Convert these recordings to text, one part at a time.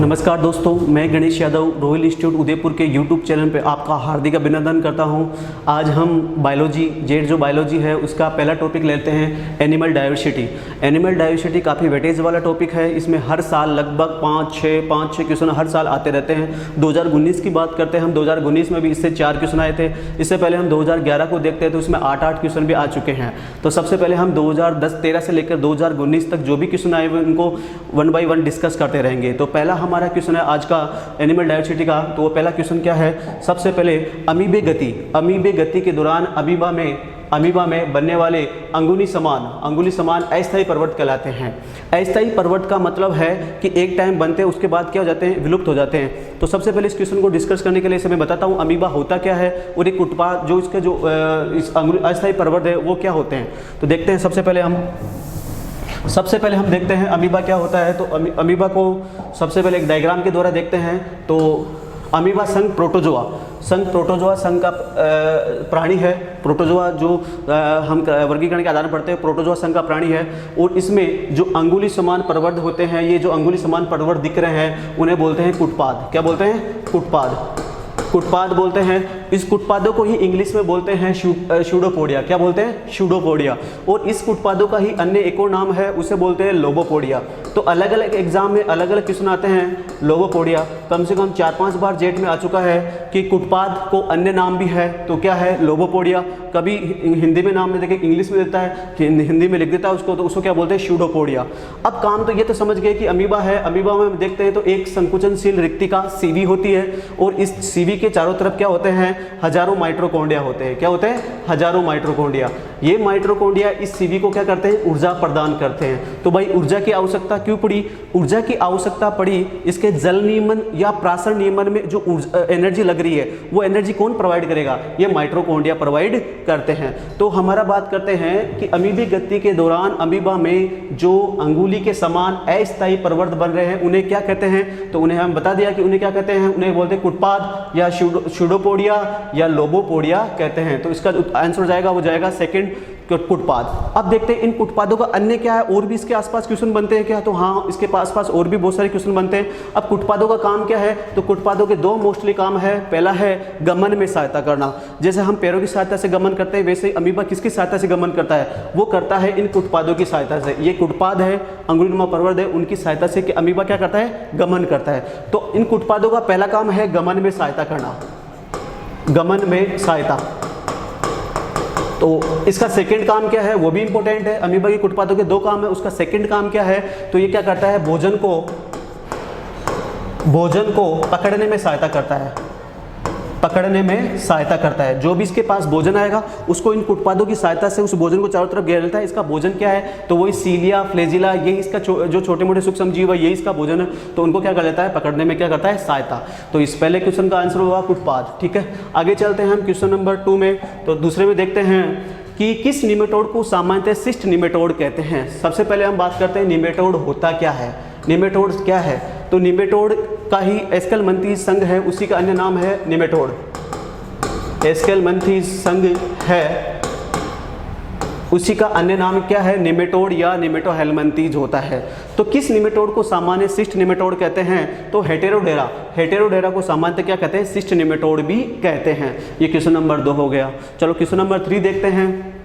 नमस्कार दोस्तों, मैं गणेश यादव रॉयल इंस्टीट्यूट उदयपुर के YouTube चैनल पे आपका हार्दिक अभिनंदन करता हूं। आज हम बायोलॉजी जो बायोलॉजी है उसका पहला टॉपिक लेते हैं, एनिमल डाइवर्सिटी। एनिमल डाइवर्सिटी काफ़ी वेटेज वाला टॉपिक है। इसमें हर साल लगभग 5-6 क्वेश्चन हर साल आते रहते हैं। 2019 की बात करते हैं हम, 2019 में भी इससे 4 क्वेश्चन आए थे। इससे पहले हम 2011 को देखते हैं तो इसमें 8 क्वेश्चन भी आ चुके हैं। तो सबसे पहले हम 2010-13 से लेकर 2019 तक जो भी क्वेश्चन आए हुए उनको 1 बाय 1 डिस्कस करते रहेंगे। तो पहला हमारा क्वेश्चन है आज का एनिमल डाइवर्सिटी का। तो वो पहला क्वेश्चन क्या है, सबसे पहले अमीबे गति के दौरान अमीबा में बनने वाले अंगुली समान अस्थायी पर्वत कहलाते हैं। अस्थायी पर्वत का मतलब है कि एक टाइम बनते हैं उसके बाद क्या हो जाते हैं, विलुप्त हो जाते हैं। तो सबसे पहले इस क्वेश्चन को डिस्कस करने के लिए मैं बताता हूँ अमीबा होता क्या है और एक उत्पाद जो इसके जो इस अस्थायी पर्वत है वो क्या होते हैं। तो देखते हैं सबसे पहले हम देखते हैं अमीबा क्या होता है। तो अमीबा को सबसे पहले एक डायग्राम के द्वारा देखते हैं। तो अमीबा संघ प्रोटोजोआ संघ का प्राणी है। प्रोटोजोआ जो हम वर्गीकरण के आधार पर पढ़ते हैं, प्रोटोजोआ संघ का प्राणी है। और इसमें जो अंगुली समान पर्वत होते हैं, ये जो अंगुली समान पर्वत दिख रहे हैं उन्हें बोलते हैं कुटपाद। क्या बोलते हैं? कुटपाद बोलते हैं। इस कुटपादों को ही इंग्लिश में बोलते हैं शूडोपोडिया। क्या बोलते हैं? शूडोपोडिया। और इस कुटपादों का ही अन्य एक और नाम है, उसे बोलते हैं लोबोपोडिया। तो अलग अलग एग्जाम में अलग अलग क्वेश्चन आते हैं। लोबोपोडिया कम से कम 4-5 बार जेट में आ चुका है कि कुटपाद को अन्य नाम भी है। तो क्या है? लोबोपोडिया। कभी हिंदी में नाम नहीं देखे, इंग्लिश में देता है, हिंदी में लिख देता है उसको, तो उसको क्या बोलते हैं? शूडोपोडिया। अब काम तो ये तो समझ गए कि अमीबा है। अमीबा में देखते हैं तो एक संकुचनशील रिक्तिका सीवी होती है और इस सीवी के चारों तरफ क्या होते हैं? हजारों माइटोकॉन्ड्रिया होते हैं। क्या होते हैं? हजारों माइटोकॉन्ड्रिया। ये माइटोकॉन्ड्रिया इस सीवी को क्या करते हैं? ऊर्जा प्रदान करते हैं। तो भाई ऊर्जा की आवश्यकता क्यों पड़ी? ऊर्जा की आवश्यकता पड़ी इसके जल नियमन या प्रासरण नियमन में जो एनर्जी लग रही है वो एनर्जी कौन प्रोवाइड करेगा? ये माइटोकॉन्ड्रिया प्रोवाइड करते हैं। तो हमारा बात करते हैं कि अमीबी गति के दौरान अमीबा में जो अंगुली के समान अस्थायी पर्वत बन रहे हैं उन्हें क्या कहते हैं? तो उन्हें हम बता दिया कि उन्हें क्या कहते हैं, उन्हें बोलते हैं कुटपाद या शूडोपोडिया या लोबोपोडिया कहते हैं। तो इसका आंसर जाएगा वो जाएगा सेकंड, कुटपाद। अब देखते हैं इन कुटपादों का अन्य क्या है, और भी इसके आसपास क्वेश्चन बनते हैं क्या? तो हाँ, इसके पास और भी बहुत सारे क्वेश्चन बनते हैं। अब कुटपादों का काम क्या है? तो कुटपादों के 2 मोस्टली काम है। पहला है गमन में सहायता करना। जैसे हम पैरों की सहायता से गमन करते हैं वैसे ही अमीबा किसकी सहायता से गमन करता है? वो करता है इन कुटपादों की सहायता से। ये कुटपाद है, अंगुलीनुमा पर्वत है, उनकी सहायता से कि अमीबा क्या करता है? गमन करता है। तो इन कुटपादों का पहला काम है गमन में सहायता करना, गमन में सहायता। तो इसका सेकंड काम क्या है? वो भी इंपॉर्टेंट है। अमीबा के कुटपादों के 2 काम है, उसका सेकंड काम क्या है? तो ये क्या करता है? भोजन को पकड़ने में सहायता करता है। जो भी इसके पास भोजन आएगा उसको इन कुटपादों की सहायता से उस भोजन को चारों तरफ घेर लेता है। इसका भोजन क्या है? तो वही सीलिया, फ्लेजिला, यही इसका जो छोटे मोटे सूक्ष्म जीव है यही इसका भोजन है। तो उनको क्या कर लेता है? पकड़ने में क्या करता है? सहायता। तो इस पहले क्वेश्चन का आंसर होगा कुटपाद। ठीक है, आगे चलते हैं हम क्वेश्चन नंबर 2 में। तो दूसरे में देखते हैं कि किस निमेटोड को सामान्यतः सिस्ट निमेटोड कहते हैं। सबसे पहले हम बात करते हैं निमेटोड होता क्या है। निमेटोड क्या है? तो निमेटोड का ही एस्केलमंथीज संघ है, उसी का अन्य नाम है निमेटोड। एस्केलमंथीज संघ है, उसी का अन्य नाम क्या है? निमेटोड या निमेटोहेलमंथीज होता है। तो किस निमेटोड को सामान्य सिस्ट निमेटोड कहते हैं? तो हेटेरोडेरा को सामान्यतः क्या कहते हैं? सिस्ट निमेटोड भी कहते हैं। ये क्वेश्चन नंबर 2 हो गया। चलो क्वेश्चन नंबर 3 देखते हैं।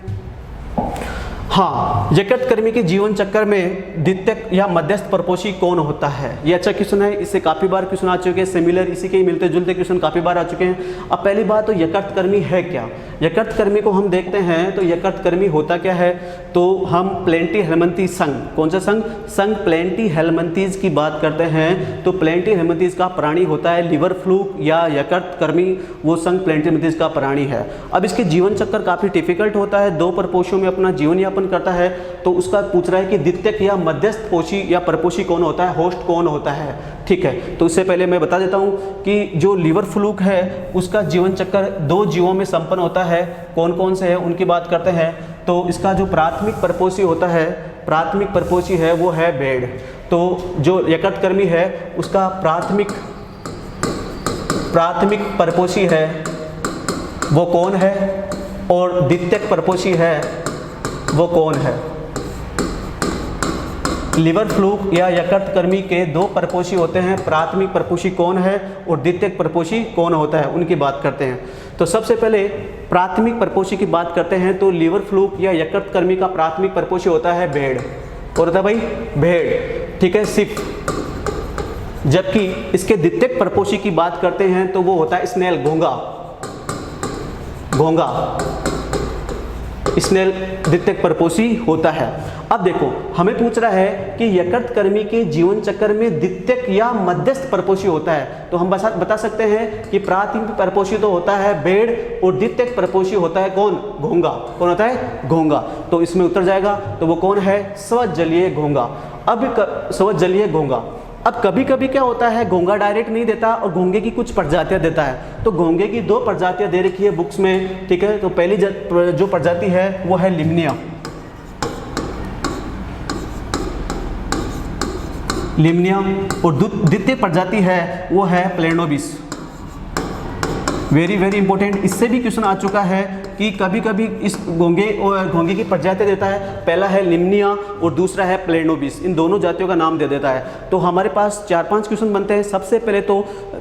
हाँ, यकृतकृमि के जीवन चक्र में द्वितीयक या मध्यस्थ परपोषी कौन होता है? ये अच्छा क्वेश्चन है, इससे काफी बार क्वेश्चन आ चुके हैं। सिमिलर इसी के ही मिलते जुलते क्वेश्चन काफी बार आ चुके हैं। अब पहली बात तो यकृतकृमि है क्या? यकृतकृमि को हम देखते हैं तो यकृतकृमि होता क्या है? तो हम प्लेंटीहेलमिन्थीज संघ, कौन सा संघ प्लेंटीहेलमिन्थीज की बात करते हैं। तो प्लेंटीहेलमिन्थीज का प्राणी होता है लिवर फ्लूक या यकृतकृमि, वो संघ प्लेंटीहेलमिन्थीज का प्राणी है। अब इसके जीवन चक्र काफी डिफिकल्ट होता है, 2 परपोषियों में अपना जीवन यापन करता है। तो उसका पूछ रहा है कि द्वितीयक या मध्यस्थ पोषी या परपोषी कौन होता है, होस्ट कौन होता है। ठीक है, तो इससे पहले मैं बता देता हूं कि जो लिवर फ्लूक है उसका जीवन चक्र 2 जीवों में संपन्न होता है। कौन कौन से हैं उनकी बात करते हैं। तो इसका जो प्राथमिक परपोषी होता है, प्राथमिक परपोषी है वो है बेड। तो जो यकृतकर्मी है उसका प्राथमिक परपोषी है वो कौन है, और द्वितीयक परपोषी है वो कौन है। लिवर फ्लूक या यकृतकर्मी के दो परपोषी होते हैं, प्राथमिक परपोषी कौन है और द्वितीयक परपोषी कौन होता है, उनकी बात करते हैं। तो सबसे पहले प्राथमिक परपोषी की बात करते हैं। तो लिवर फ्लूक या यकृतकर्मी का प्राथमिक परपोषी होता है भेड़, और होता है भाई भेड़, ठीक है, सिप। जबकि इसके द्वितीयक परपोषी की बात करते हैं तो वो होता है स्नेल, घोंगा, घोंगा, स्नेल द्वितीयक परपोषी होता है। अब देखो हमें पूछ रहा है कि यकृतकर्मी के जीवन चक्र में द्वितीयक या मध्यस्थ परपोषी होता है, तो हम बता सकते हैं कि प्राथमिक परपोषी तो होता है भेड़ और द्वितीयक परपोषी होता है कौन, घोंगा। कौन होता है, घोंगा। तो इसमें उत्तर जाएगा, तो वो कौन है, स्वजलीय घोंगा। अब स्वजलीय घोंगा। अब कभी कभी क्या होता है, घोंगा डायरेक्ट नहीं देता और घोंगे की कुछ प्रजातियां देता है। तो घोंगे की दो प्रजातियां दे रखी है बुक्स में, ठीक है। तो पहली जो प्रजाति है वो है लिम्निया, लिम्निया, और द्वितीय प्रजाति है वो है प्लेनोबिस। वेरी वेरी इंपॉर्टेंट, इससे भी क्वेश्चन आ चुका है कि कभी कभी इस घोंगे की प्रजातियां देता है। पहला है लिम्निया और दूसरा है प्लेनोबिस, इन दोनों जातियों का नाम दे देता है। तो हमारे पास 4-5 क्वेश्चन बनते हैं। सबसे पहले तो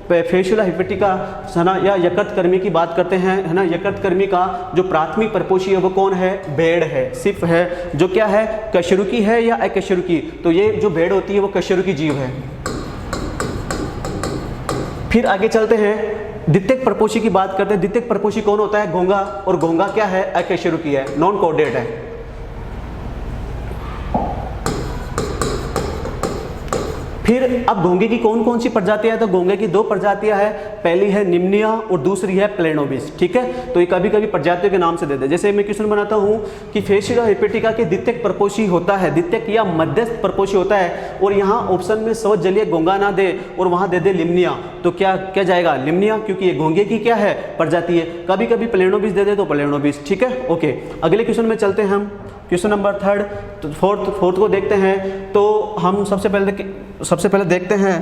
फेशुला हिपेटिका है ना, या यकृतकर्मी की बात करते हैं, है ना। यकृतकर्मी का जो प्राथमिक परपोषी है वो कौन है, भेड़ है, सिप है, जो क्या है, कशेरुकी है या अकशेरुकी। तो ये जो भेड़ होती है वो कशेरुकी जीव है। फिर आगे चलते हैं, द्वितीयक परपोषी की बात करते हैं। द्वितीयक परपोषी कौन होता है, घोंगा, और घोंगा क्या है, अकशेरुकी है, नॉन कोडेड है। फिर अब घोंगे की कौन कौन सी प्रजातियां है, तो घोंगे की दो प्रजातियां है, पहली है निम्निया और दूसरी है प्लेनोबिस, ठीक है। तो ये कभी कभी प्रजातियों के नाम से देते हैं। जैसे मैं क्वेश्चन बनाता हूं कि फेशुला हिपेटिका के द्वितीयक परपोषी होता है, द्वितीयक या मध्यस्थ परपोषी होता है, और यहाँ ऑप्शन में स्वजलीय घोंगा ना दे और वहां दे दे लिम्निया, तो क्या जाएगा, लिम्निया, क्योंकि ये घोंगे की क्या है, प्रजाति है। कभी कभी प्लेनोबिस दे दे तो प्लेनोबिस, ठीक है, ओके। अगले क्वेश्चन में चलते हैं हम, क्वेश्चन नंबर 3, तो फोर्थ को देखते हैं। तो हम सबसे पहले देखते हैं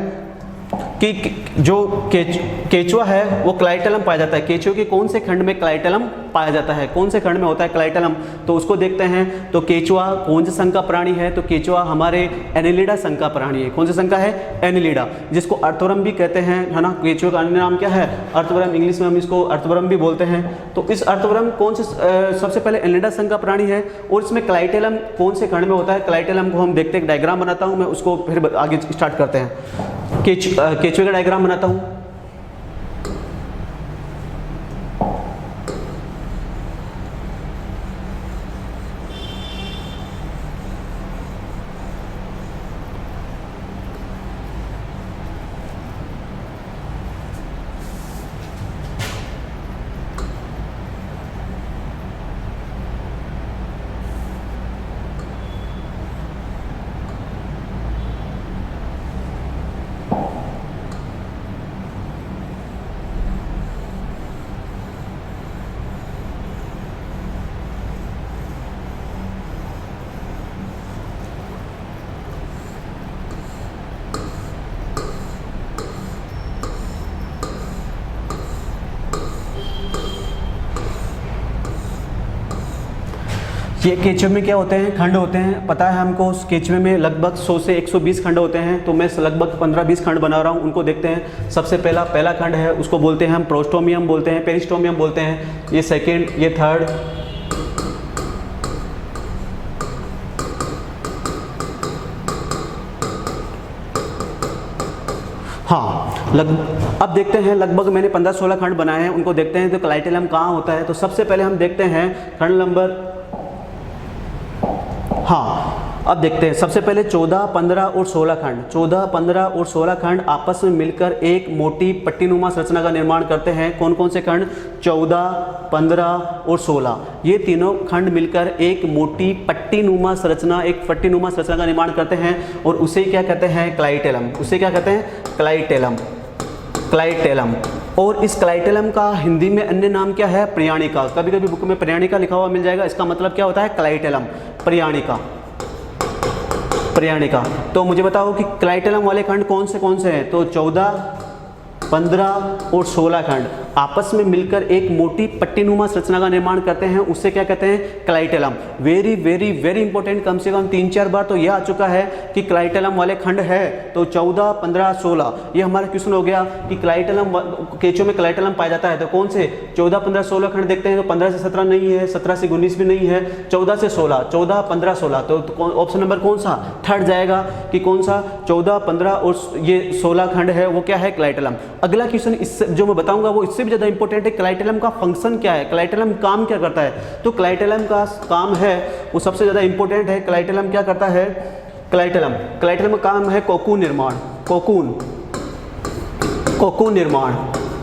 कि जो केचुआ है वो क्लाइटेलम पाया जाता है। केचुआ के कौन से खंड में क्लाइटेलम पाया जाता है, कौन से खंड में होता है क्लाइटेलम, तो उसको देखते हैं। तो केचुआ कौन से संघ का प्राणी है, तो केचुआ हमारे एनिलिडा संघ का प्राणी है। कौन से संघ का है, एनिलिडा, जिसको अर्थवर्म भी कहते हैं, है ना। केचुआ का अन्य नाम क्या है, अर्थवर्म, इंग्लिश में हम इसको अर्थवर्म भी बोलते हैं। तो इस अर्थवर्म कौन से सबसे पहले एनिलिडा संघ का प्राणी है, और इसमें क्लाइटेलम कौन से खंड में होता है। क्लाइटेलम को हम देखते हैं, डायग्राम बनाता हूँ मैं, उसको फिर आगे स्टार्ट करते हैं। केचुए का डायग्राम बनाता हूँ। ये केचुए में क्या होते हैं, खंड होते हैं, पता है हमको। केचुए में लगभग 100 से 120 खंड होते हैं, तो मैं लगभग 15-20 खंड बना रहा हूँ, उनको देखते हैं। सबसे पहला खंड है, उसको बोलते हैं हम प्रोस्टोमियम बोलते हैं, पेरिस्टोमियम बोलते हैं। ये सेकेंड, ये थर्ड, हाँ। अब देखते हैं, लगभग मैंने 15-16 खंड बनाए हैं, उनको देखते हैं। तो क्लाइटेलम कहाँ होता है, तो सबसे पहले हम देखते हैं खंड नंबर, हाँ, अब देखते हैं। सबसे पहले 14, 15 और 16 खंड, 14, 15 और 16 खंड आपस में मिलकर एक मोटी पट्टीनुमा संरचना का निर्माण करते हैं। कौन कौन से खंड, 14, 15 और 16, ये तीनों खंड मिलकर एक मोटी पट्टीनुमा संरचना का निर्माण करते हैं, और उसे क्या कहते हैं, क्लाइटेलम। उसे क्या कहते हैं, क्लाइटेलम। क्लाइटेलम। और इस क्लाइटेलम का हिंदी में अन्य नाम क्या है? प्रयाणिका। कभी कभी बुक में प्रयाणिका लिखा हुआ मिल जाएगा, इसका मतलब क्या होता है? क्लाइटेलम, प्रयाणिका, प्रयाणिका। तो मुझे बताओ कि क्लाइटेलम वाले खंड कौन से हैं? तो 14, 15 और 16 खंड आपस में मिलकर एक मोटी पट्टीनुमा संरचना का निर्माण करते हैं, उससे क्या कहते हैं? Clitellum. Very very very important, कम से कम 3-4 बार तो यह आ चुका है कि क्लाइटेलम वाले खंड है। तो 14, 15, 16 ये हमारा क्वेश्चन हो गया कि क्लाइटेलम, केंचुए में क्लाइटेलम पाया जाता है। तो कौन से? 14, 15, 16 खंड देखते हैं। तो 15 से 17 नहीं है, 17 से 19 भी नहीं है, 14 से 16, 14, 15, 16। तो ऑप्शन नंबर कौन सा? थर्ड जाएगा कि कौन सा? 14, 15 और ये 16 खंड है, वो क्या है? क्लाइटेलम। अगला क्वेश्चन इससे जो मैं बताऊंगा वो इससे भी ज़्यादा इंपॉर्टेंट है। क्लाइटेलम का फंक्शन क्या है? क्लाइटेलम काम क्या करता है? तो क्लाइटेलम का काम है वो सबसे ज़्यादा इंपॉर्टेंट है। क्लाइटेलम क्या करता है? क्लाइटेलम का काम है कोकून निर्माण, कोकून निर्माण,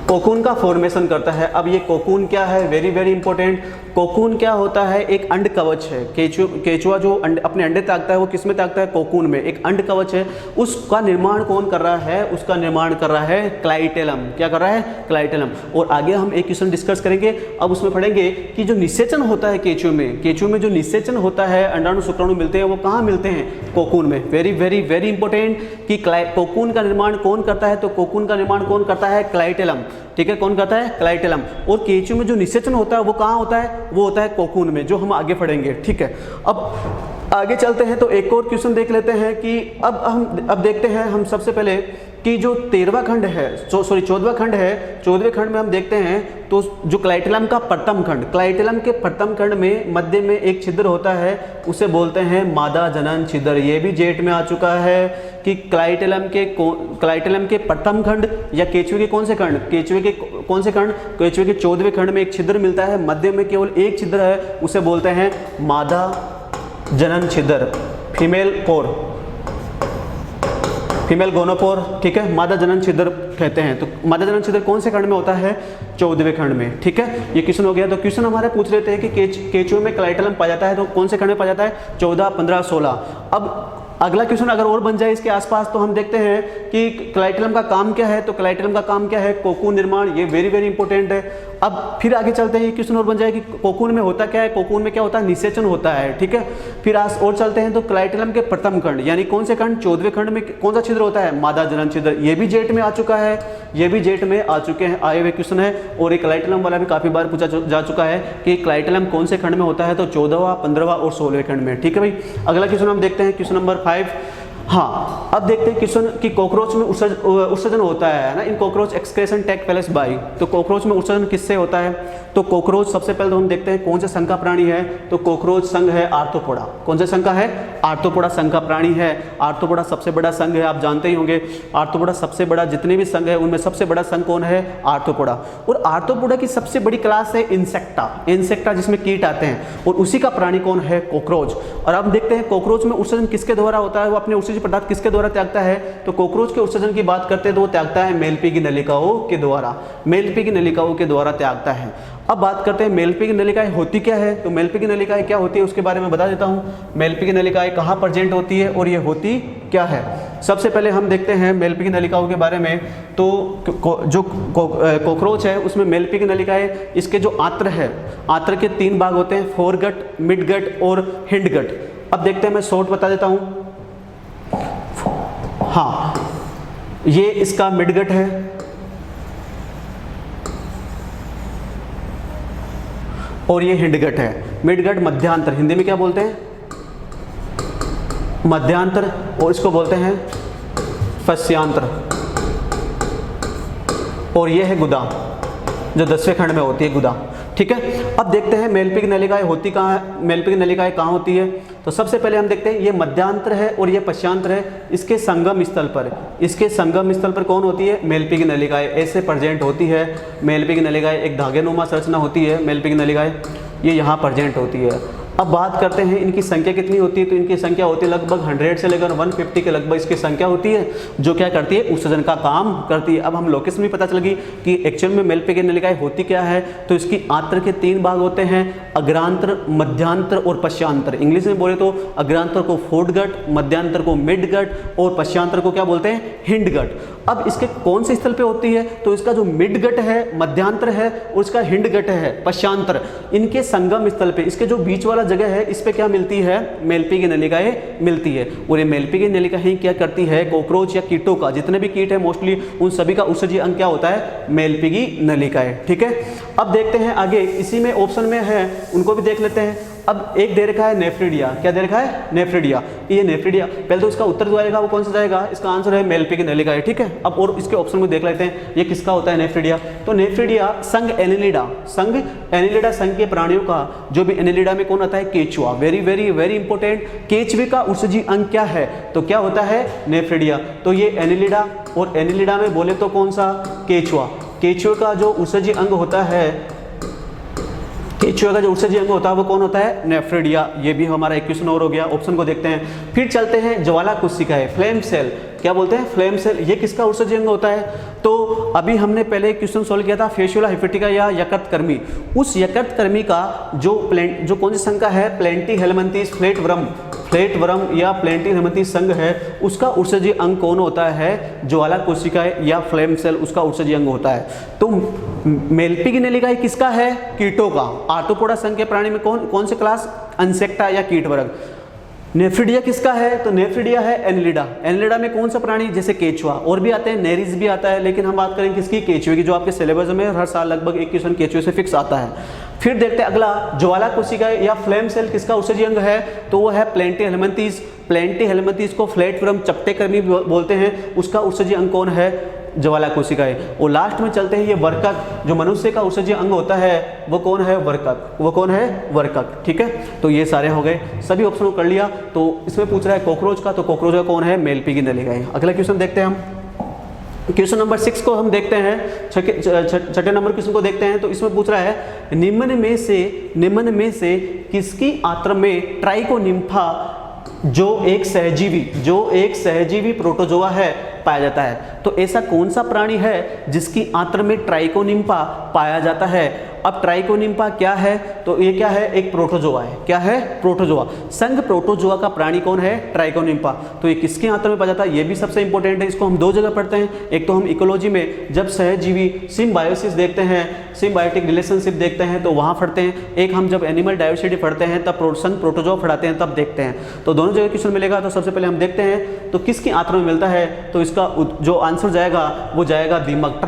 कोकून का फॉर्मेशन करता है। अब ये कोकून क्या है? Very very important. कोकून क्या होता है? एक अंड कवच है। केचुआ जो अपने अंडे ताकता है वो किस में ताकता है? कोकून में। एक अंड कवच है, उसका निर्माण कौन कर रहा है? उसका निर्माण कर रहा है क्लाइटेलम। क्या कर रहा है? क्लाइटेलम। और आगे हम एक क्वेश्चन डिस्कस करेंगे, अब उसमें पढ़ेंगे कि जो निषेचन होता है केचुए में जो निषेचन होता है, अंडाणु शुक्राणु मिलते हैं, वो कहाँ मिलते हैं? कोकून में। वेरी वेरी वेरी इंपॉर्टेंट कि कोकून का निर्माण कौन करता है? तो कोकून का निर्माण कौन करता है? क्लाइटेलम। ठीक है, कौन करता है? क्लाइटेलम। और केचुए में जो निषेचन होता है वो कहाँ होता है? वो होता है कोकून में, जो हम आगे पढ़ेंगे। ठीक है, अब आगे चलते हैं तो एक और क्वेश्चन देख लेते हैं कि अब देखते हैं हम सबसे पहले कि जो 13वां खंड है, 14वां खंड है, 14वें खंड में हम देखते हैं तो जो क्लाइटेलम का प्रथम खंड, क्लाइटेलम के प्रथम खंड में मध्य में एक छिद्र होता है, उसे बोलते हैं मादा जनन छिद्र। ये भी जेट में आ चुका है कि क्लाइटेलम के प्रथम खंड या केचुए के कौन से खंड? केचुए के कौन से खंड? केचुए के 14वें खंड में एक छिद्र मिलता है, मध्य में केवल एक छिद्र है, उसे बोलते हैं मादा जनन छिद्र, फीमेल गोनोपोर। ठीक है, मादा जनन छिद्र कहते हैं। तो मादा जनन छिद्र कौन से खंड में होता है? 14वें खंड में। ठीक है, ये क्वेश्चन हो गया। तो क्वेश्चन हमारे पूछ रहे थे कि केचुए में क्लाइटेलम पाया जाता है, तो कौन से खंड में पाया जाता है? 14, 15, 16। अब अगला क्वेश्चन अगर और बन जाए इसके आसपास तो हम देखते हैं कि क्लाइटेलम का काम क्या है? तो क्लाइटेलम का काम क्या है? कोकून निर्माण। ये वेरी वेरी इंपॉर्टेंट है। अब फिर आगे चलते हैं, ये क्वेश्चन और बन जाए कि कोकून में होता क्या है? कोकून में क्या होता है? निषेचन होता है। ठीक है, फिर और चलते हैं तो क्लाइटेलम के प्रथम खंड यानी कौन से खंड? 14वें खंड में कौन सा छिद्र होता है? मादा जनन छिद्र। ये भी जेट में आ चुका है, ये भी जेट में आ चुके हैं, आए हुए क्वेश्चन है। और एक क्लाइटेलम वाला भी काफी बार पूछा जा चुका है कि क्लाइटेलम कौन से खंड में होता है? तो 14वां, 15वां और 16वें खंड में। ठीक है भाई, अगला क्वेश्चन हम देखते हैं, क्वेश्चन नंबर 5। हाँ, अब देखते हैं क्वेश्चन कि कॉकरोच में उत्सर्जन होता है ना, in cockroach excretion take place by. तो कॉकरोच में उत्सर्जन किससे होता है? तो कॉकरोच सबसे पहले तो हम देखते हैं कौन से संघ का प्राणी है। तो कॉकरोच संघ है आर्थ्रोपोडा। कौन से संघ का है? आर्थ्रोपोडा संघ का प्राणी है। आर्थ्रोपोडा सबसे बड़ा संघ है, आप जानते ही होंगे। आर्थ्रोपोडा सबसे बड़ा, जितने भी संघ है उनमें सबसे बड़ा संघ कौन है? आर्थ्रोपोडा। और आर्थ्रोपोडा की सबसे बड़ी क्लास है इंसेक्टा, जिसमें कीट आते हैं, और उसी का प्राणी कौन है? कॉकरोच। और अब देखते हैं कॉकरोच में उत्सर्जन किसके द्वारा होता है? वो अपने उत्सर्जित पदार्थ किसके द्वारा त्यागता है? तो कॉकरोच के उत्सर्जन की बात करते हैं तो वो त्यागता है मेलपी की नलिकाओं के द्वारा, मेलपी की नलिकाओं के द्वारा त्यागता है। अब बात करते हैं मेलपी की नलिकाएं होती क्या है। तो मेलपी की नलिकाएं क्या होती है उसके बारे में बता देता हूं। मेलपी की नलिकाएं कहाँ प्रेजेंट होती है और ये होती क्या है? सबसे पहले हम देखते हैं मेलपी की नलिकाओं के बारे में। तो जो कॉकरोच है उसमें मेलपी की नलिकाएं, इसके जो आंत्र है, आंत्र के 3 भाग होते हैं, फोरगट, मिडगट और हिंडगट। अब देखते हैं, मैं शॉर्ट बता देता हूं। हाँ, ये इसका मिडगट है, और ये हिंडगट है। मिडगट मध्यांतर, हिंदी में क्या बोलते हैं? मध्यांतर, और इसको बोलते हैं फस्यांतर। और ये है गुदा, जो 10वें खंड में होती है, गुदा। ठीक है, अब देखते हैं मेलपी की नलिकाएं होती कहाँ है, मेलपी की नलिकाएं कहाँ होती है। तो सबसे पहले हम देखते हैं ये मध्यांतर है और ये पश्चांतर है, इसके संगम स्थल पर, इसके संगम स्थल पर कौन होती है? मेलपी की नलिकाएं ऐसे प्रेजेंट होती है। मेलपी की नलिकाएं एक धागेनुमा संरचना होती है, मेलपी की नलिकाएं ये यहाँ प्रेजेंट होती है। अब बात करते हैं इनकी संख्या कितनी होती है। तो इनकी संख्या होती है लगभग 100 से लेकर 150 के लगभग इसकी संख्या होती है, जो क्या करती है? उत्सर्जन का काम करती है। अब हम लोकेशन भी पता चल गई कि एक्चुअल में मेलपी की नलिकाएं होती क्या है। तो इसकी आंत्र के 3 भाग होते हैं, अग्रांतर, मध्यांतर और पश्चांतर। इंग्लिश में बोले तो अग्रांतर को फोरगट, मध्यांतर को मिडगट और पश्चांतर को क्या बोलते हैं? हिंडगट। अब इसके कौन से स्थल पे होती है, तो इसका जो मिड गट है, मध्यांतर है, और इसका हिंड गट है, पश्चांतर, इनके संगम स्थल पे, इसके जो बीच वाला जगह है, इस पे क्या मिलती है, मेलपी की नलिकाएं मिलती है। और ये मेलपी की नलिकाएं क्या करती है, कॉकरोच या कीटों का, जितने भी कीट है मोस्टली उन सभी का उत्सर्जी अंग क्या होता है, मेलपी की नलिकाएं। ठीक है, अब देखते हैं आगे, इसी में ऑप्शन में है उनको भी देख लेते हैं। अब एक दे रखा है नेफ्रिडिया, क्या दे रखा है, नेफ्रिडिया। ये नेफ्रिडिया, पहले तो इसका उत्तर जो आएगा वो कौन सा जाएगा, इसका आंसर है मेलपी की नलिका है। ठीक है, अब और इसके ऑप्शन में देख लेते हैं ये किसका होता है नेफ्रिडिया। तो नेफ्रिडिया संघ एनिलिडा, संघ एनिलिडा संघ के प्राणियों का, जो भी एनिलिडा में कौन आता है, केचुआ। वेरी वेरी वेरी इंपॉर्टेंट, केचुए का उत्सर्जी अंग क्या है, तो क्या होता है, नेफ्रिडिया। तो ये एनिलिडा, और एनिलिडा में बोले तो कौन सा, केचुआ। केचुए का जो उत्सर्जी अंग होता है, केचुए का जो उत्सर्जी अंग होता है वो कौन होता है, नेफ्रिडिया। ये भी हमारा एक क्वेश्चन और हो गया। ऑप्शन को देखते हैं, फिर चलते हैं ज्वाला कोशिकाएं, फ्लेम सेल, क्या बोलते हैं, फ्लेम सेल। ये किसका उत्सर्जी अंग होता है, तो अभी हमने पहले क्वेश्चन सोल्व किया था, फेशियोला हिफेटिका या यकृतकर्मी। उस यकृतकर्मी का जो कौन सी संघ का है, प्लेंटीहेल्मिन्थेस फ्लैटवर्म या प्लेंटीहेल्मिन्थेस संघ है, उसका उत्सर्जी अंग कौन होता है, ज्वाला कोशिकाएं या फ्लेम सेल, उसका उत्सर्जी अंग होता है। तो मेलपी की नलिकाएं किसका है, कीटों का। आर्थ्रोपोडा संघ के प्राणी में कौन से क्लास, इंसेक्टा या कीट वर्ग। नेफ्रिडिया किसका है, तो नेफ्रिडिया है एनिलिडा। एनिलिडा में कौन सा प्राणी, जैसे केचुआ, और भी आते हैं, नेरिस भी आता है, लेकिन हम बात करेंगे किसकी, केचुए की, जो आपके सिलेबस में हर साल लगभग एक क्वेश्चन केचुए से फिक्स आता है। फिर देखते हैं अगला, ज्वाला कोशिकाएं या फ्लेम सेल किसका उत्सर्जी अंग है, तो वो है प्लेंटीहेल्मिन्थेस। प्लेंटीहेल्मिन्थेस को फ्लैटवर्म चपटेकर्मी बोलते हैं, उसका उत्सर्जी अंग कौन है, ज्वाला कोशिकाएं। और लास्ट में चलते हैं ये वर्कक, जो मनुष्य का उत्सर्जी अंग होता है वो कौन है, वर्कक, वो कौन है, वर्कक। ठीक है, तो ये सारे हो गए, सभी ऑप्शन को कर लिया। तो इसमें पूछ रहा है कॉकरोच का, तो कॉकरोच का कौन है, मेलपी की नलिकाएं। अगला क्वेश्चन देखते हैं हम, क्वेश्चन नंबर 6 को हम देखते हैं, छठे नंबर क्वेश्चन को देखते हैं। तो इसमें पूछ रहा है, निम्न में से किसकी आंत्र में ट्राइकोनिम्फा, जो एक सहजीवी प्रोटोजोआ है, पाया जाता है। तो ऐसा कौन सा प्राणी है जिसकी आंत्र में ट्राइकोनिम्फा पाया जाता है। अब ट्राइकोनिम्फा क्या है, तो ये क्या है, एक प्रोटोजोआ है। क्या है, प्रोटोजोआ। संघ प्रोटोजोआ का प्राणी कौन है, ट्राइकोनिम्फा। तो ये किसके आंत्र में पाया जाता है, ये भी सबसे इंपॉर्टेंट है। इसको हम दो जगह पढ़ते हैं, एक तो हम इकोलॉजी में जब सहजीवी सिम्बायोसिस देखते हैं, सिम्बायोटिक रिलेशनशिप देखते हैं तो वहाँ पढ़ते हैं, एक हम जब एनिमल डाइवर्सिटी पढ़ते हैं तब संघ प्रोटोजोआ पढ़ाते हैं तब देखते हैं। तो दोनों जगह क्वेश्चन मिलेगा। तो सबसे पहले हम देखते हैं तो किसकी आंत्र में मिलता है, तो इसका जो आंसर जाएगा वो जाएगा दीमक,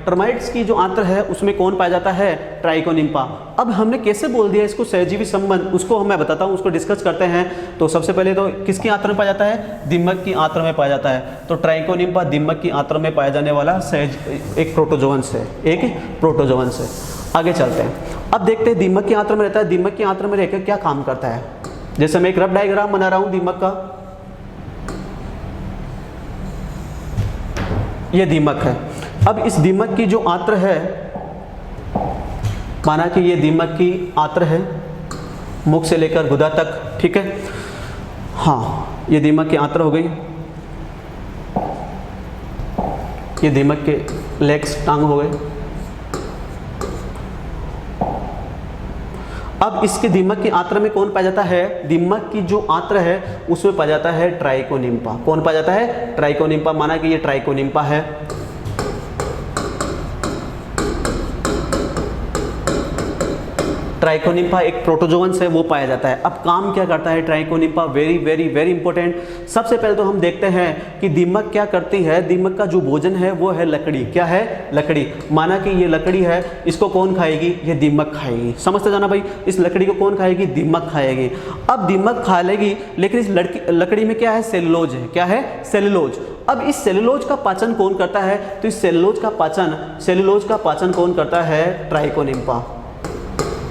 टर्माइट्स की जो आंत्र है उसमें कौन पाया जाता है, ट्राइकोनिम्फा। अब हमने कैसे बोल दिया इसको सहजीवी संबंध, उसको मैं बताता हूँ, उसको डिस्कस करते हैं। तो सबसे पहले तो किसकी आंत्र में पाया जाता है, दीमक की आंत्र में पाया जाता है। तो ट्राइकोनिम्फा दीमक की आंत्र में पाया जाने वाला एक प्रोटोजोअंस है, आगे चलते हैं। अब देखते हैं दीमक की आंत्र में रहता है, दीमक की आंत्र में रहकर क्या काम करता है। जैसे मैं एक रफ डायग्राम बना रहा हूँ दीमक का, ये दीमक है। अब इस दीमक की जो आंत्र है, माना कि ये दीमक की आंत्र है मुख से लेकर गुदा तक, ठीक है। हाँ, ये दीमक की आंत्र हो गई, ये दीमक के लेग्स, टांग हो गए। अब इसके दीमक की आंत्र में कौन पाया जाता है, दीमक की जो आंत्र है उसमें पाया जाता है ट्राइकोनिम्फा। कौन पाया जाता है, ट्राइकोनिम्फा। माना कि ये ट्राइकोनिम्फा है। ट्राइकोनिम्फा एक प्रोटोजोअंस है, वो पाया जाता है। अब काम क्या करता है Trichonympha, very very very important. सबसे पहले तो हम देखते हैं कि दीमक क्या करती है। दीमक का जो भोजन है वो है लकड़ी। क्या है, लकड़ी। माना कि ये लकड़ी है, इसको कौन खाएगी, ये दीमक खाएगी। समझते जाना भाई, इस लकड़ी को कौन खाएगी, दीमक खाएगी। अब दीमक खा लेगी, लेकिन इस लकड़ी में क्या है, सेलुलोज है। क्या है, सेलुलोज। अब इस सेलुलोज का पाचन कौन करता है, तो इस सेलुलोज का पाचन कौन करता है, ट्राइकोनिम्फा।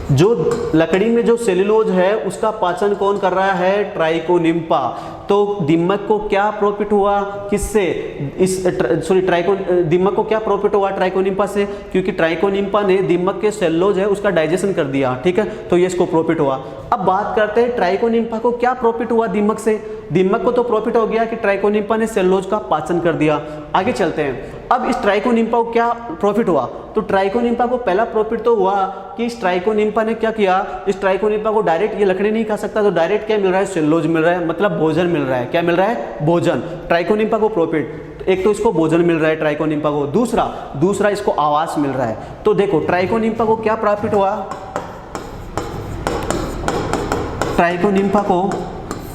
जो लकड़ी में जो सेलुलोज है उसका पाचन कौन कर रहा है, ट्राइकोनिम्फा। तो दीमक को क्या प्रॉफिट हुआ, किससे, दीमक को क्या प्रॉफिट हुआ ट्राइकोनिम्फा से, क्योंकि ट्राइकोनिम्फा ने दीमक के सेलुलोज है उसका डाइजेशन कर दिया, ठीक है। तो ये इसको प्रॉफिट हुआ। अब बात करते हैं ट्राइकोनिम्फा को क्या प्रॉफिट हुआ दीमक से। दीमक को तो प्रॉफिट हो गया कि ट्राइकोनिम्फा ने सेलुलोज का पाचन कर दिया। आगे चलते हैं। अब इस ट्राइकोनिम्फा को क्या प्रॉफिट हुआ, तो ट्राइकोनिम्फा को पहला प्रॉफिट तो हुआ कि इस ट्राइकोनिम्फा ने क्या किया, इस ट्राइकोनिम्फा को डायरेक्ट ये लकड़ी नहीं खा सकता, तो डायरेक्ट क्या मिल रहा है, सेलुलोज मिल रहा है, मतलब भोजन मिल रहा है। क्या मिल रहा है, भोजन। ट्राइकोनिम्फा को प्रॉफिट। एक तो इसको भोजन मिल रहा है ट्राइकोनिम्फा को, दूसरा इसको आवास मिल रहा है। तो देखो ट्राइकोनिम्फा को क्या प्रॉफिट हुआ, ट्राइकोनिम्फा को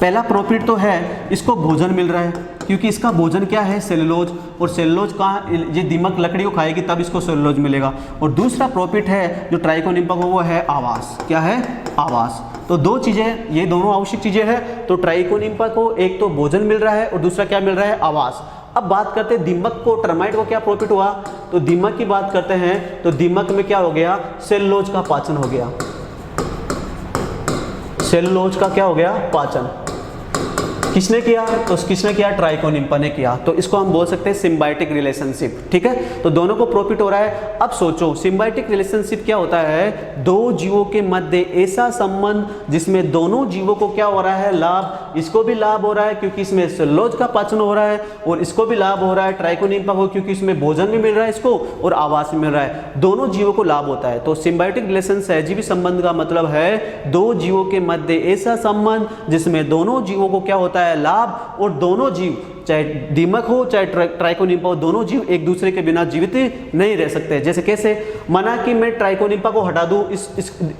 पहला प्रॉफिट तो है इसको भोजन मिल रहा है, क्योंकि इसका भोजन क्या है, सेलुलोज, और सेलुलोज कहाँ, ये दीमक लकड़ी को खाएगी तब इसको सेलुलोज मिलेगा। और दूसरा प्रॉफिट है जो ट्राइकोनिम्फा को वो है आवास। क्या है, आवास। तो दो चीज़ें, ये दोनों आवश्यक चीज़ें हैं। तो ट्राइकोनिम्फा को एक तो भोजन मिल रहा है और दूसरा क्या मिल रहा है, आवास। अब बात करते हैं दीमक को, टर्माइट को क्या प्रॉफिट हुआ। तो दीमक की बात करते हैं तो दीमक में क्या हो गया, सेलुलोज का पाचन हो गया, सेलुलोज का क्या हो गया, पाचन। किसने किया, तो किसने किया, ट्राइकोनिम्फा ने किया। तो इसको हम बोल सकते हैं सिम्बायोटिक रिलेशनशिप। ठीक है, तो दोनों को प्रॉफिट हो रहा है। अब सोचो सिम्बायोटिक रिलेशनशिप क्या होता है, दो जीवों के मध्य ऐसा संबंध जिसमें दोनों जीवों को क्या हो रहा है, लाभ। इसको भी लाभ हो रहा है क्योंकि इसमें सेलुलोज का पाचन हो रहा है, और इसको भी लाभ हो रहा है ट्राइकोनिम्फा को, क्योंकि इसमें भोजन भी मिल रहा है इसको और आवास भी मिल रहा है। दोनों जीवों को लाभ होता है। तो सिम्बायोटिक रिलेशन सहजीवी संबंध का मतलब है दो जीवों के मध्य ऐसा संबंध जिसमें दोनों जीवों को क्या होता है, लाभ, और दोनों जीव चाहे दीमक हो चाहे ट्राइकोनिम्फा हो, दोनों जीव एक दूसरे के बिना जीवित नहीं रह सकते। जैसे कैसे, माना कि मैं ट्राइकोनिम्फा को हटा दूं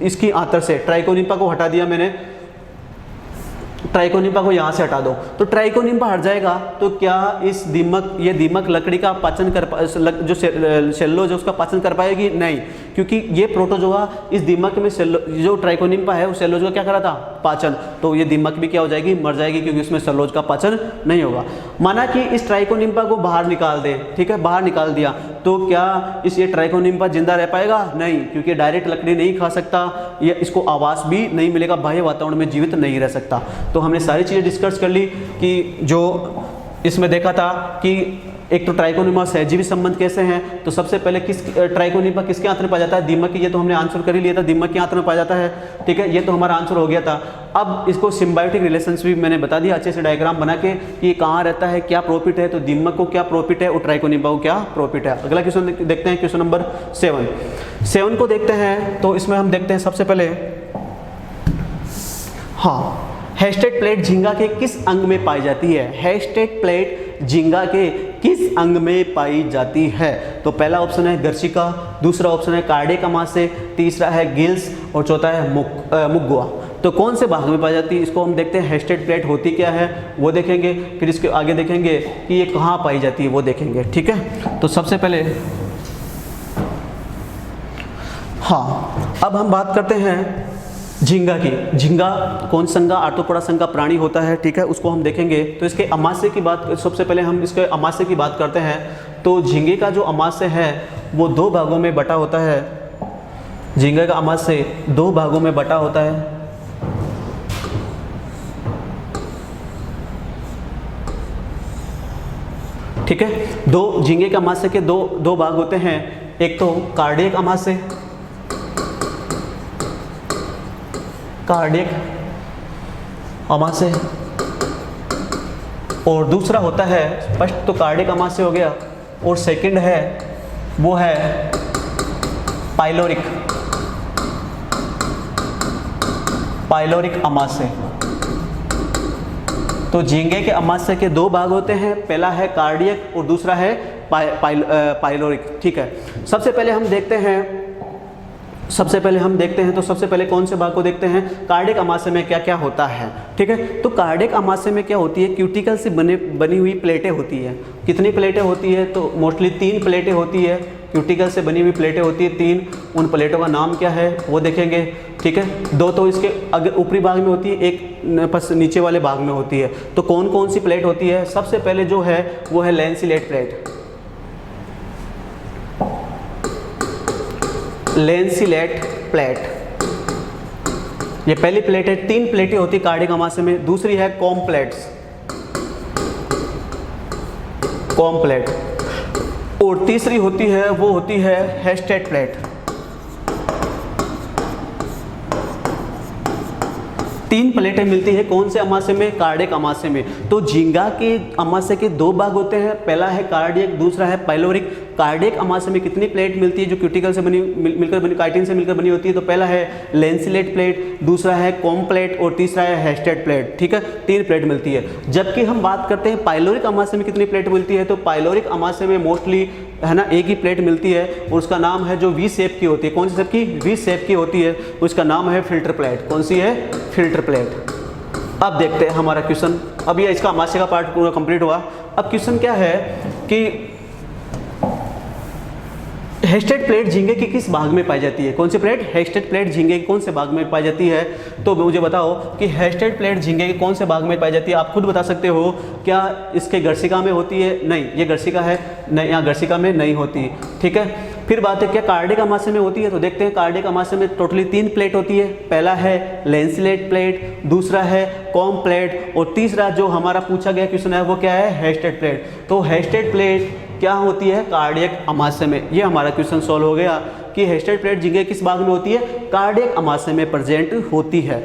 इसकी आंतर से, ट्राइकोनिम्फा को हटा दिया मैंने, ट्राइकोनिम्फा को यहाँ से हटा दो तो ट्राइकोनिम्फा हट जाएगा। तो क्या इस दीमक, ये दीमक लकड़ी का पाचन कर, जो सेलुलोज है उसका पाचन कर पाएगी, नहीं, क्योंकि ये प्रोटोजोआ इस दीमक में जो ट्राइकोनिम्फा है उस सेलुलोज का क्या करा था, पाचन। तो ये दीमक भी क्या हो जाएगी, मर जाएगी, क्योंकि उसमें सेलुलोज का पाचन नहीं होगा। माना कि इस ट्राइकोनिम्फा को बाहर निकाल दे, ठीक है, बाहर निकाल दिया, तो क्या ये ट्राइकोनिम्फा जिंदा रह पाएगा, नहीं, क्योंकि डायरेक्ट लकड़ी नहीं खा सकता, या इसको आवास भी नहीं मिलेगा, बाह्य वातावरण में जीवित नहीं रह सकता। तो हमने सारी चीज़ें डिस्कस कर ली कि जो इसमें देखा था कि एक तो ट्राइकोनिम्फा सहजीवी संबंध कैसे हैं। तो सबसे पहले ट्राइकोनिम्फा किसके आंत्र में पाया जाता है, दीमक की, ये तो हमने आंसर कर ही लिया था, दीमक के आंत्र में पाया जाता है। ठीक है, ये तो हमारा आंसर हो गया था। अब इसको सिम्बायोटिक रिलेशनशिप मैंने बता दिया अच्छे से डायग्राम बना के कि कहाँ रहता है, क्या प्रॉफिट है। तो दीमक को क्या प्रॉफिट है और ट्राइकोनिम्फा को क्या प्रॉफिट है। अगला क्वेश्चन देखते हैं, क्वेश्चन नंबर 7 को देखते हैं। तो इसमें हम देखते हैं सबसे पहले, हाँ, हेस्टेड प्लेट झींगा के किस अंग में पाई जाती है, हेस्टेड प्लेट झींगा के किस अंग में पाई जाती है। तो पहला ऑप्शन है गर्शिका, दूसरा ऑप्शन है कार्डियक अमाशय, तीसरा है गिल्स और चौथा है मुग्गुआ। तो कौन से भाग में पाई जाती है, इसको हम देखते हैं। हेस्टेड प्लेट होती क्या है वो देखेंगे, फिर इसके आगे देखेंगे कि ये कहाँ पाई जाती है वो देखेंगे। ठीक है, तो सबसे पहले हाँ, अब हम बात करते हैं झींगा की। झींगा कौन संगा, आर्थ्रोपोडा संघ का प्राणी होता है। ठीक है, उसको हम देखेंगे। तो इसके अमाशय की बात, सबसे पहले हम इसके अमाशय की बात करते हैं। तो झींगे का जो अमाशय है वो 2 भागों में बटा होता है। झींगे का अमाशय 2 भागों में बटा होता है। ठीक है, दो झींगे के अमाशय के दो भाग होते हैं। एक तो कार्डियक अमाशय, कार्डियक अमाशय, और दूसरा होता है, फर्स्ट तो कार्डियक अमाशय हो गया, और सेकंड है वो है पाइलोरिक अमाशय। तो झींगे के अमाशय के 2 भाग होते हैं, पहला है कार्डियक और दूसरा है पाइलोरिक। ठीक है, सबसे पहले हम देखते हैं तो सबसे पहले कौन से भाग को देखते हैं, कार्डियक अमाशय में क्या क्या होता है। ठीक है, तो कार्डियक अमाशय में क्या होती है, क्यूटिकल से बनी हुई प्लेटें होती है। कितनी प्लेटें होती है, तो मोस्टली 3 प्लेटें होती है। क्यूटिकल से बनी हुई प्लेटें होती है 3। उन प्लेटों का नाम क्या है वो देखेंगे। ठीक है, 2 तो इसके अगर ऊपरी भाग में होती है, एक बस नीचे वाले भाग में होती है। तो कौन कौन सी प्लेट होती है, सबसे पहले जो है वो है लैंसिलेट प्लेट। लैंसिलेट प्लेट, ये पहली प्लेट है। 3 प्लेटें होती है कार्डियक अमाशय में। दूसरी है कॉम्प्लेट्स, कॉम्प्लेट, और तीसरी होती है वो होती है हेस्टेड प्लेट। 3 प्लेटें मिलती है कौन से अमाशय में? कार्डियक अमाशय में। तो झींगा के अमाशय के 2 भाग होते हैं, पहला है कार्डियक, दूसरा है पाइलोरिक। कार्डियक अमाशय में कितनी प्लेट मिलती है जो क्यूटिकल से मिलकर बनी, काइटिन से मिलकर बनी होती है? तो पहला है लेंसिलेट प्लेट, दूसरा है कॉम प्लेट और तीसरा है हेस्टेड प्लेट। ठीक है, 3 प्लेट मिलती है। जबकि हम बात करते हैं पाइलोरिक अमाशय में कितनी प्लेट मिलती है, तो पाइलोरिक अमाशय में मोस्टली है ना एक ही प्लेट मिलती है और उसका नाम है जो वी शेप की होती है। कौन सी शेप की? वी शेप की होती है, उसका नाम है फिल्टर प्लेट। कौन सी है? Filter plate. अब देखते हैं हमारा क्वेश्चन। अब ये इसका अमाशय का पार्ट पूरा कंप्लीट हुआ। अब क्वेश्चन क्या है कि हेस्टेड प्लेट झींगे की किस भाग में पाई जाती है? कौन सी प्लेट? हेस्टेड प्लेट झींगे की कौन से भाग में पाई जाती है? तो मुझे बताओ कि हेस्टेड प्लेट झींगे के कौन से भाग में पाई जाती है? आप खुद बता सकते हो। क्या इसके गर्सिका में होती है? नहीं, ये गर्सिका है नहीं, यहाँ गर्सिका में नहीं होती। ठीक है, फिर बात है क्या कार्डियक अमाशय में होती है? तो देखते हैं कार्डियक अमाशय में टोटली 3 प्लेट होती है। पहला है लेंसिलेट प्लेट, दूसरा है कॉम प्लेट और तीसरा जो हमारा पूछा गया क्वेश्चन है वो क्या है? हेस्टेड प्लेट। तो हेस्टेड प्लेट क्या होती है? कार्डियक अमाशय में। ये हमारा क्वेश्चन सॉल्व हो गया कि हेस्टेड प्लेट झींगे किस भाग में होती है? कार्डियक अमाशय में प्रेजेंट होती है।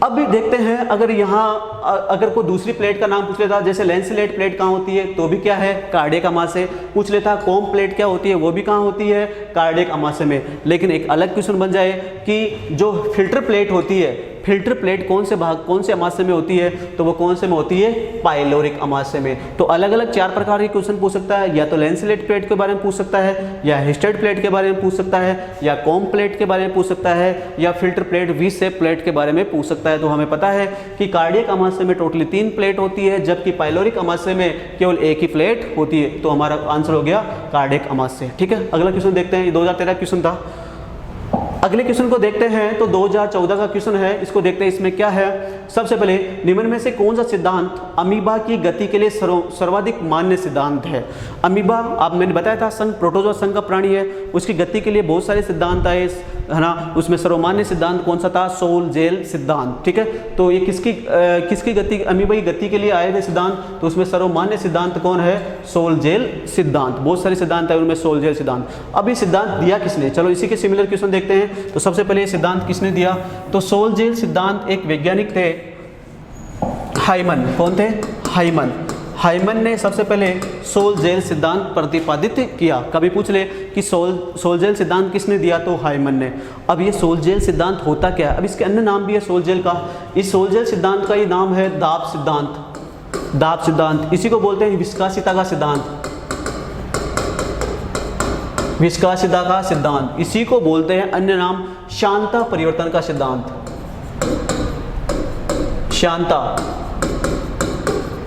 अब भी देखते हैं अगर यहाँ अगर कोई दूसरी प्लेट का नाम पूछ लेता, जैसे लेंसिलेट प्लेट कहाँ होती है तो भी क्या है? कार्डियक अमाशय। पूछ लेता कॉम प्लेट क्या होती है, वो भी कहाँ होती है? कार्डियक अमाशय में। लेकिन एक अलग क्वेश्चन बन जाए कि जो फिल्टर प्लेट होती है, फिल्टर प्लेट कौन से भाग कौन से अमाशय में होती है? तो वो कौन से में होती है? पाइलोरिक अमाशय में। तो अलग अलग 4 प्रकार के क्वेश्चन पूछ सकता है, या तो लेंसिलेट प्लेट के बारे में पूछ सकता है, या हेस्टेड प्लेट के बारे में पूछ सकता है, या कॉम प्लेट के बारे में पूछ सकता है, या filter plate V shape plate के बारे में पूछ सकता है। तो हमें पता है कि कार्डियक अमाशय में टोटली 3 प्लेट होती है, जबकि पाइलोरिक अमाशय में केवल 1 ही प्लेट होती है। तो हमारा आंसर हो गया कार्डियक अमाशय। ठीक है, अगला क्वेश्चन देखते हैं। ये 2013 क्वेश्चन था। अगले क्वेश्चन को देखते हैं। तो 2014 का क्वेश्चन है, इसको देखते हैं। इसमें क्या है? सबसे पहले निम्न में से कौन सा सिद्धांत अमीबा की गति के लिए सर्वाधिक मान्य सिद्धांत है? अमीबा आप मैंने बताया था संघ प्रोटोजोआ संघ का प्राणी है, उसकी गति के लिए बहुत सारे सिद्धांत आए है ना। उसमें सर्वमान्य सिद्धांत कौन सा था? सोल जेल सिद्धांत। ठीक है, तो ये किसकी गति, अमीबा की गति के लिए आए थे सिद्धांत? तो उसमें सर्वमान्य सिद्धांत कौन है? सोल जेल सिद्धांत। बहुत सारे सिद्धांत है उनमें सोल जेल सिद्धांत। अब ये सिद्धांत दिया किसने? चलो इसी के सिमिलर क्वेश्चन देखते हैं। तो सबसे पहले ये सिद्धांत किसने दिया? तो सोल जेल सिद्धांत एक वैज्ञानिक थे, हाइमन। कौन थे? हाइमन। हाइमन ने सबसे पहले सोल जेल सिद्धांत प्रतिपादित किया। कभी पूछ ले कि सोल जेल सिद्धांत किसने दिया? तो हाइमन ने। अब ये सोल जेल सिद्धांत होता क्या है? अब इसके अन्य नाम भी है सोल जेल का। इस सोल जेल सिद्धांत का ये नाम है दाब सिद्धांत। दाब सिद्धांत, इसी को बोलते हैं विस्कासिता का सिद्धांत। विस्कासिता का सिद्धांत, इसी को बोलते हैं अन्य नाम शांता परिवर्तन का सिद्धांत। शांता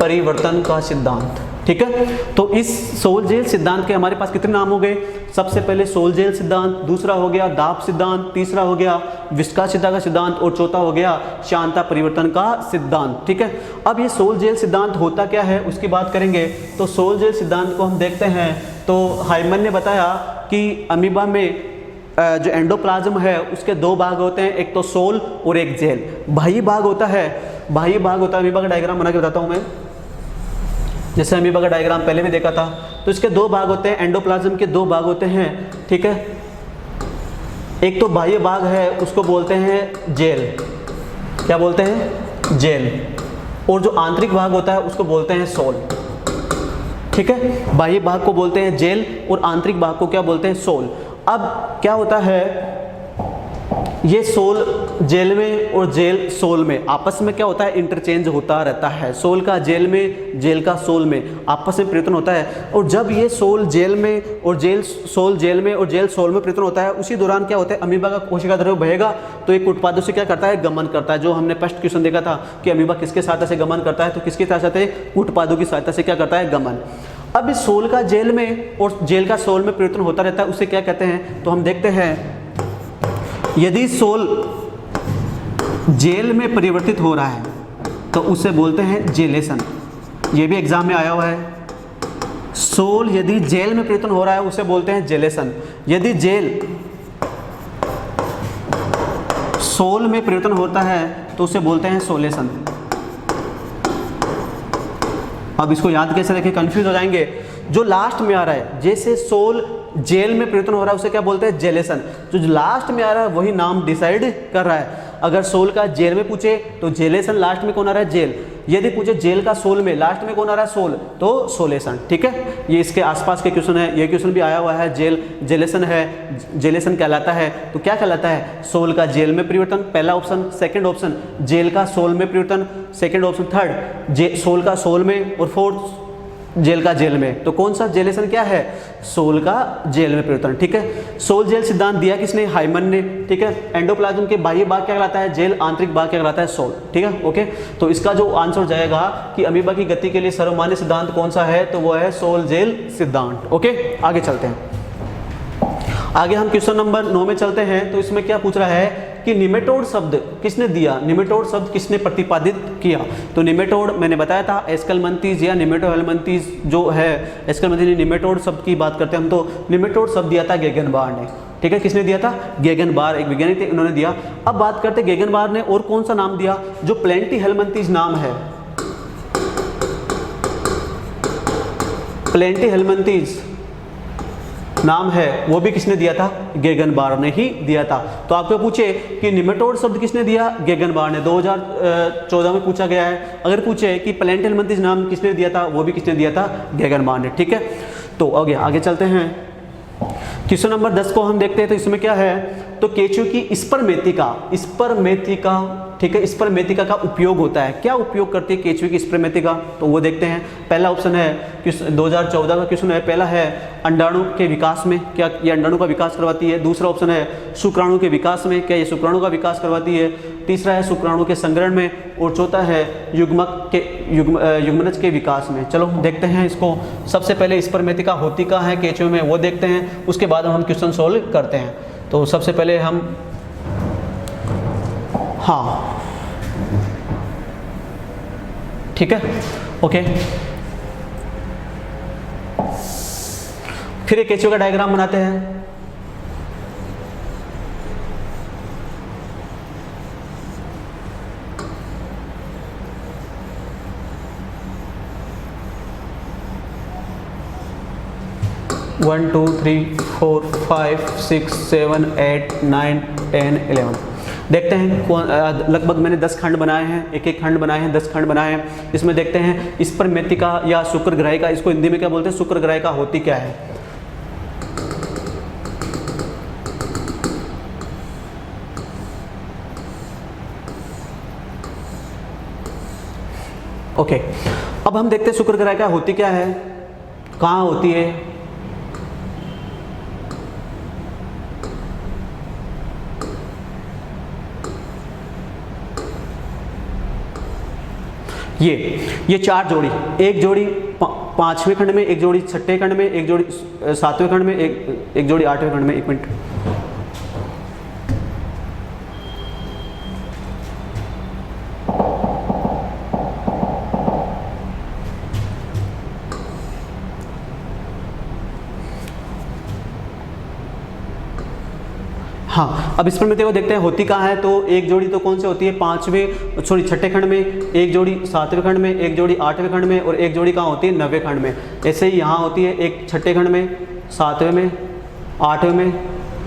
परिवर्तन का सिद्धांत। ठीक है, तो इस सोल जेल सिद्धांत के हमारे पास कितने नाम हो गए? सबसे पहले सोल जेल सिद्धांत, दूसरा हो गया दाब सिद्धांत, तीसरा हो गया विस्कासिता का सिद्धांत और चौथा हो गया शांता परिवर्तन का सिद्धांत। ठीक है, अब ये सोल जेल सिद्धांत होता क्या है उसकी बात करेंगे। तो सोल जेल सिद्धांत को हम देखते हैं। तो हाइमन ने बताया कि अमीबा में जो एंडोप्लाज्म है उसके 2 भाग होते हैं, एक तो सोल और एक जेल। बाह्य भाग होता है, बाह्य भाग होता है। अमीबा का डायग्राम बना के बताता हूँ मैं। जैसे अमीबा का डायग्राम पहले भी देखा था। तो इसके 2 भाग होते हैं, एंडोप्लाज्म के 2 भाग होते हैं। ठीक है, एक तो बाह्य भाग है उसको बोलते हैं जेल। क्या बोलते हैं? जेल। और जो आंतरिक भाग होता है उसको बोलते हैं सोल। ठीक है, बाह्य भाग को बोलते हैं जेल और आंतरिक भाग को क्या बोलते हैं? सोल। अब क्या होता है, ये सोल जेल में और जेल सोल में आपस में क्या होता है? इंटरचेंज होता रहता है। सोल का जेल में, जेल का सोल में आपस में परिवर्तन होता है। और जब ये सोल जेल में और जेल सोल जेल में और जेल सोल में परिवर्तन होता है, उसी दौरान क्या होता है? अमीबा का कोशिका द्रव्य बहेगा तो एक उत्पादों से क्या करता है? गमन करता है। जो हमने फर्स्ट क्वेश्चन देखा था कि अमीबा किसके सहायता से गमन करता है, तो किसकी सहायता से? उत्पादों की सहायता से क्या करता है? गमन। अब इस सोल का जेल में और जेल का सोल में परिवर्तन होता रहता है, उसे क्या कहते हैं? तो हम देखते हैं, यदि सोल जेल में परिवर्तित हो रहा है तो उसे बोलते हैं जेलेशन। ये भी एग्जाम में आया हुआ है। सोल यदि जेल में परिवर्तन हो रहा है उसे बोलते हैं जेलेशन। यदि जेल सोल में परिवर्तन होता है तो उसे बोलते हैं सोलेशन। अब इसको याद कैसे रखें, कंफ्यूज हो जाएंगे। जो लास्ट में आ रहा है, जैसे सोल जेल में परिवर्तन हो रहा है उसे क्या बोलते हैं? जेलेशन। जो लास्ट में आ रहा है वही नाम डिसाइड कर रहा है। अगर सोल का जेल में पूछे तो जेलेसन, लास्ट में कौन आ रहा है, जेल। यदि पूछे जेल का सोल में, लास्ट में कौन आ रहा है, सोल, तो सोलेसन। ठीक है, ये इसके आसपास के क्वेश्चन है। ये क्वेश्चन भी आया हुआ है, जेल जेलेसन है, जेलेसन कहलाता है तो क्या कहलाता है, सोल का जेल में परिवर्तन, पहला ऑप्शन। सेकंड ऑप्शन जेल का सोल में परिवर्तन, सेकंड ऑप्शन। थर्ड सोल का सोल में, और फोर्थ जेल का जेल में। तो कौन सा जेलेसन क्या है, सोल का जेल में परिवर्तन। ठीक है, सोल जेल सिद्धांत दिया किसने, हाइमन ने। ठीक है, एंडोप्लाज्म के बाह्य भाग क्या कहलाता है, जेल, आंतरिक भाग क्या कहलाता है, सोल। ठीक है, ओके। तो इसका जो आंसर जाएगा कि अमीबा की गति के लिए सर्वमान्य सिद्धांत कौन सा है, तो वो है सोल जेल सिद्धांत। ओके, आगे चलते हैं। आगे हम क्वेश्चन नंबर 9 में चलते हैं। तो इसमें क्या पूछ रहा है कि निमेटोड शब्द किसने दिया, निमेटोड शब्द किसने प्रतिपादित किया। तो निमेटोड मैंने बताया था एस्केलमंथीज या निमेटोहेलमंथीज जो है, एस्केलमंथीज निमेटोड शब्द की बात करते हैं हम, तो निमेटोड शब्द दिया था गेगनबार ने। ठीक है, किसने दिया था, गेगनबार, एक वैज्ञानिक थे, उन्होंने दिया। अब बात करते हैं गेगनबार ने और कौन सा नाम दिया, जो प्लेंटीहेलमंथीज नाम है, प्लेंटीहेलमंथीज नाम है, वो भी किसने दिया था, गेगनबार ने ही दिया था। तो आपको पूछे कि निमेटोड शब्द किसने दिया, गेगनबार ने, 2014 में पूछा गया है। अगर पूछे कि प्लेंटीहेलमंथीज नाम किसने दिया था, वो भी किसने दिया था, गेगनबार ने। ठीक है, तो आगे चलते हैं। क्वेश्चन नंबर 10 को हम देखते हैं। तो इसमें क्या है, तो केंचुए की स्पर्मेथिका, स्पर्मेथिका, ठीक है, स्पर्मेथिका का उपयोग होता है, क्या उपयोग करती है केंचुए की स्पर्मेथिका, तो वो देखते हैं। पहला ऑप्शन है 2014 का क्वेश्चन है, पहला है अंडाणु के विकास में, क्या ये अंडाणु का विकास करवाती है। दूसरा ऑप्शन है शुक्राणु के विकास में, क्या ये शुक्राणु का विकास करवाती है। तीसरा है शुक्राणु के संग्रहण में, और चौथा है युग्मनज के विकास में। चलो देखते हैं इसको। सबसे पहले स्पर्मेथिका होती कहाँ है केंचुए में, वो देखते हैं, उसके बाद हम क्वेश्चन सोल्व करते हैं। तो सबसे पहले हम, हाँ ठीक है, ओके। फिर एक केंचुए का डायग्राम बनाते हैं। वन 2 3 4 5 6 7 8 9 10 11 देखते हैं। लगभग मैंने 10 खंड बनाए हैं, एक एक खंड बनाए हैं, 10 खंड बनाए हैं। इसमें देखते हैं स्पर्मेथिका या शुक्रग्राहिका, इसको हिंदी में क्या बोलते हैं, शुक्रग्राहिका होती क्या है। ओके, अब हम देखते हैं शुक्रग्राहिका होती क्या है, कहाँ होती है। ये 4 जोड़ी, एक जोड़ी 5वें खंड में, एक जोड़ी 6ठे खंड में, एक जोड़ी 7वें खंड में, एक जोड़ी 8वें खंड में। एक मिनट, हाँ, अब स्पर्मेथिका को देखते हैं होती कहाँ है। तो एक जोड़ी तो कौन से होती है, 6ठे खंड में, एक जोड़ी 7वें खंड में, एक जोड़ी 8वें खंड में, और एक जोड़ी कहाँ होती है, 9वें खंड में। ऐसे ही यहाँ होती है, एक 6ठे खंड में, 7वें में, 8वें में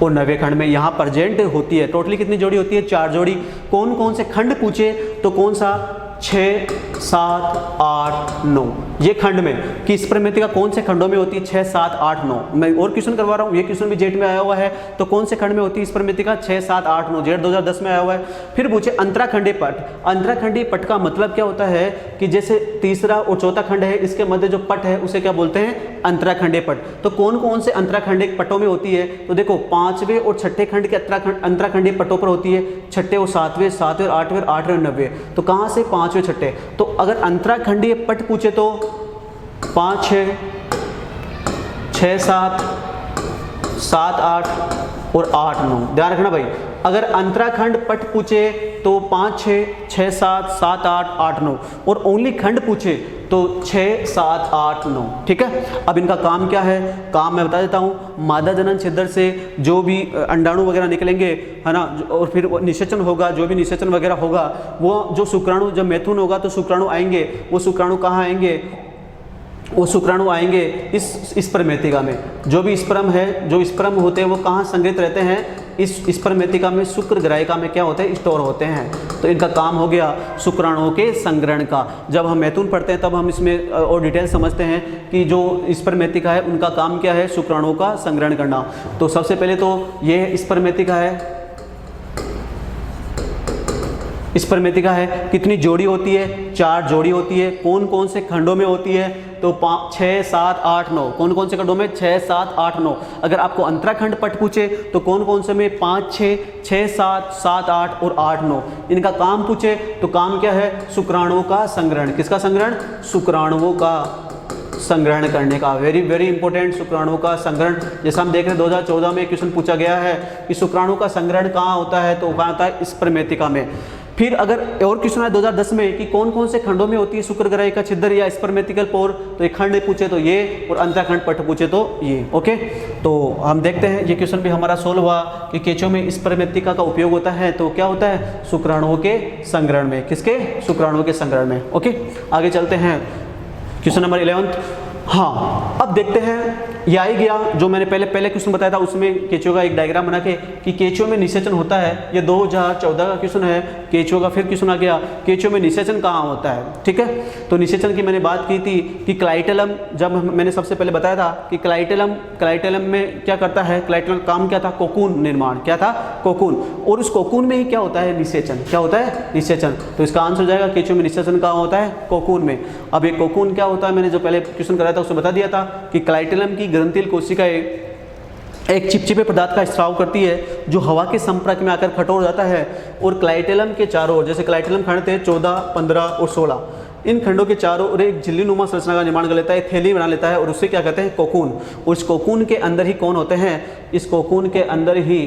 और 9वें खंड में यहाँ प्रेजेंट होती है। टोटली कितनी जोड़ी होती है, 4 जोड़ी। कौन कौन से खंड पूछे, तो कौन सा, 6 7 8 9, ये खंड में कि स्पर्मेथिका कौन से खंडों में होती है, 6 7 8 9। मैं और क्वेश्चन करवा रहा हूँ, ये क्वेश्चन भी जेट में आया हुआ है। तो कौन से खंड में होती है स्पर्मेथिका, 6 7 8 9, जेट 2010 में आया हुआ है। फिर पूछे अंतराखंडीय पट, अंतराखंडीय पट का मतलब क्या होता है कि जैसे तीसरा और चौथा खंड है, इसके मध्य जो पट है उसे क्या बोलते हैं, अंतराखंडीय पट। तो कौन कौन से अंतराखंडीय पटों में होती है, तो देखो 5वें और 6ठे खंड के अंतराखंडीय पटों पर होती है, 6ठे और 7वें, 7वें और 8वें, 8वें और 9वें। तो कहाँ से, 5वें 6ठे। तो अगर अंतराखंडीय पट पूछे तो 5 6 6 7 7 8 और 8 9, ध्यान रखना भाई। अगर अंतराखंड पट पूछे तो 5 6 6 7 7 8 8 9, और ओनली खंड पूछे तो 6 7 8 9। ठीक है, अब इनका काम क्या है, काम मैं बता देता हूँ। मादा जनन छिद्र से जो भी अंडाणु वगैरह निकलेंगे, है ना, और फिर निषेचन होगा, जो भी निषेचन वगैरह होगा, वो जो शुक्राणु, जब मैथुन होगा तो शुक्राणु आएंगे। वो शुक्राणु कहाँ आएंगे, वो शुक्राणु आएंगे इस स्पर्मेथिका में। जो भी स्पर्म है, जो स्पर्म होते हैं वो कहाँ संग्रहित रहते हैं, इस परमेतिका में शुक्रग्राहिका में क्या होते हैं, स्टोर होते हैं। तो इनका काम हो गया शुक्राणुओं के संग्रहण का। जब हम मैथुन पढ़ते हैं तब हम इसमें और डिटेल समझते हैं कि जो स्पर्मेतिका है उनका काम क्या है, शुक्राणुओं का संग्रहण करना। तो सबसे पहले तो ये स्पर्मेतिका है। स्पर्मेतिका है, कितनी जोड़ी होती है, 4 जोड़ी होती है। कौन कौन से खंडों में होती है, तो 5, 6, 7, 8, 9। कौन कौन से खंडों में, 6, 7, 8, 9। अगर आपको अंतराखंड पट पूछे तो कौन कौन से में, 5, 6, 6, 7, 7, 8 और 8, 9। इनका काम पूछे तो काम क्या है, शुक्राणुओं का संग्रहण। किसका संग्रहण, शुक्राणुओं का संग्रहण करने का। वेरी वेरी इंपॉर्टेंट, शुक्राणुओं का संग्रहण। जैसा हम देख रहे हैं 2014 में क्वेश्चन पूछा गया है कि शुक्राणु का संग्रहण कहाँ होता है, तो कहाँ होता है, स्पर्मेतिका में। फिर अगर और क्वेश्चन है 2010 में कि कौन कौन से खंडों में होती है शुक्रग्राहिका छिद्र या स्पर्मेटिकल पोर, तो एक खंड पूछे तो ये, और अंतःखंड पट पूछे तो ये। ओके, तो हम देखते हैं ये क्वेश्चन भी हमारा सोल्व हुआ कि केंचुओं में स्पर्मेटिका का उपयोग होता है, तो क्या होता है, शुक्राणुओं के संग्रहण में। किसके, शुक्राणुओं के संग्रहण में। ओके, आगे चलते हैं क्वेश्चन नंबर 11। हाँ, अब देखते हैं ये आ ही गया जो मैंने पहले क्वेश्चन बताया था, उसमें केंचुओं का एक डायग्राम बना के कि केंचुओं में निषेचन होता है। ये 2014 का क्वेश्चन है केंचुओं का। फिर क्वेश्चन आ गया केंचुओं में निषेचन कहाँ होता है। ठीक है, तो निषेचन की मैंने बात की थी कि क्लाइटेलम, जब मैंने सबसे पहले बताया था कि क्लाइटेलम में क्या करता है, क्लाइटेलम काम क्या था, कोकून निर्माण। क्या था, कोकून। और उस कोकून में ही क्या होता है, निषेचन। क्या होता है, निषेचन। तो इसका आंसर हो जाएगा केंचुओं में निषेचन कहाँ होता है, कोकून में। अब ये कोकून क्या होता है, मैंने जो पहले क्वेश्चन कराया था उसमें बता दिया था कि क्लाइटेलम की ग्रंथिल कोशिकाएं एक चिपचिपे पदार्थ का स्राव करती है जो हवा के संपर्क में आकर कठोर हो जाता है। और क्लाइटेलम के चारों ओर, जैसे क्लाइटेलम खंड थे 14, 15 और 16, इन खंडों के चारों ओर एक झिल्लीनुमा संरचना का निर्माण कर लेता है, थैली बना लेता है, और उससे क्या कहते हैं, कोकून। और इस कोकून के अंदर ही कौन होते हैं, इस कोकून के अंदर ही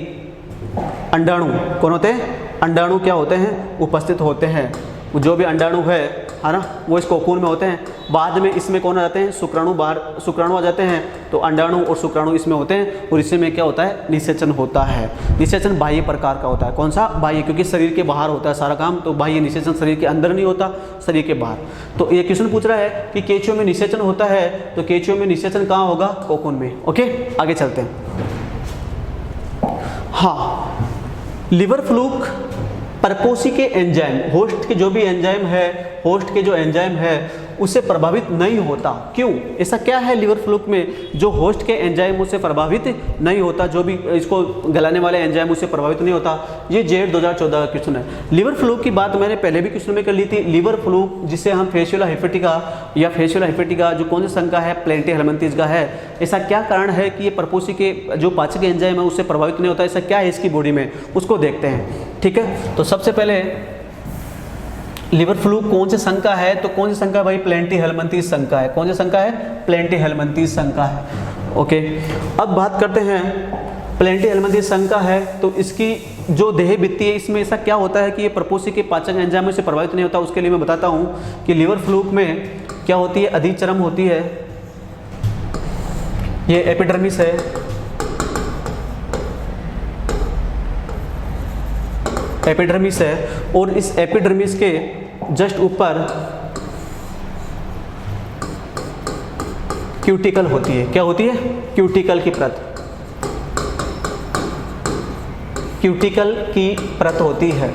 अंडाणु। कौन होते हैं, अंडाणु क्या होते हैं, उपस्थित होते हैं। जो भी अंडाणु है ना, वो इस कोकून में होते हैं। बाद में इसमें कौन आ जाते हैं, शुक्राणु आ जाते हैं। तो अंडाणु और शुक्राणु इसमें होते हैं, और इससे में क्या होता है, निषेचन होता है। निषेचन बाह्य प्रकार का होता है। कौन सा, बाह्य, क्योंकि शरीर के बाहर होता है सारा काम। तो बाह्य निषेचन शरीर के अंदर नहीं होता, शरीर के बाहर। तो ये क्वेश्चन पूछ रहा है कि केंचुओं में निषेचन होता है, तो केंचुओं में निषेचन कहाँ होगा, कोकून में। ओके, आगे चलते हैं। हाँ, लिवर फ्लूक परपोसी के एंजाइम, होस्ट के जो भी एंजाइम है, होस्ट के जो एंजाइम है उससे प्रभावित नहीं होता। क्यों, ऐसा क्या है लिवर फ्लूक में जो होस्ट के एंजाइम उससे प्रभावित नहीं होता, जो भी इसको गलाने वाले एंजाइम उससे प्रभावित नहीं होता। ये जेड 2014 का क्वेश्चन है। लिवर फ्लूक की बात मैंने पहले भी क्वेश्चन में कर ली थी। लिवर फ्लूक जिसे हम फेशियोला हेपेटिका या फेशियोला हेपेटिका जो कौन सी संघ का है, प्लेंटी हेलमिंथेस का है। ऐसा क्या कारण है कि ये परपोसी के जो पाचक एंजाइम है उससे प्रभावित नहीं होता, ऐसा क्या है इसकी बॉडी में, उसको देखते हैं। ठीक है, तो सबसे पहले लिवर फ्लूक कौन से संघ का है, तो कौन से संघ का है भाई, प्लेंटी हेलमिंथेस संघ का है। कौन से संघ का है, प्लेंटी हेलमिंथेस संघ का है। ओके, अब बात करते हैं प्लेंटी हेलमिंथेस संघ का है, तो इसकी जो देह भित्ति है इसमें ऐसा क्या होता है कि ये परपोसी के पाचक एंजाइम से प्रभावित नहीं होता। उसके लिए मैं बताता हूँ कि लिवर फ्लूक में क्या होती है, अधिचर्म होती है, ये एपिडर्मिस है, एपिडर्मिस है, और इस एपिडर्मिस के जस्ट ऊपर क्यूटिकल होती है। क्या होती है, क्यूटिकल की परत, क्यूटिकल की परत होती है।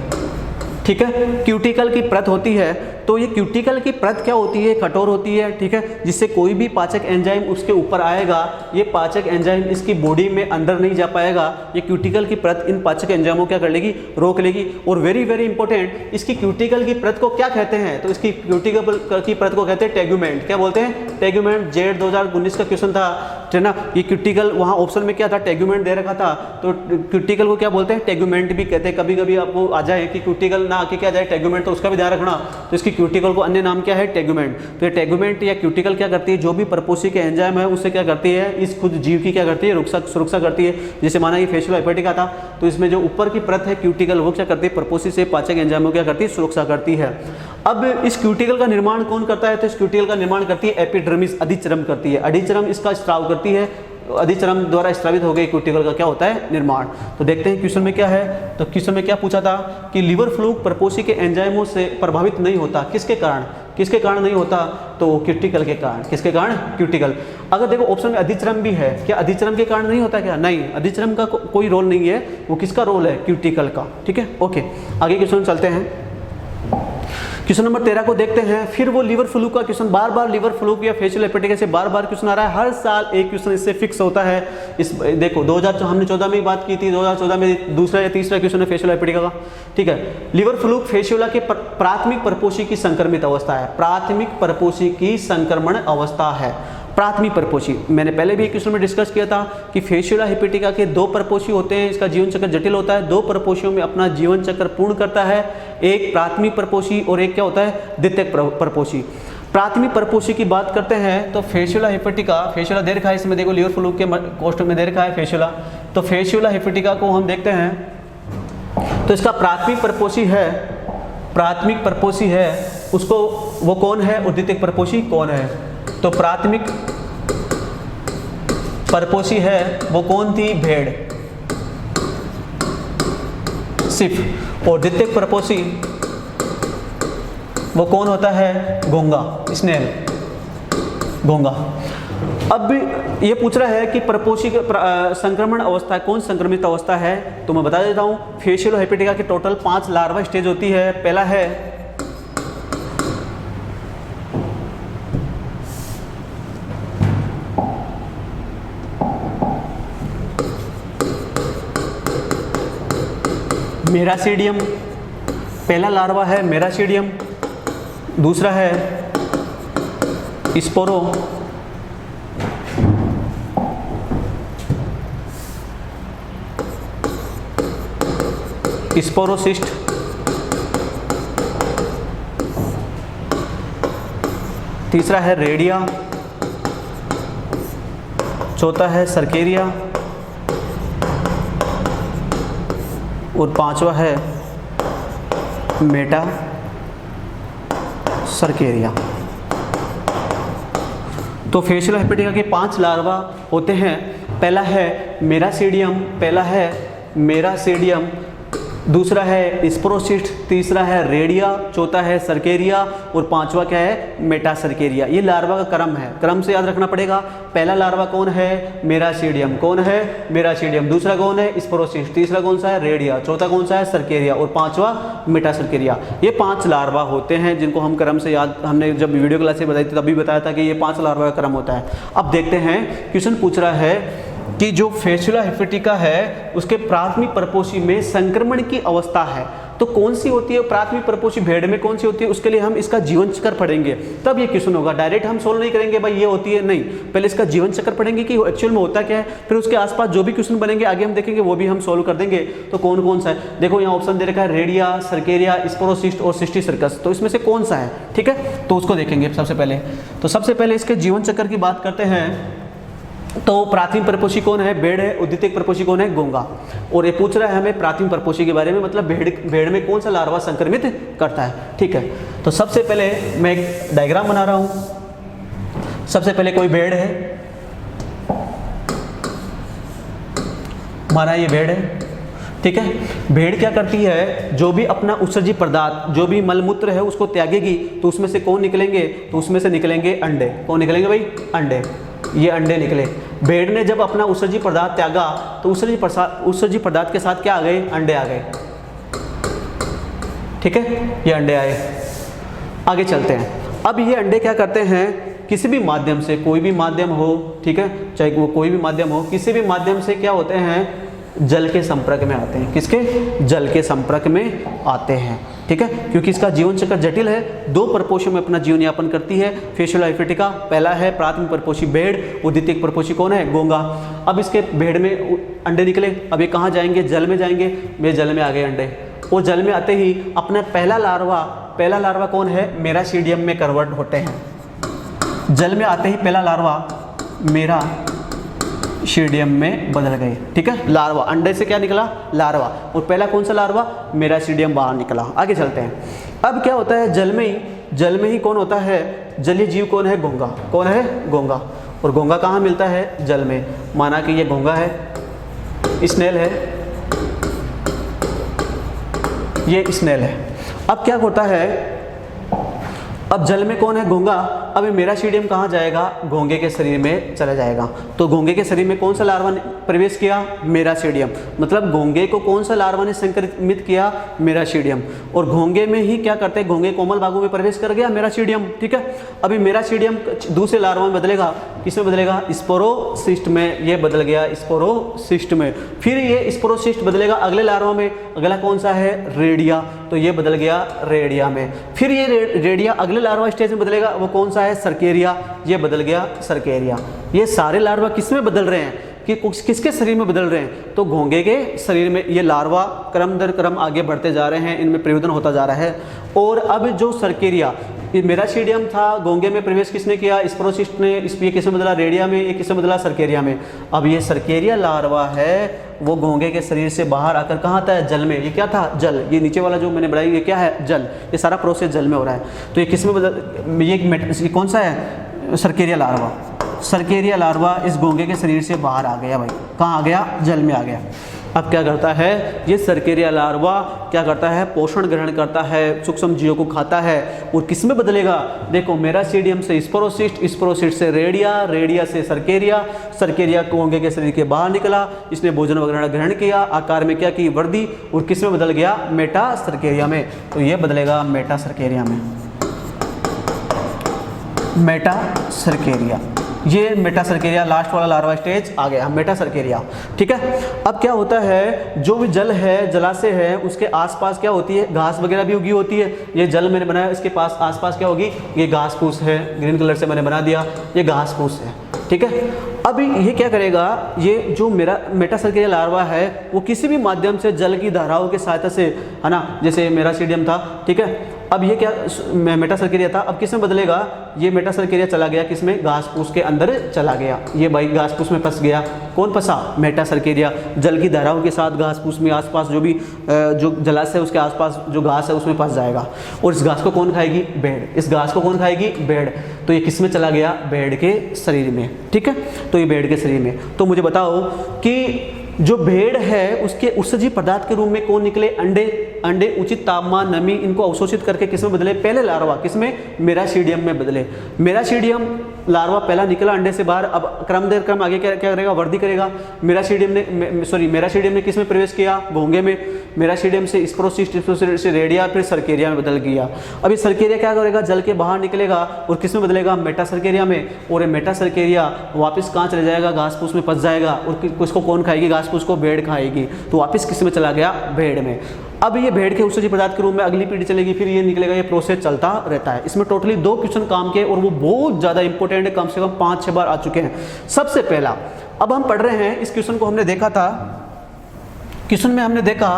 ठीक है, क्यूटिकल की परत होती है। तो ये क्यूटिकल की परत क्या होती है, कठोर होती है। ठीक है, जिससे कोई भी पाचक एंजाइम उसके ऊपर आएगा, ये पाचक एंजाइम इसकी बॉडी में अंदर नहीं जा पाएगा। ये क्यूटिकल की परत इन पाचक एंजाइमों क्या कर लेगी, रोक लेगी। और वेरी वेरी इंपॉर्टेंट, इसकी क्यूटिकल की परत को क्या कहते हैं, तो इसकी क्यूटिकल की परत को कहते हैं टेगुमेंट। क्या बोलते हैं, टेगुमेंट। जेड 2019 का क्वेश्चन था, है ना। ये क्यूटिकल वहाँ ऑप्शन में क्या था, टेगुमेंट दे रखा था, तो क्यूटिकल को क्या बोलते हैं, टेगुमेंट भी कहते हैं। कभी कभी आपको आ जाए कि क्यूटिकल ना आके क्या जाए टेगुमेंट, तो उसका भी ध्यान रखना। तो इसकी क्यूटिकल को अन्य नाम क्या है, टेगुमेंट। तो ये टेगुमेंट या क्यूटिकल क्या करती है, जो भी परपोसी के एंजाइम है उससे क्या करती है, इस खुद जीव की क्या करती है, सुरक्षा करती है। जैसे माना ये फेशियोला हेपेटिका था, तो इसमें जो ऊपर की परत है क्यूटिकल, वो क्या करती है, परपोसी से पाचक एंजाइमों क्या करती है, सुरक्षा करती है। अब इस क्यूटिकल का निर्माण कौन करता है, तो इस क्यूटिकल का निर्माण करती है एपिडर्मिस, अधिचर्म करती है। अधिचर्म इसका स्राव करती है, अधिचर्म द्वारा स्रावित हो गई क्यूटिकल का क्या होता है, निर्माण। तो देखते हैं क्वेश्चन में क्या है। तो क्वेश्चन में क्या पूछा था कि लिवर फ्लूक परपोसी के एंजाइमों से प्रभावित नहीं होता। किसके कारण, किसके कारण नहीं होता? तो क्यूटिकल के कारण। किसके कारण? क्यूटिकल। अगर देखो ऑप्शन में अधिचर्म भी है, क्या अधिचर्म के कारण नहीं होता क्या? नहीं, अधिचर्म का कोई रोल नहीं है, वो किसका रोल है? क्यूटिकल का। ठीक है, ओके, आगे क्वेश्चन चलते हैं। क्वेश्चन नंबर 13 को देखते हैं। फिर वो लीवर फ्लू का क्वेश्चन, बार बार लीवर फ्लू या फेशियल हेपेटाइटिस से बार बार क्वेश्चन आ रहा है, हर साल एक क्वेश्चन इससे फिक्स होता है। इस देखो 2000 हमने 14 में ही बात की थी, 2014 में दूसरा या तीसरा क्वेश्चन है फेशियल हेपेटाइटिस का। ठीक है, लीवर फ्लू फेशियोला के प्राथमिक परपोषी की संक्रमित अवस्था है। प्राथमिक परपोषी की संक्रमण अवस्था है। प्राथमिक परपोषी, मैंने पहले भी एक क्वेश्चन में डिस्कस किया था कि फेशियोला हेपेटिका के 2 परपोषी होते हैं, इसका जीवन चक्र जटिल होता है, 2 परपोषियों में अपना जीवन चक्र पूर्ण करता है, एक प्राथमिक परपोषी और एक क्या होता है? द्वितीयक परपोषी। प्राथमिक परपोषी की बात करते हैं तो फेशियोला हेपेटिका, फेशियोला दे रखा है इसमें, देखो लीवर फ्लू के कोष्ठक में दे रखा है फेशियोला, तो फेशियोला हेपेटिका को हम देखते हैं तो इसका प्राथमिक परपोषी है, प्राथमिक परपोषी है उसको, वो कौन है? और द्वितीयक परपोषी कौन है? तो प्राथमिक परपोषी है वो कौन थी? भेड़, सिर्फ। और द्वितीयक परपोषी वो कौन होता है? घोंगा, स्नेल, घोंगा। अब ये पूछ रहा है कि परपोषी संक्रमण अवस्था कौन संक्रमित अवस्था है? तो मैं बता देता हूं, फेशियल हेपेटिका के टोटल 5 लार्वा स्टेज होती है। पहला है मेरासीडियम, पहला लार्वा है मेरासीडियम, दूसरा है स्पोरो, स्पोरोसिस्ट, तीसरा है रेडिया, चौथा है सर्केरिया और 5वां है मेटा सर्केरिया। तो फेशियल हेपेटिका के 5 लार्वा होते हैं। पहला है मेरासीडियम, दूसरा है स्पोरोसिस्ट, तीसरा है रेडिया, चौथा है सर्केरिया और 5वां क्या है? Meta cercaria. ये लार्वा का क्रम है, क्रम से याद रखना पड़ेगा। पहला लार्वा कौन है? मेरासीडियम, कौन है? मेरासीडियम, दूसरा कौन है? स्पोरोसिस्ट, तीसरा कौन सा है? रेडिया, चौथा कौन सा है? सर्केरिया और 5वां मेटा सर्केरिया। ये 5 लार्वा होते हैं जिनको हम क्रम से याद, हमने जब वीडियो क्लास बताई थी तभी बताया था कि ये 5 लार्वा का क्रम होता है। अब देखते हैं, क्वेश्चन पूछ रहा है कि जो फेशियोला हेपेटिका है उसके प्राथमिक परपोषी में संक्रमण की अवस्था है, तो कौन सी होती है प्राथमिक परपोषी? भेड़ में कौन सी होती है? उसके लिए हम इसका जीवन चक्र पढ़ेंगे तब ये क्वेश्चन होगा। डायरेक्ट हम सोल्व नहीं करेंगे भाई ये होती है, नहीं, पहले इसका जीवन चक्र पढ़ेंगे कि एक्चुअल में होता क्या है, फिर उसके आसपास जो भी क्वेश्चन बनेंगे आगे हम देखेंगे वो भी हम सोल्व कर देंगे। तो कौन कौन सा है? देखो यहाँ ऑप्शन दे रखा है रेडिया, सर्केरिया, स्पोरोसिस्ट और सिस्टिसर्कस, तो इसमें से कौन सा है? ठीक है, तो उसको देखेंगे सबसे पहले। तो सबसे पहले इसके जीवन चक्र की बात करते हैं। तो प्राथमिक परपोषी कौन है? भेड़ है। द्वितीयक परपोषी कौन है? घोंगा। और ये पूछ रहा है हमें प्राथमिक परपोषी के बारे में, मतलब भेड़ में कौन सा लार्वा संक्रमित करता है। ठीक है, तो सबसे पहले मैं एक डायग्राम बना रहा हूं। सबसे पहले कोई भेड़ है, माना ये भेड़ है। ठीक है, भेड़ क्या करती है? जो भी अपना उत्सर्जित पदार्थ, जो भी मलमूत्र है उसको त्यागेगी, तो उसमें से कौन निकलेंगे? तो उसमें से निकलेंगे अंडे। कौन निकलेंगे भाई? अंडे। ये अंडे निकले। भेड़ ने जब अपना उत्सर्जित पदार्थ त्यागा तो उत्सर्जित पदार्थ के साथ क्या आ गए? अंडे आ गए। ठीक है, ये अंडे आए। आगे चलते हैं। अब ये अंडे क्या करते हैं? किसी भी माध्यम से, कोई भी माध्यम हो, ठीक है, चाहे वो कोई भी माध्यम हो, किसी भी माध्यम से क्या होते हैं? जल के संपर्क में आते हैं। किसके? जल के संपर्क में आते हैं। ठीक है, क्योंकि इसका जीवन चक्र जटिल है, 2 परपोषियों में अपना जीवन यापन करती है फेशियोला हेपेटिका। पहला है प्राथमिक परपोषी भेड़ और द्वितीयक परपोषी कौन है? घोंगा। अब इसके भेड़ में अंडे निकले, अब ये कहाँ जाएंगे? जल में जाएंगे। वे जल में आ गए अंडे, और जल में आते ही अपना पहला लार्वा कौन है? मेरासीडियम में कन्वर्ट होते हैं। जल में आते ही पहला लार्वा मेरासीडियम में बदल गए। ठीक है, लार्वा, अंडे से क्या निकला? लार्वा, और पहला कौन सा लार्वा? मेरासीडियम बाहर निकला। आगे चलते हैं। अब क्या होता है? जल में ही कौन होता है? जलीय जीव कौन है? घोंगा। कौन है? घोंगा। और घोंगा कहाँ मिलता है? जल में। माना कि ये घोंगा है, स्नेल है, ये स्नेल है। अब क्या होता है? अब जल में कौन है, घोंगा। अब ये मेराशीडियम कहाँ जाएगा, घोंगे के शरीर में चला जाएगा। तो घोंगे के शरीर में कौन सा लार्वा ने प्रवेश किया, मेराशीडियम। मतलब घोंगे को कौन सा लार्वा ने संक्रमित किया, मेराशीडियम। और घोंगे में ही क्या करते हैं, घोंगे कोमल भागों में प्रवेश कर गया मेराशीडियम, ठीक है। अभी मेराशीडियम दूसरे लार्वा में बदलेगा, किसमें बदलेगा, स्पोरोसिस्ट में। ये बदल गया स्पोरोसिस्ट में। फिर ये स्पोरोसिस्ट बदलेगा अगले लार्वा में, अगला कौन सा है, रेडिया। तो ये बदल गया रेडिया में। फिर ये रेडिया अगले लार्वा स्टेज में बदलेगा, वो कौन सा है, सर्केरिया। ये बदल गया सर्केरिया। ये सारे लार्वा किस में बदल रहे हैं, कि किसके शरीर में बदल रहे हैं, तो घोंगे के शरीर में। ये लार्वा क्रम दर क्रम आगे बढ़ते जा रहे हैं, इनमें प्रयोजन होता जा रहा है। और अब जो सर्केरिया, ये मेराशीडियम था, घोंगे में प्रवेश किसने किया, स्पोरोसिस्ट ने। ये किसमें बदला, रेडिया में। ये किसमें बदला, सर्केरिया में। अब ये सर्केरिया लार्वा है, वो घोंगे के शरीर से बाहर आकर कहाँ आता है, जल में। ये क्या था, जल। ये नीचे वाला जो मैंने बनाया ये क्या है, जल। ये सारा प्रोसेस जल में हो रहा है। तो ये किसमें बदल, ये कौन सा है, सर्केरिया लार्वा। सर्केरिया लार्वा इस घोंगे के शरीर से बाहर आ गया भाई, कहाँ आ गया, जल में आ गया। अब क्या करता है ये सर्केरिया लार्वा, क्या करता है, पोषण ग्रहण करता है, सूक्ष्म जीवों को खाता है। और किस में बदलेगा, देखो मेराशीडियम से स्पोरोसिस्ट, स्पोरोसिस्ट से रेडिया, रेडिया से सर्केरिया, सर्केरिया घोंगे के शरीर के बाहर निकला, इसने भोजन वगैरह ग्रहण किया, आकार में क्या की, वृद्धि। और किस में बदल गया, मेटा सर्केरिया में। तो ये बदलेगा मेटा सर्केरिया में, मेटा सर्केरिया। ये मेटा सर्केरिया लास्ट वाला लार्वा स्टेज आ गया, मेटा सर्केरिया, ठीक है। अब क्या होता है, जो भी जल है, जलाशय है, उसके आसपास क्या होती है, घास वगैरह भी उगी होती है। ये जल मैंने बनाया, इसके पास आसपास क्या होगी, ये घास फूस है, ग्रीन कलर से मैंने बना दिया, ये घास फूस है, ठीक है। अब ये क्या करेगा, ये जो मेरा मेटा सर्केरिया लार्वा है, वो किसी भी माध्यम से जल की धाराओं के सहायता से, है ना, जैसे मेराशीडियम था, ठीक है। अब ये क्या मेटा सर्केरिया था, अब किस में बदलेगा, ये मेटा सर्केरिया चला गया किसमें, घास फूस के अंदर चला गया। ये भाई घास फूस में फंस गया, कौन फंसा, मेटा सर्केरिया। जल की धाराओं के साथ घास फूस में आसपास जो भी जो जलाशय है उसके आसपास जो घास है उसमें फंस जाएगा। और इस घास को कौन खाएगी, भेड़। इस घास को कौन खाएगी, भेड़। तो ये किस में चला गया, भेड़ के शरीर में, ठीक है। तो ये भेड़ के शरीर में। तो मुझे बताओ कि जो भेड़ है उसके उत्सर्जी पदार्थ के रूप में कौन निकले, अंडे। अंडे उचित तापमान, नमी, इनको अवशोषित करके किसमें बदले, पहले लार्वा किसमें, मेराशीडियम में बदले। मेराशीडियम लार्वा पहला निकला अंडे से बाहर, अब क्रम दर क्रम आगे क्या करेगा, वृद्धि करेगा। मेराशीडियम ने किसमें प्रवेश किया, घोंगे में। मेराशीडियम से स्पोरोसिस्ट, स्पोरोसिस्ट से रेडिया, फिर सर्केरिया में बदल गया। अभी सर्केरिया क्या करेगा, जल के बाहर निकलेगा और किसमें बदलेगा, मेटा सर्केरिया में। और मेटा सर्केरिया वापस कहाँ चले जाएगा, घास फूस में फंस जाएगा। और किसको कौन खाएगी, घास फूस को भेड़ खाएगी। तो वापस किस में चला गया, भेड़ में। अब ये भेड़ के उत्सर्जी पदार्थ के रूप में अगली पीढ़ी चलेगी, फिर ये निकलेगा। ये प्रोसेस चलता रहता है। इसमें टोटली 2 क्वेश्चन काम के, और वो बहुत ज़्यादा इंपॉर्टेंट है, कम से कम 5-6 बार आ चुके हैं। सबसे पहला अब हम पढ़ रहे हैं, इस क्वेश्चन को हमने देखा था। क्वेश्चन में हमने देखा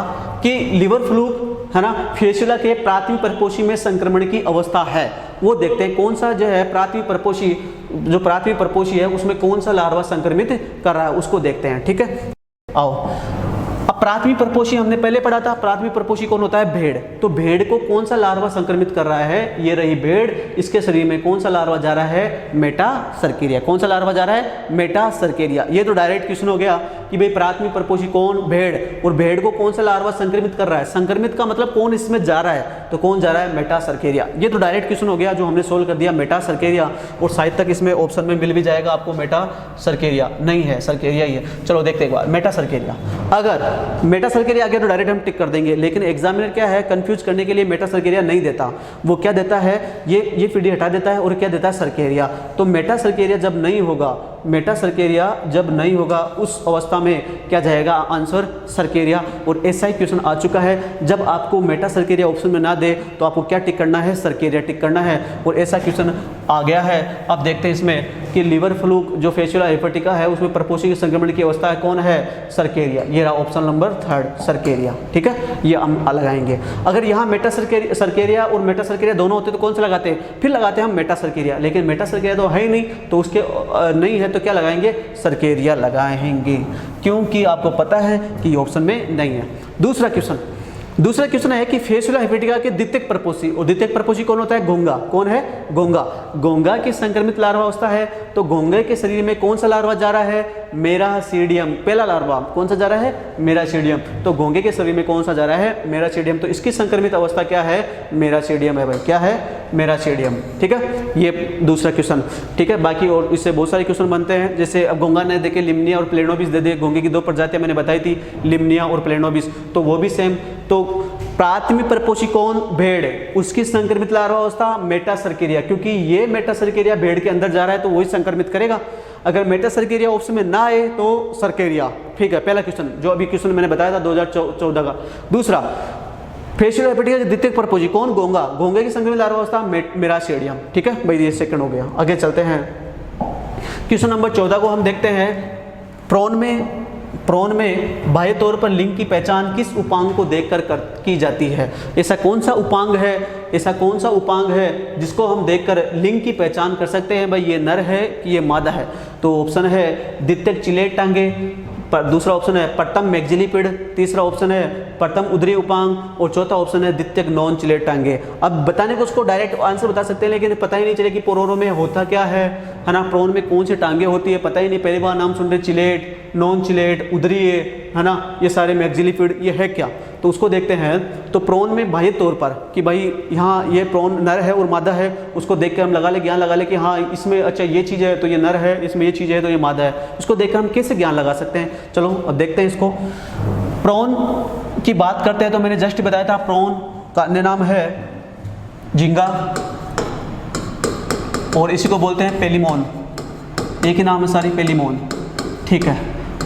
कि लिवर फ्लूक, है ना, फेसुला के प्राथमिक परपोषी में संक्रमण की अवस्था है। वो देखते हैं कौन सा जो है प्राथमिक परपोषी, जो प्राथमिक परपोषी है उसमें कौन सा लार्वा संक्रमित कर रहा है, उसको देखते हैं, ठीक है। आओ, अब प्राथमिक परपोषी हमने पहले पढ़ा था। प्राथमिक परपोषी कौन होता है, भेड़। तो भेड़ को कौन सा लार्वा संक्रमित कर रहा है, ये रही भेड़। इसके शरीर में कौन सा लार्वा जा रहा है, मेटा सर्केरिया। कौन सा लार्वा जा रहा है, मेटा सर्केरिया। ये तो डायरेक्ट क्वेश्चन हो गया कि भाई प्राथमिक परपोषी कौन, भेड़। और भेड़ को कौन सा लार्वा संक्रमित कर रहा है, संक्रमित का मतलब कौन इसमें जा रहा है, तो कौन जा रहा है, मेटा सर्केरिया। ये तो डायरेक्ट क्वेश्चन हो गया जो हमने सोल्व कर दिया, मेटा सर्केरिया। और शायद तक इसमें ऑप्शन में मिल भी जाएगा आपको, मेटा सर्केरिया नहीं है, सर्केरिया ही है। चलो देखते हैं एक बार, मेटा सर्केरिया। अगर मेटा सर्केरिया आ गया तो डायरेक्ट हम टिक कर देंगे, लेकिन एग्जामिनर क्या है, कंफ्यूज करने के लिए मेटा सर्केरिया नहीं देता। वो क्या देता है, ये पीढ़ी हटा देता है और क्या देता है, सर्केरिया। तो मेटा सर्केरिया जब नहीं होगा, मेटा सर्केरिया जब नहीं होगा, उस अवस्था में क्या जाएगा, आंसर सर्केरिया। और ऐसा ही क्वेश्चन आ चुका है, जब आपको मेटा सर्केरिया ऑप्शन में ना दे तो आपको क्या टिक करना है, सर्केरिया टिक करना है। और ऐसा क्वेश्चन आ गया है। अब देखते हैं इसमें कि लिवर फ्लूक जो फेसुला हेपेटिका है उसमें परपोषी के संक्रमण की अवस्था है, कौन है, सर्केरिया। ये रहा ऑप्शन नंबर 3 सर्केरिया, ठीक है। ये हम लगाएंगे। अगर यहाँ मेटा सर्केरिया और मेटा सर्केरिया दोनों होते तो कौन सा लगाते हैं, फिर लगाते हैं हम मेटा सर्केरिया। लेकिन मेटा सर्केरिया तो है ही नहीं, तो उसके नहीं है तो क्या लगाएंगे, सर्केरिया लगाएंगे, क्योंकि आपको पता है कि ऑप्शन में नहीं है। दूसरा क्वेश्चन है कि फेसुला हेपेटिका के द्वितीयक परपोषी, और द्वितीयक परपोषी कौन होता है, घोंगा। कौन है, घोंगा। घोंगा की संक्रमित लार्वा अवस्था है, तो घोंगे के शरीर में कौन सा लार्वा जा रहा है, मेरासीडियम, पहला लार्वा कौन सा जा रहा है, मेरासीडियम। तो घोंगे के शरीर में कौन सा जा रहा है, मेरासीडियम। तो इसकी संक्रमित अवस्था क्या है, मेरासीडियम है भाई, क्या है, मेरासीडियम। ठीक है, ये दूसरा क्वेश्चन। ठीक है, बाकी और इससे बहुत सारे क्वेश्चन बनते हैं। जैसे अब घोंगा ने देखे लिम्निया और प्लेनोबिस दे दे, घोंगे की दो प्रजातियां मैंने बताई थी, लिम्निया और प्लेनोबिस, तो वो भी सेम। तो प्राथमिक परपोषी कौन, भेड़, उसकी संक्रमित लार्वा अवस्था मेटासर्केरिया, क्योंकि ये मेटासर्केरिया भेड़ के अंदर जा रहा है तो वही संक्रमित करेगा। अगर मेटासर्केरिया ऑप्शन में ना आए तो सर्केरिया। ठीक है, पहला क्वेश्चन जो अभी क्वेश्चन मैंने बताया था 2014 का। दूसरा, फेशियल हेपेटिस का द्वितीयक परपोषी कौन, घोंगा, घोंगे की संक्रमित लार्वा अवस्था मेरासीडियम। ठीक है भाई, ये सेकंड हो गया। आगे चलते हैं, क्वेश्चन नंबर 14 को हम देखते हैं। प्रोन में बाह्य तौर पर लिंग की पहचान किस उपांग को देखकर की जाती है। ऐसा कौन सा उपांग है, ऐसा कौन सा उपांग है जिसको हम देखकर लिंग की पहचान कर सकते हैं भाई ये नर है कि ये मादा है। तो ऑप्शन है द्वितीयक चिलेट टांगे, दूसरा ऑप्शन है प्रथम मैक्सिलिपिड, तीसरा ऑप्शन है प्रथम उदरी उपांग और चौथा ऑप्शन है द्वितीयक नॉन चिलेट टांगे। अब बताने को उसको डायरेक्ट आंसर बता सकते हैं लेकिन पता ही नहीं चले कि प्रोनो में होता क्या है ना, प्रोन में कौन सी टांगे होती है पता ही नहीं, पहली बार नाम सुन रहे, चिलेट, नॉन चिलेट, उदरी है ना, ये सारे मैक्सिलिपिड, ये है क्या। तो उसको देखते हैं। तो प्रोन में बाह्य तौर पर कि भाई यहाँ ये प्रोन नर है और मादा है, उसको देख कर हम लगा ले, ज्ञान लगा ले कि हाँ इसमें अच्छा ये चीज़ है तो ये नर है, इसमें ये चीज़ है तो ये मादा है। उसको देखकर हम कैसे ज्ञान लगा सकते हैं, चलो अब देखते हैं इसको। प्रोन की बात करते हैं तो मैंने जस्ट बताया था प्रोन का अन्य नाम है झींगा और इसी को बोलते हैं पेलिमोन, एक ही नाम है सारी, पेलिमोन। ठीक है,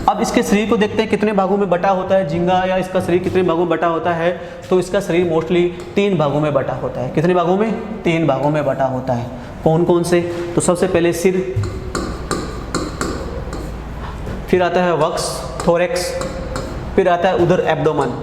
अब इसके शरीर को देखते हैं कितने भागों में बटा होता है झींगा, या इसका शरीर कितने भागों में बटा होता है। तो इसका शरीर मोस्टली 3 भागों में बटा होता है। कितने भागों में, 3 भागों में बटा होता है। कौन कौन से, तो सबसे पहले सिर, फिर आता है वक्स, थोरेक्स, फिर आता है उदर, एब्डोमन,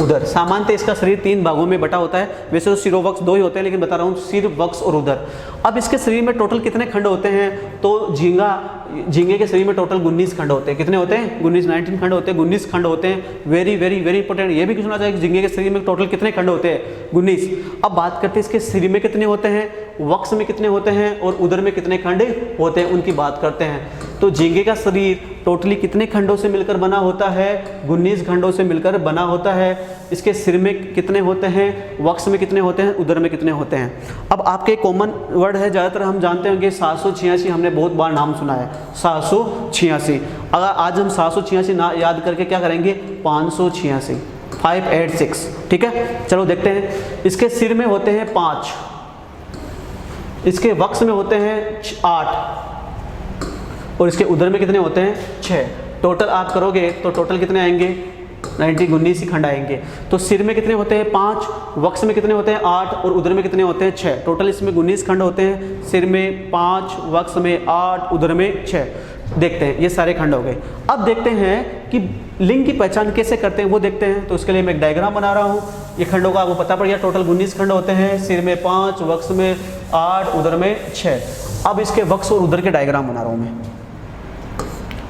उदर। सामान्यतः इसका शरीर 3 भागों में बटा होता है। वैसे तो सिरोवक्स 2 ही होते हैं लेकिन बता रहा हूँ सिर, वक्स और उदर। अब इसके शरीर में टोटल कितने खंड होते हैं, तो झींगे के शरीर में टोटल 19 खंड होते हैं। कितने होते हैं, 19 खंड होते हैं, 19 खंड होते हैं। वेरी वेरी वेरी इंपॉर्टेंट, ये भी पूछना चाहिए कि झींगे के शरीर में टोटल कितने खंड होते हैं, 19। अब बात करते हैं इसके शरीर में कितने होते हैं, वक्स में कितने होते हैं और उदर में कितने खंड होते हैं, उनकी बात करते हैं। तो झींगे का शरीर टोटली कितने खंडों से मिलकर बना होता है, 19 खंडों से मिलकर बना होता है। इसके सिर में कितने होते हैं, वक्स में कितने होते हैं, उदर में कितने होते हैं। अब आपके कॉमन वर्ड है, ज़्यादातर हम जानते होंगे 786, हमने बहुत बार नाम सुना है 786। अगर आज हम 786 ना याद करके क्या करेंगे, 586, 586। ठीक है, चलो देखते हैं। इसके सिर में होते हैं 5, इसके वक्स में होते हैं 8 और इसके उदर में कितने होते हैं, 6। टोटल आप करोगे तो टोटल कितने आएंगे, 19 ही खंड आएंगे। तो सिर में कितने होते हैं 5, वक्स में कितने होते हैं 8 और उदर में कितने होते हैं 6। टोटल इसमें 19 खंड होते हैं, सिर में 5, वक्स में 8, उदर में 6। देखते हैं, ये सारे खंड हो गए। अब देखते हैं कि लिंग की पहचान कैसे करते हैं वो देखते हैं। तो इसके लिए मैं एक डायग्राम बना रहा हूँ। ये खंडों का आपको पता पड़ गया, टोटल 19 खंड होते हैं, सिर में 5, वक्स में 8, उदर में 6। अब इसके वक्स और उदर के डायग्राम बना रहा हूँ मैं,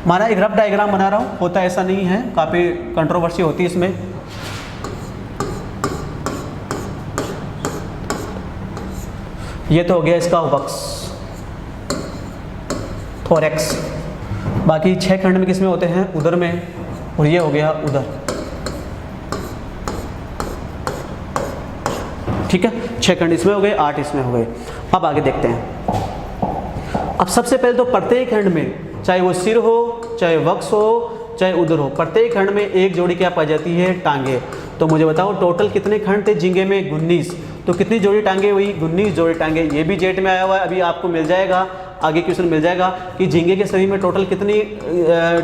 माना एक रफ डायग्राम बना रहा हूँ, होता ऐसा नहीं है, काफ़ी कंट्रोवर्सी होती है इसमें। ये तो हो गया इसका वक्स, थोरेक्स। बाकी 6 खंड में किसमें होते हैं, उदर में, और ये हो गया उदर। ठीक है, 6 खंड इसमें हो गए, 8 इसमें हो गए। अब आगे देखते हैं। अब सबसे पहले तो प्रत्येक खंड में, चाहे वो सिर हो, चाहे वक्स हो, चाहे उदर हो, प्रत्येक खंड में एक जोड़ी क्या पाई जाती है, टांगे। तो मुझे बताओ टोटल कितने खंड थे झींगे में, 19। तो कितनी जोड़ी टांगे हुई, 19 जोड़ी टांगे। ये भी जेट में आया हुआ है, अभी आपको मिल जाएगा, आगे क्वेश्चन मिल जाएगा कि झींगे के शरीर में टोटल कितनी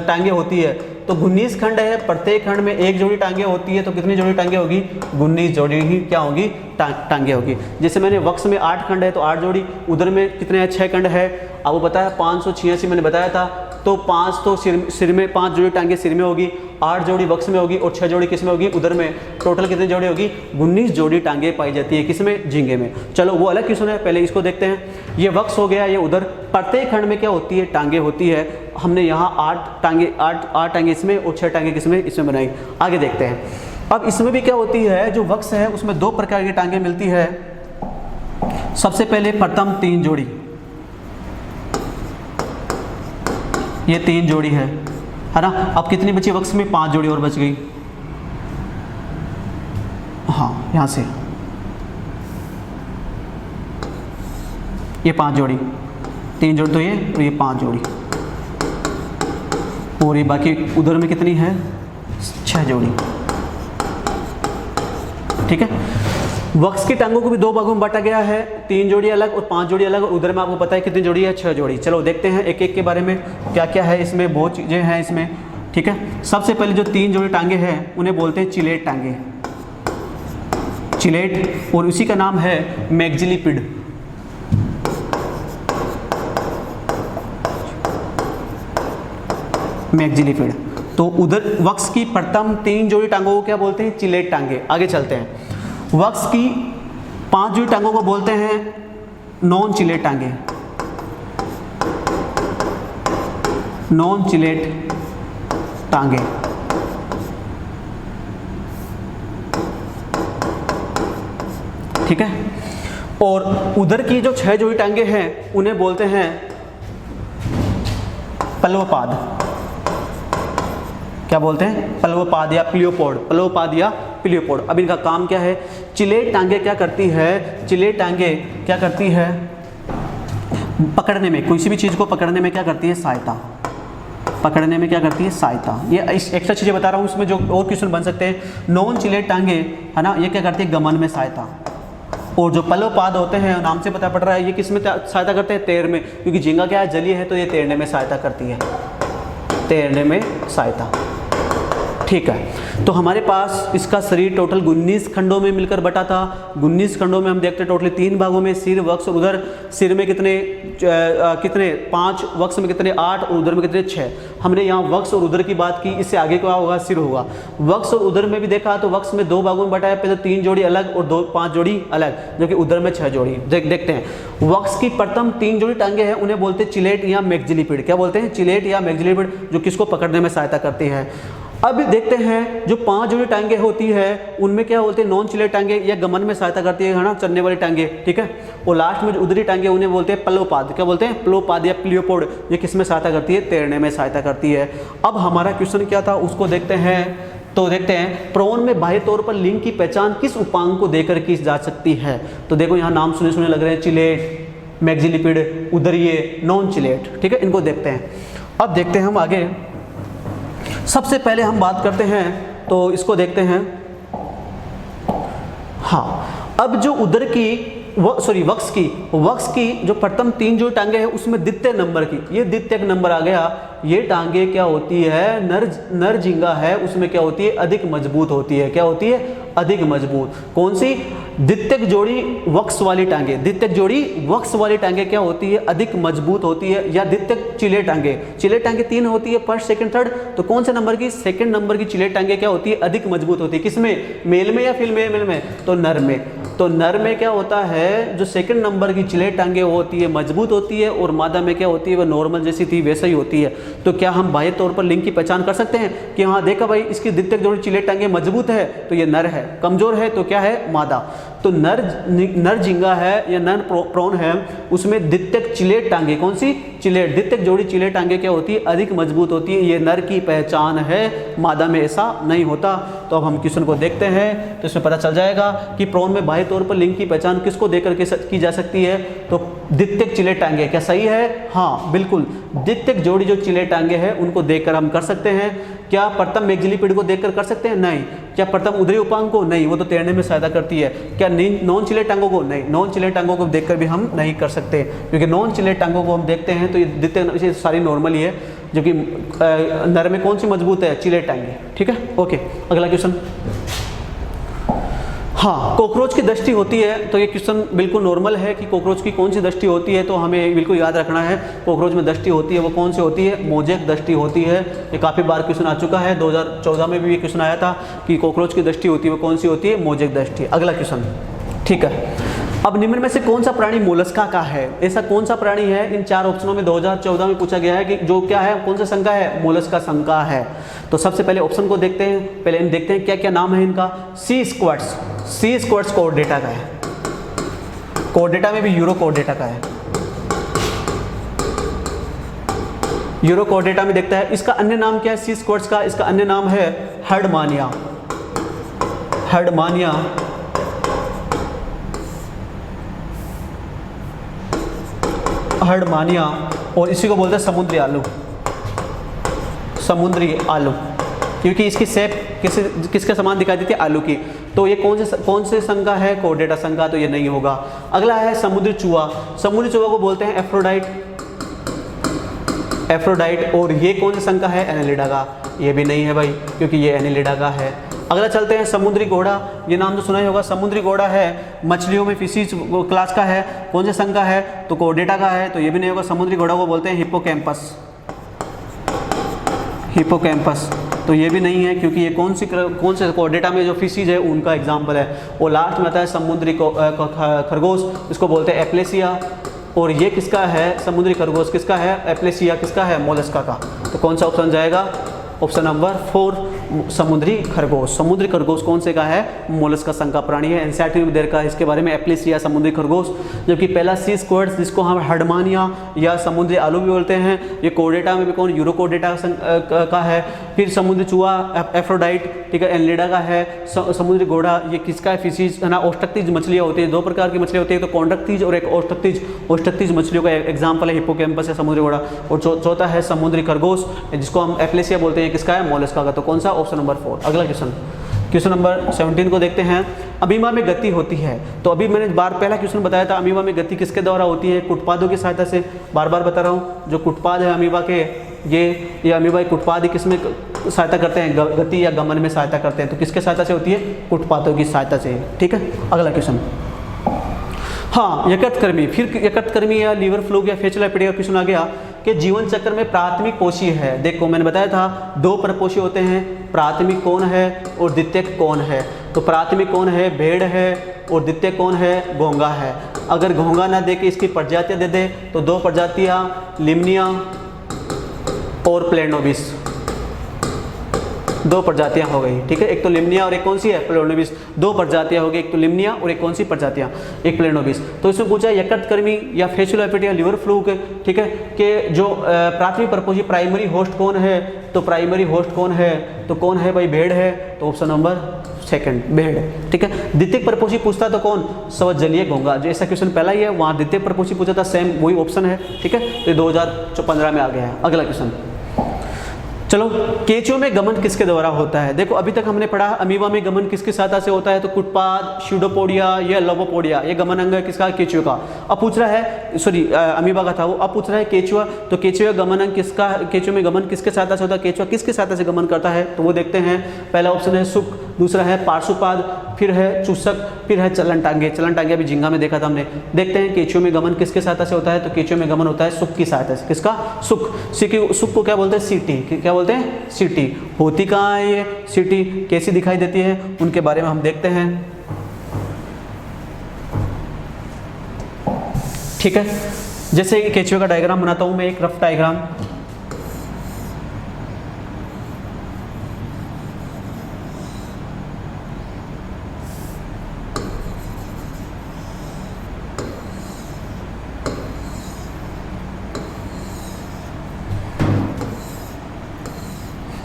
टांगे होती है। तो 19 खंड है, प्रत्येक खंड में एक जोड़ी टांगे होती है। तो कितनी जोड़ी टांगे होगी, 19 जोड़ी ही क्या होगी, टांगे होगी। जैसे मैंने वक्स में 8 खंड है तो 8 जोड़ी, उधर में कितने हैं, 6 खंड है। अब वो बताया 586 मैंने बताया था, तो 5 तो सिर में 5 जोड़ी टांगे सिर में होगी, 8 जोड़ी वक्स में होगी और 6 जोड़ी किस में होगी, उधर में। टोटल कितनी जोड़ी होगी, 19 जोड़ी टांगे पाई जाती है किसमें, झींगे में। चलो वो अलग क्वेश्चन है, पहले इसको देखते हैं। ये वक्स हो गया, ये उधर। प्रत्येक खंड में क्या होती है, टांगे होती है। हमने यहाँ 8 टांगे इसमें और 6 टांगे किसमें, इसमें बनाई। आगे देखते हैं। अब इसमें भी क्या होती है, जो वक्स है उसमें 2 प्रकार की टांगे मिलती है। सबसे पहले प्रथम 3 जोड़ी, ये 3 जोड़ी है ना। अब कितनी बची वक्स में? 5 जोड़ी और बच गई। हाँ, यहाँ से ये 5 जोड़ी, 3 जोड़ी तो ये, और ये 5 जोड़ी, और ये बाकी उधर में कितनी है? 6 जोड़ी। ठीक है। वक्स की टांगों को भी 2 भागों में बांटा गया है, 3 जोड़ी अलग और 5 जोड़ी अलग, और उधर में आपको पता है कितनी जोड़ी है? 6 जोड़ी। चलो देखते हैं एक एक के बारे में क्या क्या है इसमें, बहुत चीज़ें हैं इसमें। ठीक है। सबसे पहले जो 3 जोड़ी टांगे हैं उन्हें बोलते हैं चिलेट टांगे, चिलेट, और उसी का नाम है मैग्जिलिपिड। मैग्जिलिपिड। तो उधर वक्स की प्रथम 3 जोड़ी टांगों को क्या बोलते हैं? चिलेट टांगे। आगे चलते हैं। वक्स की 5 जोड़ी टांगों को बोलते हैं नॉन चिलेट टांगे, नॉन चिलेट टांगे। ठीक है। और उधर की जो 6 जोड़ी टांगे हैं उन्हें बोलते हैं पल्वपाद। क्या बोलते हैं? पल्वपाद या प्लियोपोड, पल्वपाद या प्लियोपोड। अब इनका काम क्या है? चिलेट टांगे क्या करती है? चिलेट टांगे क्या करती है? पकड़ने में, किसी भी चीज़ को पकड़ने में क्या करती है? सहायता। पकड़ने में क्या करती है? सहायता। ये एक्स्ट्रा चीज़ें बता रहा हूँ, इसमें जो और क्वेश्चन बन सकते हैं। नॉन चिलेट टांगे है ना, ये क्या करती है? गमन में सहायता। और जो पल्वपाद होते हैं, नाम से पता पड़ रहा है ये किस में सहायता करते हैं? तैर में, क्योंकि झींगा क्या है? जलीय है, तो ये तैरने में सहायता करती है, तैरने में सहायता। ठीक है। तो हमारे पास इसका शरीर टोटल 19 खंडों में मिलकर बटा था। 19 खंडों में हम देखते हैं टोटली 3 भागों में, सिर, वक्स, और उधर सिर में कितने 5, वक्स में कितने 8, और उधर में कितने 6। हमने यहाँ वक्स और उधर की बात की, इससे आगे क्या होगा? सिर होगा। वक्स और उधर में भी देखा तो वक्स में 2 भागों में बटा है, पहले 3 जोड़ी अलग और 5 जोड़ी अलग, जो कि उधर में 6 जोड़ी। देखते हैं। वक्स की प्रथम 3 जोड़ी टांगे हैं उन्हें बोलते हैं चिलेट या मैग्जिलिपिड। क्या बोलते हैं? चिलेट या मैग्जिलिपिड, जो किसको पकड़ने में सहायता करती है। अब देखते हैं जो 5 जोड़ी टांगे होती है उनमें क्या बोलते हैं? नॉन चिलेट टांगे, या गमन में सहायता करती है ना, चलने वाली टांगे। ठीक है। और लास्ट में जो उधरी टांगे उन्हें बोलते हैं पल्वपाद। क्या बोलते हैं? पल्वपाद या प्लियोपोड। ये किस में सहायता करती है? तैरने में सहायता करती है। अब हमारा क्वेश्चन क्या था उसको देखते हैं। तो देखते हैं प्रोन में बाह्य तौर पर लिंग की पहचान किस उपांग को देकर की जा सकती है। तो देखो यहाँ नाम सुने सुने लग रहे हैं, चिलेट, मैग्जिलिपिड, उदरीय, नॉन चिलेट। ठीक है, इनको देखते हैं। अब देखते हैं हम आगे। सबसे पहले हम बात करते हैं तो इसको देखते हैं। हाँ, अब जो उदर की वक्स की जो प्रथम 3 जो टांगे हैं उसमें द्वितीय नंबर की, ये द्वितीयक नंबर आ गया। ये टांगे क्या होती है? नर झींगा है, उसमें क्या होती है? अधिक मजबूत होती है। क्या होती है? अधिक मजबूत। कौन सी? द्वितीयक जोड़ी वक्स वाली टांगे। द्वितीयक जोड़ी वक्स वाली टांगे क्या होती है? अधिक मजबूत होती है। या द्वितीयक चिलेट टांगे, चिलेट टांगे 3 होती है, फर्स्ट, सेकंड, थर्ड। तो कौन से नंबर की? सेकंड नंबर की चिलेट टांगे क्या होती है? अधिक मजबूत होती है। किसमें? मेल में या फीमेल में? तो नर में। तो नर में क्या होता है? जो सेकंड नंबर की चिलेट टांगे होती है मजबूत होती है, और मादा में क्या होती है? वह नॉर्मल जैसी थी वैसा ही होती है। तो क्या हम बाह्य तौर पर लिंग की पहचान कर सकते हैं कि हाँ देखा भाई इसकी द्वितीयक जोड़ी चिलेट टांगे मजबूत है तो ये नर है, कमजोर है तो क्या है? मादा। तो नर झींगा है या नर प्रॉन है, उसमें द्वितीयक चिलेट टांगे, कौन सी? चिलेट, द्वितीयक जोड़ी चिलेट टांगे क्या होती है? अधिक मजबूत होती है। ये नर की पहचान है, मादा में ऐसा नहीं होता। तो अब हम क्वेश्चन को देखते हैं तो इसमें पता चल जाएगा कि प्रॉन में बाह्य तौर पर लिंग की पहचान किसको देकर के की जा सकती है? तो द्वितीयक चिलेट टांगे। क्या सही है? हाँ बिल्कुल, द्वितीयक जोड़ी जो चिलेट टांगे हैं उनको देखकर हम कर सकते हैं। क्या प्रथम मैग्जिलिपिड को देखकर कर सकते हैं? नहीं। क्या प्रथम उदरी उपांग को? नहीं, वो तो तैरने में सहायता करती है। क्या नॉन चिलेट टांगों को? नहीं, नॉन चिलेट टांगों को देखकर भी हम नहीं कर सकते, क्योंकि नॉन चिलेट टांगों को हम देखते हैं तो ये द्वितीय सारी नॉर्मल ही है, जो कि नर में कौन सी मजबूत है? चिलेट टांगे। ठीक है, ओके। अगला क्वेश्चन। हाँ, कॉकरोच की दृष्टि होती है, तो ये क्वेश्चन बिल्कुल नॉर्मल है कि कॉकरोच की कौन सी दृष्टि होती है, तो हमें बिल्कुल याद रखना है। कॉकरोच में दृष्टि होती है वो कौन सी होती है? मोजेक दृष्टि होती है। ये काफ़ी बार क्वेश्चन आ चुका है, 2014 में भी ये क्वेश्चन आया था कि कॉकरोच की दृष्टि होती है वो कौन सी होती है? मोजेक दृष्टि। अगला क्वेश्चन। ठीक है, अब निम्न में से कौन सा प्राणी मोलस्का का है? ऐसा कौन सा प्राणी है? इन 4 ऑप्शनों में 2014 में पूछा गया है कि जो क्या है, कौन सा संघ का है? मोलस्का संघ का है। तो सबसे पहले ऑप्शन को देखते हैं, पहले इन देखते हैं क्या क्या नाम है इनका। सी स्क्वाड्स, सी स्क्वाड्स कोर्डेटा का है, कोर्डेटा में भी यूरो कोर्डेटा का है। यूरोकोडेटा में देखता है। इसका अन्य नाम क्या है सी स्क्वाड्स का? इसका अन्य नाम है हर्डमानिया, हर्डमानिया। हर्डमानिया, और इसी को बोलते हैं समुद्री आलू, समुद्री आलू, क्योंकि इसकी शेप किसके समान दिखाई देती है? आलू की। तो ये कौन से संघ का है? कोर्डेटा संघ का, तो ये नहीं होगा। अगला है समुद्री चूहा। समुद्री चूहा को बोलते हैं एफ्रोडाइट, एफ्रोडाइट। और ये कौन से संघ का है? एनेलिडा का। ये भी नहीं है भाई, क्योंकि ये एनेलिडा का है। अगला चलते हैं समुद्री घोड़ा। ये नाम तो सुना ही होगा। समुद्री घोड़ा है मछलियों में फिशीज क्लास का है। कौन से संघ का है? तो कोर्डेटा का है, तो ये भी नहीं होगा। समुद्री घोड़ा को बोलते हैं हिप्पोकैम्पस, हिप्पोकैम्पस। तो ये भी नहीं है, क्योंकि ये कौन से कोर्डेटा में जो फिशीज है उनका एग्जाम्पल है। और लास्ट में आता है समुद्री खरगोश, इसको बोलते हैं एप्लेसिया। और ये किसका है? समुद्री खरगोश किसका है? एप्लेसिया किसका है? मोलस्का का। तो कौन सा ऑप्शन जाएगा? ऑप्शन नंबर 4 समुद्री खरगोश। समुद्री खरगोश कौन से का है? मोलस्का संघ का प्राणी है। एनसीईआरटी में दे रखा है इसके बारे में, एप्लेसिया समुद्री खरगोश। जबकि पहला सी स्क्वाड्स, जिसको हम हर्डमानिया या समुद्री आलू भी बोलते हैं, ये कोर्डेटा में भी कौन? यूरोकोडेटा का है। फिर समुद्री चूहा एफ्रोडाइट, ठीक है, एनेलिडा का है। समुद्री घोड़ा ये किसका है? फिशीज है ना, ओस्ट्रक्टिज मछलियाँ होती है। 2 प्रकार की मछलियाँ होती है, तो कॉन्ड्रक्टिज और एक ओस्ट्रक्टिज। ओस्ट्रक्टिज मछलियों का एग्जाम्पल है हिप्पोकैम्पस या समुद्री घोड़ा। और चौथा है समुद्री खरगोश, जिसको हम एप्लेसिया बोलते हैं, किसका है? मोलस्का का। तो कौन सा? Option number 4। अगला क्वेश्चन नंबर 17 को देखते हैं। अमीबा में गति होती है, तो अभी मैंने पहला क्वेश्चन बताया था, अमीबा में गति किसके द्वारा होती है? कुटपादों की सहायता से। बार बार बता रहा हूँ, जो कुटपाद है अमीबा के, ये अमीबा कुटपाद ही किसमें सहायता करते हैं? गति या गमन में सहायता करते हैं। तो किसके सहायता से होती है? कुटपादों की सहायता से। ठीक है, अगला क्वेश्चन। हाँ, यकृतकृमि। फिर यकृतकृमि या लीवर फ्लूक या फेचुलाइपिडिया का क्वेश्चन आ गया कि जीवन चक्र में प्राथमिक कोशी है। देखो मैंने बताया था 2 परपोषी होते हैं, प्राथमिक कौन है और द्वितीयक कौन है? तो प्राथमिक कौन है? भेड़ है। और द्वितीयक कौन है? घोंगा है। अगर घोंगा ना दे के इसकी प्रजातियां दे दे तो 2 प्रजातियां लिमनिया और प्लेनोबिस, 2 प्रजातियां हो गई। ठीक है, एक तो लिमनिया और एक कौन सी है? प्लेनोबिस। 2 प्रजातियां हो गई, एक तो लिमनिया और एक कौन सी प्रजातियां? एक प्लेनोबिस। तो इसमें पूछा यकृतकृमि या फेचुलाइपिडिया लीवर फ्लूक, ठीक है, कि जो प्राथमिक परपोषी प्राइमरी होस्ट कौन है? तो प्राइमरी होस्ट कौन है? तो कौन है भाई? भेड़ है। तो ऑप्शन नंबर 2 भेड़। ठीक है, द्वितीय परपोषी पूछता तो कौन? स्वजलीय घोंगा। जो ऐसा क्वेश्चन पहला ही है, वहाँ द्वितीय परपोषी पूछा था, सेम वही ऑप्शन है। ठीक है, तो 2015 में आ गया है। अगला क्वेश्चन, चलो, केंचुओं में गमन किसके द्वारा होता है? देखो अभी तक हमने पढ़ा अमीबा में गमन किसकी सहायता से होता है? तो कुटपाद, स्यूडोपोडिया या लोबोपोडिया, ये गमन अंग है किसका? केंचुए का। अब पूछ रहा है, सॉरी अमीबा का था वो, अब पूछ रहा है केंचुआ। तो केंचुआ गमन अंग किसका? केंचुए में गमन किसके सहायता से होता है? केंचुआ किसके सहायता से गमन करता है? तो वो देखते हैं। पहला ऑप्शन है सुक, दूसरा है पार्श्वपाद, फिर है चूसक, फिर है चलन टांगे। चलन टांगे अभी झींगा में देखा था हमने। देखते हैं केंचुए में गमन किसके सहायता से होता है? तो केंचुए में गमन होता है सुक की सहायता से। किसका? सुक। सुक को क्या बोलते हैं? सीटी। क्या बोलते हैं? सीटी। होती कहाँ है ये सीटी? कैसी दिखाई देती है? उनके बारे में हम देखते हैं। ठीक है, जैसे केंचुए का डायग्राम बनाता हूं मैं, एक रफ डायग्राम।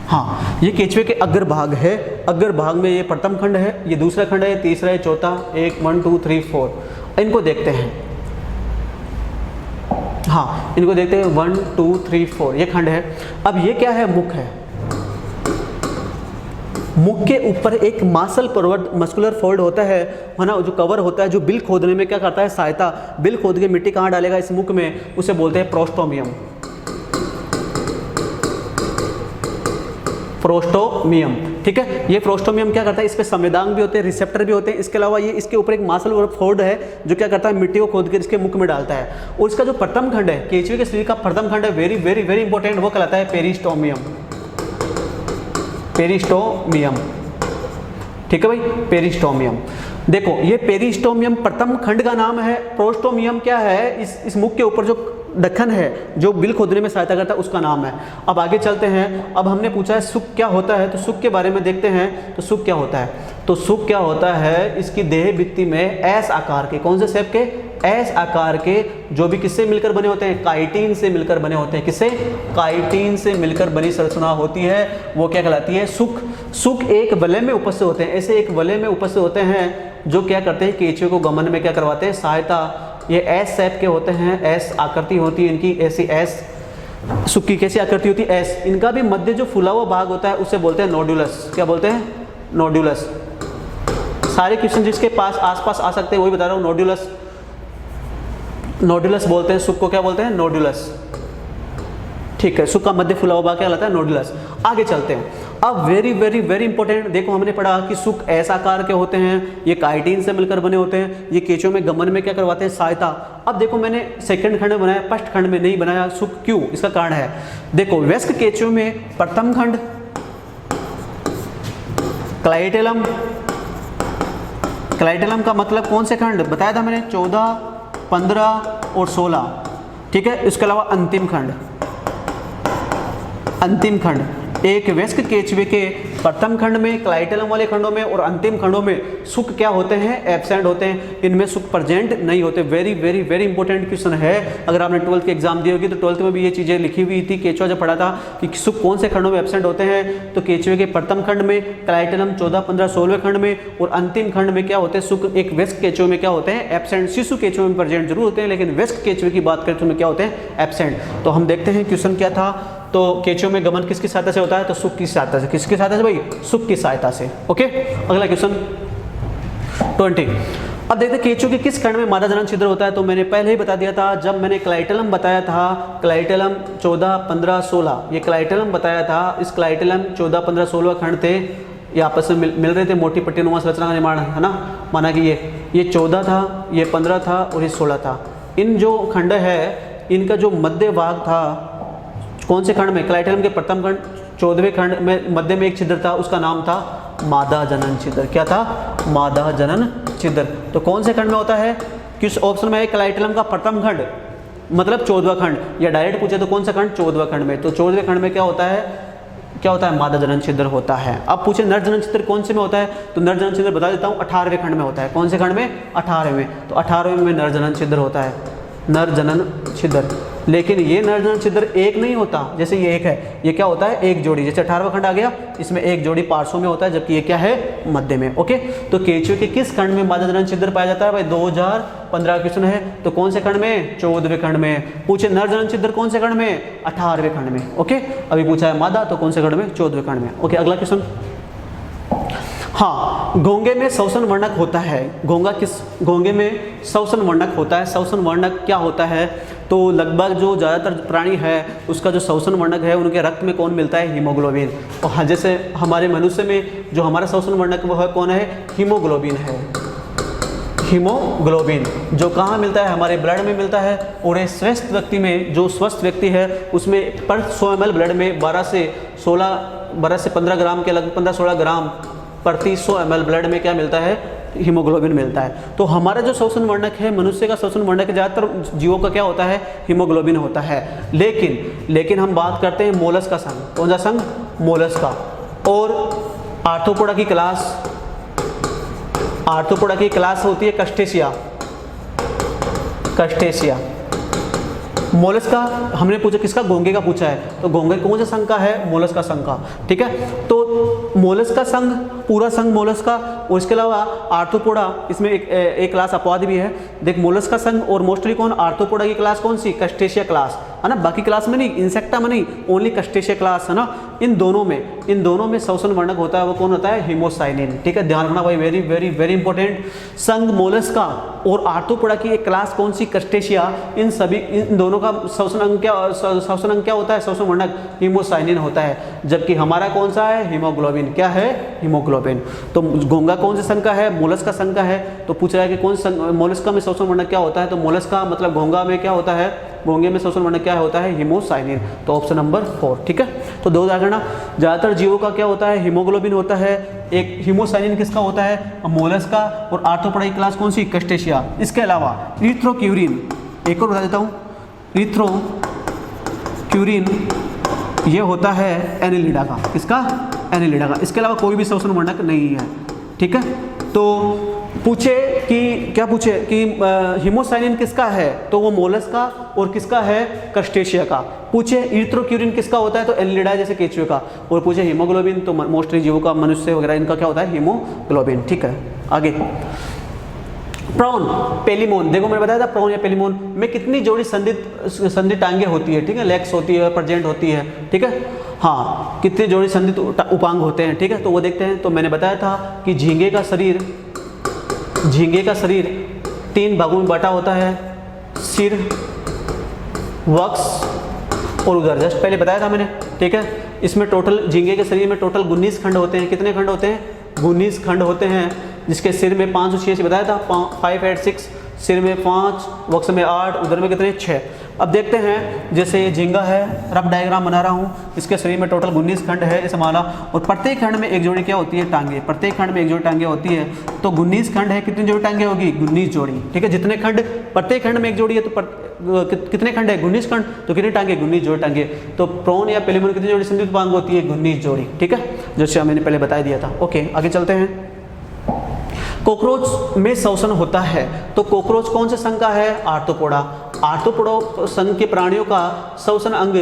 हाँ, ये केंचुए के अग्र भाग है। अग्र भाग में ये प्रथम खंड है, ये दूसरा खंड है, तीसरा है, चौथा, 1 2 3 4। इनको देखते हैं। हाँ, इनको देखते हैं 1 2 3 4, ये खंड है। अब ये क्या है? मुख है। मुख के ऊपर एक मासल प्रवर्त मस्कुलर फोल्ड होता है ना, जो कवर होता है, जो बिल खोदने में क्या करता है? सहायता। बिल खोद के मिट्टी कहाँ डालेगा? इस मुख में। उसे बोलते हैं प्रोस्टोमियम। प्रोस्टोमियम। ठीक है, ये प्रोस्टोमियम क्या करता है? इस पे संवेदनांग भी होते हैं, रिसेप्टर भी होते हैं। इसके अलावा ये इसके ऊपर एक मासल फोल्ड है जो क्या करता है? मिट्टी को खोद कर इसके मुख में डालता है। और इसका जो प्रथम खंड है, केंचुए के शरीर का प्रथम खंड है, वेरी वेरी वेरी इंपॉर्टेंट, वो कहलाता है पेरिस्टोमियम। पेरिस्टोमियम। ठीक है भाई, पेरिस्टोमियम। देखो ये पेरिस्टोमियम प्रथम खंड का नाम है। प्रोस्टोमियम क्या है? इस मुख के ऊपर जो ढक्कन है, जो बिल खोदने में सहायता करता है, उसका नाम है। अब आगे चलते हैं। अब हमने पूछा है सुक क्या होता है, तो सुक के बारे में देखते हैं। तो सुक क्या होता है? तो सुक क्या होता है? इसकी देह भित्ति में एस आकार के, कौन से शेप के? एस आकार के जो भी किससे मिलकर बने होते हैं, काइटिन से मिलकर बने होते हैं। किससे? काइटिन से मिलकर बनी संरचना होती है, वो क्या कहलाती है? सुक। सुक एक वलय में उपस्थित होते हैं, ऐसे एक वलय में उपस्थित होते हैं जो क्या करते हैं, केंचुए को गमन में क्या करवाते हैं, सहायता। ये एस शेप के होते हैं, एस आकृति होती है इनकी, ऐसी एस। सुक की कैसी आकृति होती है? एस। इनका भी मध्य जो फुला हुआ भाग होता है उसे बोलते हैं नोडुलस। क्या बोलते हैं? नोडुलस। सारे क्वेश्चन जिसके पास आसपास आ सकते हैं वही बता रहा हूँ, नोडुलस। नोडुलस बोलते हैं सुक को, क्या बोलते हैं? नोडुलस। ठीक है, सुक का मध्य फुला हुआ भाग क्या कहलाता है? नोडुलस। आगे चलते हैं। अब वेरी वेरी वेरी इंपॉर्टेंट, देखो हमने पढ़ा कि सुक एस आकार के होते हैं, ये काइटिन से मिलकर बने होते हैं, ये केंचुए में गमन में क्या करवाते हैं, सहायता। अब देखो मैंने सेकंड खंड में बनाया, फर्स्ट खंड में नहीं बनाया, सुक क्यों? इसका कारण है, देखो वयस्क केंचुए में प्रथम खंड क्लाइटेलम, क्लाइटेलम का मतलब कौन से खंड बताया था मैंने? 14, 15 और 16। ठीक है, इसके अलावा अंतिम खंड, अंतिम खंड एक वयस्क केंचुए के प्रथम खंड में, क्लाइटेलम वाले खंडों में और अंतिम खंडों में सुक क्या होते हैं? एब्सेंट होते हैं, इनमें सुक प्रेजेंट नहीं होते। Very very very important question है। अगर आपने 12th की एग्जाम दी होगी तो 12th में भी ये चीज़ें लिखी हुई थी। केंचुआ जब पढ़ा था कि सुक कौन से खंडों में एब्सेंट होते हैं, तो केंचुए के प्रथम खंड में, क्लाइटेलम 14, 15, 16वें खंड में और अंतिम खंड में क्या होते हैं? सुक एक वयस्क केंचुए में क्या होते हैं? एब्सेंट। शिशु केंचुए में प्रेजेंट जरूर होते हैं, लेकिन वयस्क केंचुए की बात करें तो उनमें क्या होते हैं? एब्सेंट। तो हम देखते हैं क्वेश्चन क्या था। तो केंचुए में गमन किसकी सहायता से होता है? तो सुक की सहायता से। किसकी सहायता से भाई? सुक की सहायता से। ओके, अगला क्वेश्चन 20। अब देखते हैं केंचुए के किस खंड में मादा जनन छिद्र होता है। तो मैंने पहले ही बता दिया था जब मैंने क्लाइटेलम बताया था, क्लाइटेलम 14, 15, 16, ये क्लाइटेलम बताया था। इस क्लाइटेलम 14, 15, 16 खंड थे, ये आपस में मिल रहे थे, मोटी पट्टीनुमा संरचना का निर्माण है ना। माना कि ये 14 था, ये 15 था और ये 16 था। इन जो खंड है इनका जो मध्य भाग था, कौन से खंड में? क्लाइटेलम के प्रथम खंड 14वें खंड में मध्य में एक छिद्र था, उसका नाम था मादा जनन छिद्र। क्या था? मादा जनन छिद्र। तो कौन से खंड में होता है? किस ऑप्शन में है? क्लाइटेलम का प्रथम खंड मतलब 14वां खंड, या डायरेक्ट पूछे तो कौन सा खंड? 14वां खंड में। तो 14वें खंड में क्या होता है? क्या होता है? मादा जनन छिद्र होता है। अब पूछे नर जनन छिद्र कौन से में होता है? तो नर जनन छिद्र बता देता हूँ, 18वें खंड में होता है। कौन से खंड में? 18वें। तो 18वें में नर जनन छिद्र होता है, नर जनन छिद्र। लेकिन ये नर जनन छिद्र एक नहीं होता, जैसे ये एक है, ये क्या होता है? एक जोड़ी। जैसे 18वां खंड आ गया, इसमें एक जोड़ी पार्श्व में होता है, जबकि ये क्या है? मध्य में। ओके, तो केंचुए के किस खंड में मादा जनन छिद्र पाया जाता है भाई? 2015 क्वेश्चन है। तो कौन से खंड में? 14वें खंड में। पूछे नर जनन छिद्र कौन से खंड में? 18वें खंड में। ओके, अभी पूछा है मादा, तो कौन से खंड में? 14वें खंड में। ओके, अगला क्वेश्चन। हाँ, घोंगे में श्वसन वर्णक होता है। घोंगे में श्वसन वर्णक होता है। श्वसन वर्णक क्या होता है? तो लगभग जो ज़्यादातर प्राणी है उसका जो श्वसन वर्णक है, उनके रक्त में कौन मिलता है? हीमोग्लोबिन। और हाँ, जैसे हमारे मनुष्य में जो हमारा श्वसन वर्णक वो है कौन है? हीमोग्लोबिन है। हीमोग्लोबिन जो कहाँ मिलता है? हमारे ब्लड में मिलता है। और एक स्वस्थ व्यक्ति में, जो स्वस्थ व्यक्ति है उसमें पर 100 ml ब्लड में 12 से 15 ग्राम के लगभग 15-16 ग्राम प्रति 100 ml ब्लड में क्या मिलता है? हीमोग्लोबिन मिलता है। तो हमारा जो श्वसन वर्णक है, मनुष्य का श्वसन वर्णक ज़्यादातर जीवों का क्या होता है? हीमोग्लोबिन होता है। लेकिन हम बात करते हैं मोलस का संघ। कौन सा संघ? मोलस का। और आर्थ्रोपोडा की क्लास होती है क्रस्टेशिया। मोलस का हमने पूछा किसका? घोंगे का पूछा है। तो घोंगे कौन से संघ का है? मोलस का संघ का। ठीक है, तो मोलस का संघ, पूरा संघ मोलस का। और इसके अलावा आर्थ्रोपोडा, इसमें एक क्लास अपवाद भी है। देख, मोलस का संघ और मोस्टली कौन? आर्थ्रोपोडा की क्लास कौन सी? क्रस्टेशिया क्लास, है ना। बाकी क्लास में नहीं, इंसेक्टा में नहीं, ओनली क्रस्टेशिया क्लास, है ना। इन दोनों में श्वसन वर्णक होता है, वो कौन होता है? हीमोसाइनिन। ठीक है, ध्यान रखना भाई, वेरी वेरी वेरी इंपॉर्टेंट। संघ मोलस का और आर्थ्रोपोडा की एक क्लास कौन सी? क्रस्टेशिया। इन दोनों का श्वसन अंग क्या होता है? श्वसन वर्णक हीमोसाइनिन होता है। जबकि हमारा कौन सा है? हीमोग्लोबिन। क्या है? हीमोग्लोबिन। तो घोंगा कौन से संघ का है? मोलस का संघ का है। तो पूछ रहा है कि कौन मोलस्का में श्वसन वर्णक क्या होता है? तो मोलस्का मतलब घोंगा में क्या होता है? घोंगे में श्वसन वर्णक क्या होता है? हीमोसाइनिन। तो ऑप्शन नंबर 4। ठीक है, तो दो उदाहरण। ज़्यादातर जीवों का क्या होता है? हीमोग्लोबिन होता है। एक हीमोसाइनिन किसका होता है? मोलस्का। और आर्थ्रोपोडा की क्लास कौन सी? क्रस्टेशिया। इसके अलावा इरिथ्रोक्यूरिन, एक और बता देता हूँ, इरिथ्रोक्यूरिन ये होता है एनेलिडा का। किसका? एनेलिडा का। इसके अलावा कोई भी श्वसन वर्णक नहीं है। ठीक है, तो पूछे कि क्या पूछे कि हीमोसाइनिन किसका है, तो वो मोलस का, और किसका है, क्रस्टेशिया का। पूछे इरिथ्रोक्यूरिन किसका होता है, तो एनिलिडा जैसे केचुए का। और पूछे हीमोग्लोबिन, तो मोस्टली जीवों का, मनुष्य वगैरह, इनका क्या होता है, हीमोग्लोबिन। ठीक है, आगे प्रॉन, पेलिमोन। देखो मैंने बताया था प्रॉन या पेलिमोन में कितनी जोड़ी संधि टांगे होती है, ठीक है, लेग्स होती है, प्रेजेंट होती है, ठीक है, हाँ, कितनी जोड़ी संधि उपांग होते हैं, ठीक है, तो वो देखते हैं। तो मैंने बताया था कि झींगे का शरीर 3 भागों में बटा होता है, सिर, वक्ष और उदर, जस्ट पहले बताया था मैंने, ठीक है। इसमें टोटल झींगे के शरीर में टोटल 19 खंड होते हैं। कितने खंड होते हैं, 19 खंड होते हैं, जिसके सिर में 5 और 6 बताया था, 5, 8, 6, सिर में 5, वक्ष में 8, उधर में कितने, 6। अब देखते हैं, जैसे ये झींगा है, रफ डायग्राम बना रहा हूँ, इसके शरीर में टोटल 19 खंड है, इस माला, और प्रत्येक खंड में एक जोड़ी क्या होती है, टांगे। प्रत्येक खंड में एक जोड़ी टांगे होती है, तो 19 खंड है, कितनी जोड़ी टांगे होगी, 19 जोड़ी, ठीक है। जितने खंड, प्रत्येक खंड में एक जोड़ी है, तो कितने खंड है, 19 खंड, तो कितने टांगे, 19 जोड़ी टांगे। तो प्रॉन या पेलिमोन कितनी जोड़ी संधि उपांग होती है, 19 जोड़ी, ठीक है, जैसे मैंने पहले बता दिया था। ओके, आगे चलते हैं। कॉकरोच में श्वसन होता है, तो कॉकरोच कौन से संघ का है, आर्थ्रोपोडा। आर्थ्रोपोडा संघ के प्राणियों का श्वसन अंग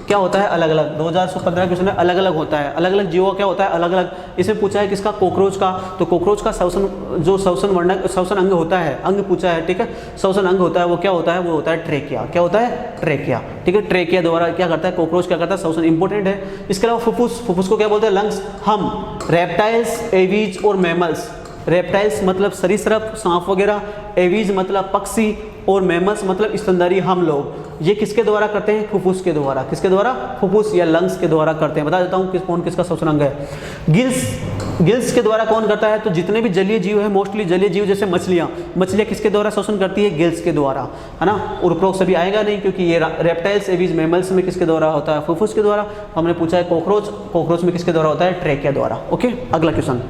क्या होता है, अलग अलग। 2015 क्वेश्चन में अलग अलग होता है, अलग अलग जीवों क्या होता है, अलग अलग। इसमें पूछा है किसका, कॉकरोच का। तो कॉकरोच का श्वसन अंग होता है, अंग पूछा है, ठीक है, श्वसन अंग होता है, वो क्या होता है, वो होता है ट्रेकिया। क्या होता है, ट्रेकिया, ठीक है। ट्रेकिया द्वारा क्या करता है, कॉकरोच क्या करता है, श्वसन इंपॉर्टेंट है। इसके अलावा फुफ्फुस को क्या बोलते हैं, लंग्स। हम रेप्टाइल्स, एवीज और मैमल्स। रेप्टाइल्स मतलब सरीसृप, सांप वगैरह, एवीज मतलब पक्षी, और मैमल्स मतलब स्तनधारी, हम लोग, ये किसके द्वारा करते हैं, फुफ्फुस के द्वारा। किसके द्वारा, फुफ्फुस या लंग्स के द्वारा करते हैं। बता देता हूँ कौन किसका श्वसन अंग है। गिल्स के द्वारा कौन करता है, तो जितने भी जलीय जीव है, मोस्टली जलीय जीव, जैसे मछलियाँ किसके द्वारा श्वसन करती है, गिल्स के द्वारा, है ना। उपरोक्त सभी आएगा नहीं, क्योंकि ये रेप्टाइल्स, एवीज, मैमल्स में किसके द्वारा होता है, फुफ्फुस के द्वारा। हमने पूछा है कॉकरोच में किसके द्वारा होता है, ट्रेकिया द्वारा। ओके, अगला क्वेश्चन।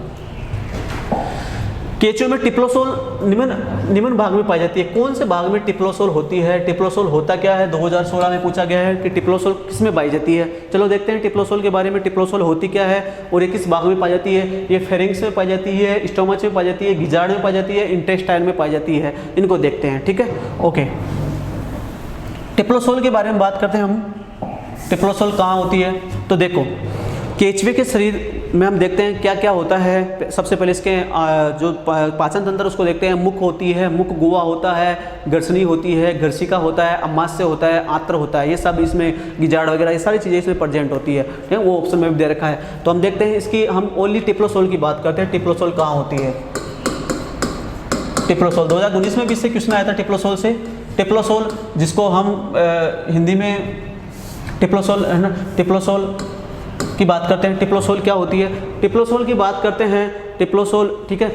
केंचुए में टिप्लोसोल निम्न भाग में पाई जाती है। कौन से भाग में टिप्लोसोल होती है, टिप्लोसोल होता क्या है, 2016 में पूछा गया है कि टिप्लोसोल किस में पाई जाती है। चलो देखते हैं टिप्लोसोल के बारे में, टिप्लोसोल होती क्या है और ये किस भाग में पाई जाती है। ये फेरिंग्स में पाई जाती है, स्टोमच में पाई जाती है, गिजार्ड में पाई जाती है, इंटेस्टाइन में पाई जाती है। इनको देखते हैं, ठीक है। ओके, टिप्लोसोल के बारे में बात करते हैं हम। टिप्लोसोल कहाँ होती है, तो देखो केंचुए के शरीर में हम देखते हैं क्या क्या होता है। सबसे पहले इसके जो पाचन तंत्र उसको देखते हैं। मुख होती है, मुख गुहा होता है, घर्षणी होती है, घर्षिका होता है, अमास्य होता है, आत्र होता है। ये सब इसमें गिजाड़ वगैरह ये सारी चीज़ें इसमें प्रेजेंट होती है, ठीक है। वो ऑप्शन में भी दे रखा है। तो हम देखते हैं इसकी, हम ओनली टिप्लोसोल की बात करते हैं। टिप्लोसोल कहाँ होती है, टिप्लोसोल 2019 में भी इससे क्वेश्चन आया था टिप्लोसोल से। टिप्लोसोल जिसको हम हिंदी में टिप्लोसोल है ना, टिप्लोसोल की बात करते हैं। टिप्लोसोल क्या होती है, टिप्लोसोल की बात करते हैं। टिप्लोसोल, ठीक है।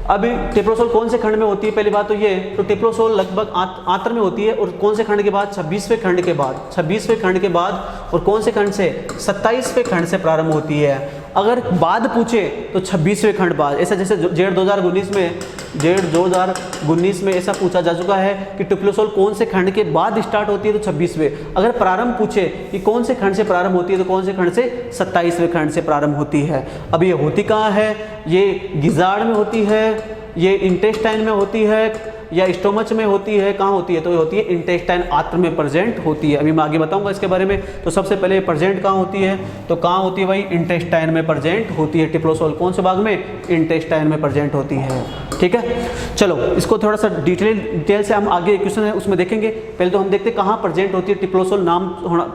अभी टिप्लोसोल कौन से खंड में होती है, पहली बात तो ये, तो टिप्लोसोल लगभग आंत्र में होती है। और कौन से खंड के बाद, 26वें खंड के बाद, 26वें खंड के बाद। और कौन से खंड से, 27वें खंड से प्रारंभ होती है। अगर बाद पूछे तो 26वें खंड बाद। ऐसा जैसे जेड 2019 में ऐसा पूछा जा चुका है कि टिप्लोसोल कौन से खंड के बाद स्टार्ट होती है, तो 26वें। अगर प्रारंभ पूछे कि कौन से खंड से प्रारंभ होती है, तो कौन से खंड से, 27वें खंड से प्रारंभ होती है। अब ये होती कहाँ है, ये गिजार्ड में होती है, ये इंटेस्टाइन में होती है, या स्टोमच में होती है। कहाँ होती है, तो ये होती है इंटेस्टाइन, आंत्र में प्रेजेंट होती है। अभी मैं आगे बताऊंगा इसके बारे में। तो सबसे पहले प्रेजेंट कहाँ होती है, तो कहाँ होती है भाई, इंटेस्टाइन में प्रेजेंट होती है। टिप्लोसोल कौन से भाग में, इंटेस्टाइन में प्रेजेंट होती है, ठीक है। चलो इसको थोड़ा सा डिटेल से हम आगे क्वेश्चन है उसमें देखेंगे। पहले तो हम देखते हैं कहाँ प्रेजेंट होती है टिप्लोसोल। नाम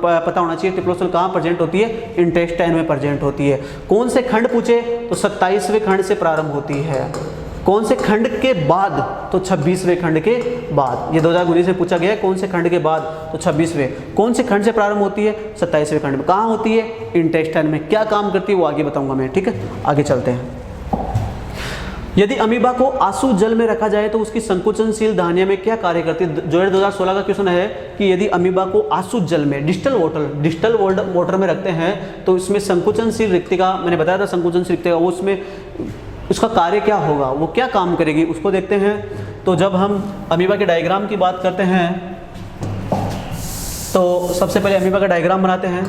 पता होना चाहिए, टिप्लोसोल कहाँ प्रेजेंट होती है, इंटेस्टाइन में प्रेजेंट होती है। कौन से खंड पूछे, तो 27वें खंड से प्रारंभ होती है। कौन से खंड के बाद, तो 26वें खंड के बाद। ये 2019 में पूछा गया है, कौन से खंड के बाद, तो 26वें। कौन से खंड से प्रारंभ होती है, 27वें खंड में। कहाँ होती है, इंटेस्टाइन में। क्या काम करती है वो आगे बताऊंगा मैं, ठीक है। आगे चलते हैं। यदि अमीबा को आंसू जल में रखा जाए तो उसकी संकुचनशील धानिया में क्या कार्य करती है। 2016 का क्वेश्चन है कि यदि अमीबा को आंसू जल में, डिस्टल वाटर में रखते हैं तो इसमें संकुचनशील रिक्तिका, मैंने बताया था संकुचनशील रिक्तिका, वो उसमें उसका कार्य क्या होगा, वो क्या काम करेगी, उसको देखते हैं। तो जब हम अमीबा के डायग्राम की बात करते हैं तो सबसे पहले अमीबा का डायग्राम बनाते हैं।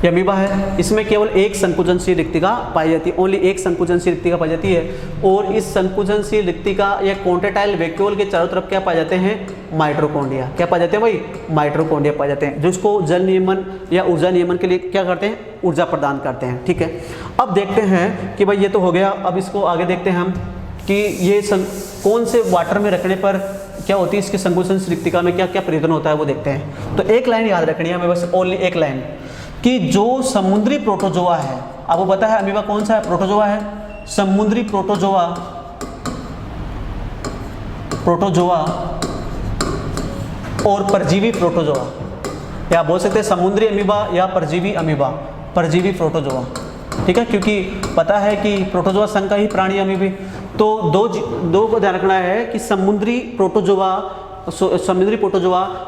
ये अमीबा है, इसमें केवल एक संकुचनशील रिक्तिका पाई जाती है, ओनली एक संकुचनशील रिक्तिका पाई जाती है। और इस संकुचनशील रिक्तिका या कॉन्ट्रैक्टाइल वैक्यूल के चारों तरफ क्या पाए जाते हैं, माइटोकॉन्ड्रिया। क्या पाए जाते हैं भाई, माइटोकॉन्ड्रिया पाए जाते हैं, जिसको जल नियमन या ऊर्जा नियमन के लिए क्या करते हैं, ऊर्जा प्रदान करते हैं। ठीक है, अब देखते हैं कि भाई ये तो हो गया, अब इसको आगे देखते हैं हम कि ये कौन से वाटर में रखने पर क्या होती है, इसके संकुचनशील रिक्तिका में क्या क्या परिवर्तन होता है वो देखते हैं। तो एक लाइन याद रखनी है हमें, बस ओनली एक लाइन, कि जो समुद्री प्रोटोजोआ है, आपको पता है अमीबा कौन सा है, प्रोटोजोआ है, समुद्री प्रोटोजोआ, प्रोटोजोआ और परजीवी प्रोटोजोआ, या बोल सकते हैं समुद्री अमीबा या परजीवी अमीबा, परजीवी प्रोटोजोआ। ठीक है, क्योंकि पता है कि प्रोटोजोआ संघ का ही प्राणी अमीबी। तो दो को ध्यान रखना है कि समुद्री प्रोटोजोआ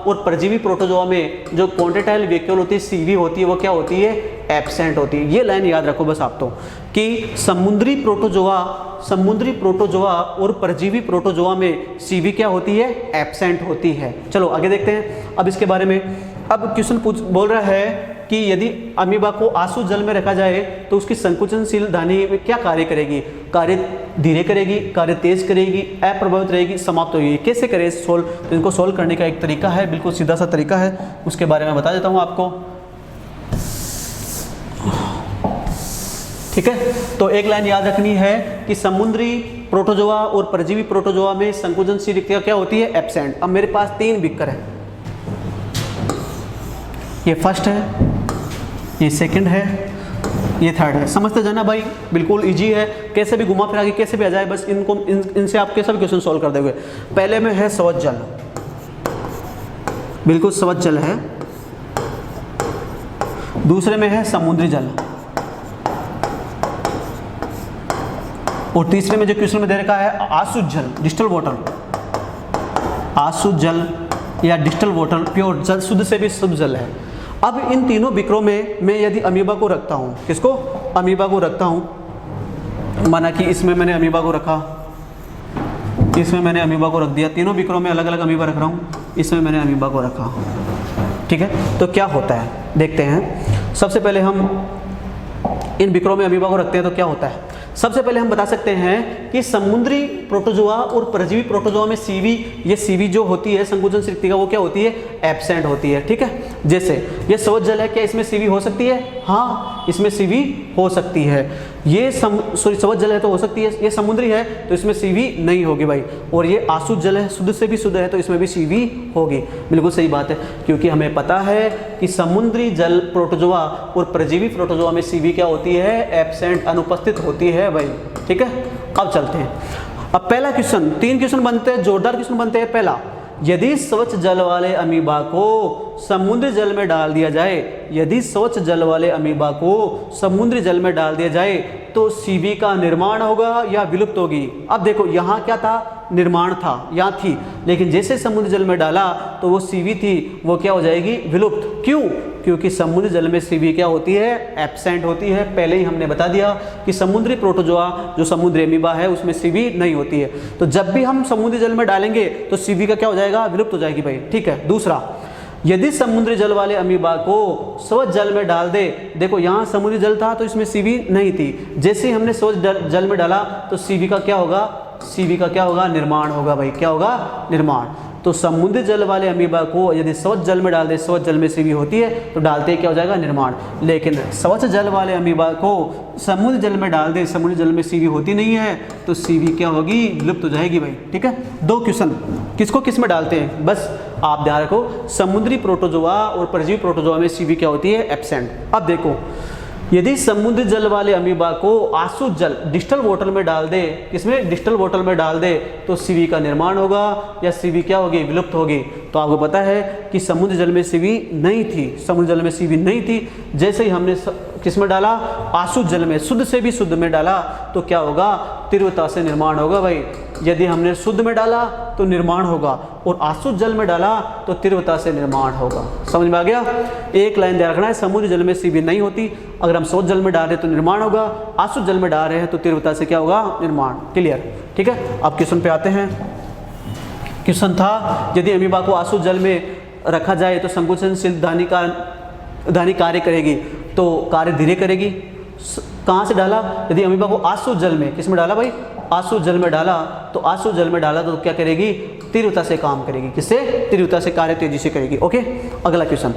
और परजीवी प्रोटोजोआ में जो कॉन्ट्रैक्टाइल वैक्यूल होती है, सीवी होती है, वो क्या होती है, एब्सेंट होती है। ये लाइन याद रखो बस आप तो, कि समुद्री प्रोटोजोआ और परजीवी प्रोटोजोआ में सीवी क्या होती है, एब्सेंट होती है। चलो आगे देखते हैं अब इसके बारे में। अब क्वेश्चन बोल रहा है कि यदि अमीबा को आसू जल में रखा जाए तो उसकी संकुचनशील धानी में क्या कार्य करेगी, कार्य धीरे करेगी, कार्य तेज करेगी, अप्रभावित रहेगी, समाप्त होगी। कैसे करें सोल्व, तो इनको सोल्व करने का एक तरीका है, बिल्कुल सीधा सा तरीका है, उसके बारे में बता देता हूँ आपको। ठीक है, तो एक लाइन याद रखनी है कि समुद्री प्रोटोजोआ और परजीवी प्रोटोजोआ में संकुचनशील रिक्तिका क्या होती है, एब्सेंट। अब मेरे पास 3 बीकर है, ये फर्स्ट है, ये सेकंड है, ये थर्ड है। समझते जाना भाई, बिल्कुल इजी है, कैसे भी घुमा फिरा के कैसे भी आ जाए, बस इनको इनसे आप कैसे भी क्वेश्चन सॉल्व कर दोगे। पहले में है स्वच्छ जल, बिल्कुल स्वच्छ जल है। दूसरे में है समुद्री जल, और तीसरे में जो क्वेश्चन में दे रखा है आसुत जल, डिस्टल वाटर, आसुत जल या डिस्टल वाटर, प्योर जल, शुद्ध से भी शुद्ध जल है। अब इन तीनों बिकरों में मैं यदि अमीबा को रखता हूँ, किसको, अमीबा को रखता हूँ, माना कि इसमें मैंने अमीबा को रखा, इसमें मैंने अमीबा को रख दिया, तीनों बिकरों में अलग अलग अमीबा रख रहा हूँ, इसमें मैंने अमीबा को रखा। ठीक है, तो क्या होता है देखते हैं। सबसे पहले हम इन बिकरों में अमीबा को रखते हैं तो क्या होता है। सबसे पहले हम बता सकते हैं कि समुद्री प्रोटोजोआ और परजीवी प्रोटोजोआ में सीवी, ये सीवी जो होती है संकुचनशील रिक्तिका, वो क्या होती है, एब्सेंट होती है। ठीक है, जैसे ये स्वच्छ जल है, क्या इसमें सीवी हो सकती है, हाँ इसमें सीवी हो सकती है। ये स्वच्छ जल है तो हो सकती है, ये समुद्री है तो इसमें सीवी नहीं होगी भाई। और ये आसुत जल है, शुद्ध से भी शुद्ध है, तो इसमें भी सीवी होगी। बिल्कुल सही बात है, क्योंकि हमें पता है कि समुद्री जल प्रोटोजोआ और परजीवी प्रोटोजोआ में सीवी क्या होती है, एब्सेंट, अनुपस्थित होती है भाई। ठीक है, अब चलते हैं। अब पहला क्वेश्चन, 3 क्वेश्चन बनते हैं, जोरदार क्वेश्चन बनते हैं। पहला, यदि स्वच्छ जल वाले अमीबा को समुद्री जल में डाल दिया जाए, यदि स्वच्छ जल वाले अमीबा को समुद्री जल में डाल दिया जाए तो सीवी का निर्माण होगा या विलुप्त होगी। अब देखो यहाँ क्या था, निर्माण था, यहाँ थी, लेकिन जैसे समुद्री जल में डाला तो वो सीवी थी, वो क्या हो जाएगी, विलुप्त। क्यों, क्योंकि समुद्री जल में सीवी क्या होती है, एब्सेंट होती है। पहले ही हमने बता दिया कि समुद्री प्रोटोजोआ जो समुद्री अमीबा है उसमें सीवी नहीं होती है। तो जब भी हम समुद्री जल में डालेंगे तो सीवी का क्या हो जाएगा, विलुप्त हो जाएगी भाई। ठीक है, दूसरा, यदि समुद्री जल वाले अमीबा को स्वच्छ जल में डाल दे, देखो यहाँ समुद्री जल था तो इसमें सीवी नहीं थी, जैसे ही हमने स्वच्छ जल में डाला तो सीवी का क्या होगा, सीवी का क्या होगा, निर्माण होगा भाई। क्या होगा, निर्माण। तो समुद्री जल वाले अमीबा को यदि स्वच्छ जल में डाल दे, स्वच्छ जल में सीवी होती है तो डालते ही क्या हो जाएगा, निर्माण। लेकिन स्वच्छ जल वाले अमीबा को समुद्री जल में डाल दे, समुद्री जल में सीवी होती नहीं है तो सीवी क्या होगी, विलुप्त हो जाएगी भाई। ठीक है, 2 क्वेश्चन, किसको किस में डालते हैं, बस आप ध्यान रखो, समुद्री प्रोटोजोआ और परजीवी प्रोटोजोआ में सीवी क्या होती है, एब्सेंट। अब देखो, यदि समुद्री जल वाले अमीबा को आसुत जल, डिस्टल वाटर में डाल दे, किसमें, डिस्टल वाटर में डाल दे तो सीवी का निर्माण होगा या सीवी क्या होगी, विलुप्त होगी। तो आपको पता है कि समुद्री जल में सीवी नहीं थी, समुद्री जल में सीवी नहीं थी, जैसे ही हमने किस में डाला, आसुत जल में, शुद्ध से भी शुद्ध में डाला तो क्या होगा, तीव्रता से निर्माण होगा भाई। यदि हमने शुद्ध में डाला तो निर्माण होगा, और आसुत जल में डाला तो तीव्रता से निर्माण होगा। समझ में आ गया, एक लाइन ध्यान रखना है, समुद्री जल में सीवी नहीं होती, अगर हम स्वच्छ जल में डाल रहे हैं तो निर्माण होगा, आसुत जल में डाल रहे हैं तो तीव्रता से क्या होगा, निर्माण। क्लियर, ठीक है। अब क्वेश्चन पे आते हैं। क्वेश्चन था, यदि अमीबा को आसुत जल में रखा जाए तो संकुचनशील धानी कार्य करेगी। तो कार्य धीरे करेगी। कहाँ से डाला, यदि अमीबा को आसू जल में, किस में डाला भाई, आसू जल में डाला, तो आसू जल में डाला तो क्या करेगी, तीव्रता से काम करेगी। किससे, तीव्रता से, कार्य तेजी से करेगी। ओके, अगला क्वेश्चन,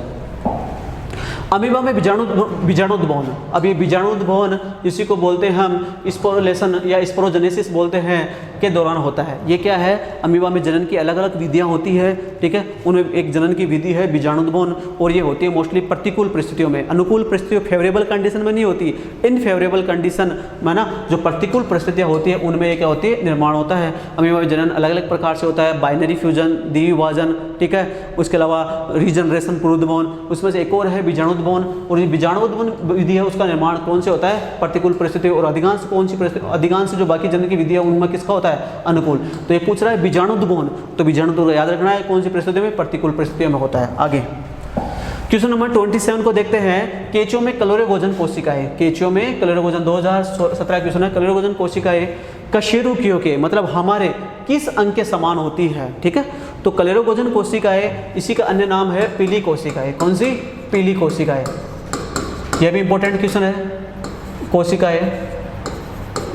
अमीबा में बीजाणुद्भवन। अब ये बीजाणुद्भवन इसी को बोलते हैं हम स्पोरोलेशन या स्पोरोजेनेसिस बोलते हैं के दौरान होता है। ये क्या है, अमीबा में जनन की अलग अलग विधियां होती है, ठीक है, उनमें एक जनन की विधि है बीजाणुद्भवन, और ये होती है मोस्टली प्रतिकूल परिस्थितियों में। अनुकूल परिस्थितियों, फेवरेबल कंडीशन में नहीं होती, इनफेवरेबल कंडीशन में ना, जो प्रतिकूल परिस्थितियाँ होती है उनमें ये क्या होती है, निर्माण होता है। अमीबा में जनन अलग अलग प्रकार से होता है, बाइनरी फ्यूजन, द्विविभाजन, ठीक है, उसके अलावा रीजनरेशन, पुनरुद्भवन, उसमें से एक और है बीजाणुद्भवन। और ये बीजाणुद्भवन विधि है उसका निर्माण कौन से होता है, प्रतिकूल परिस्थिति, और अधिकांश कौन सी परिस्थिति, अधिकांश जो बाकी जनन की विधि है उनमें किसका होता है, अनुकूल। तो ये पूछ रहा है बीजाणुद्भवन, तो बीजाणुद्भवन याद रखना है कौन सी परिस्थितियों में, प्रतिकूल परिस्थितियों में होता है। आगे क्वेश्चन नंबर 27 को देखते हैं, केंचुओं में कलोरेगोजन कोशिकाएं, केंचुओं में कलोरेगोजन 2017 क्वेश्चन है, कलोरेगोजन कोशिकाएं कशेरुकियों के मतलब हमारे किस अंग के समान होती है, ठीक है। तो कलेरोगोजन कोशिकाएं, इसी का अन्य नाम है पीली कोशिकाएं। कौन सी, पीली कोशिकाएं। यह भी इंपॉर्टेंट क्वेश्चन है। कोशिकाएं,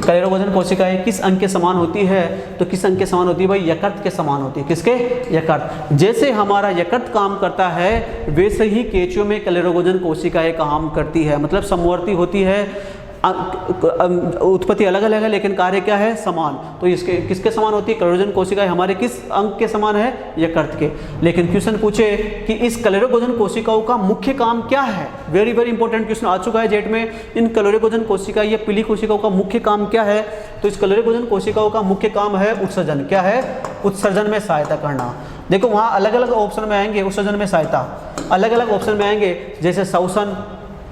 कलेरोगोजन कोशिकाएं किस अंग के समान होती है, तो किस अंग के समान होती है भाई, यकृत के समान होती है। किसके, यकृत। जैसे हमारा यकृत काम करता है वैसे ही केंचुओं में कलेरोगोजन कोशिकाएं काम करती है, मतलब समवर्ती होती है। उत्पत्ति अलग अलग है लेकिन कार्य क्या है, समान। तो इसके किसके समान होती है, कलेरोगोजन कोशिकाएं हमारे किस अंग के समान है, यकृत के। लेकिन क्वेश्चन पूछे कि इस कलेरोगोजन कोशिकाओं का मुख्य काम क्या है, वेरी वेरी इंपॉर्टेंट क्वेश्चन आ चुका है जेट में। इन कलेरोगोजन कोशिका या पीली कोशिकाओं का मुख्य काम क्या है, तो इस कलेरोगोजन कोशिकाओं का मुख्य काम है उत्सर्जन। क्या है, उत्सर्जन में सहायता करना। देखो वहाँ अलग अलग ऑप्शन में आएंगे, उत्सर्जन में सहायता अलग अलग ऑप्शन में आएंगे, जैसे श्वसन,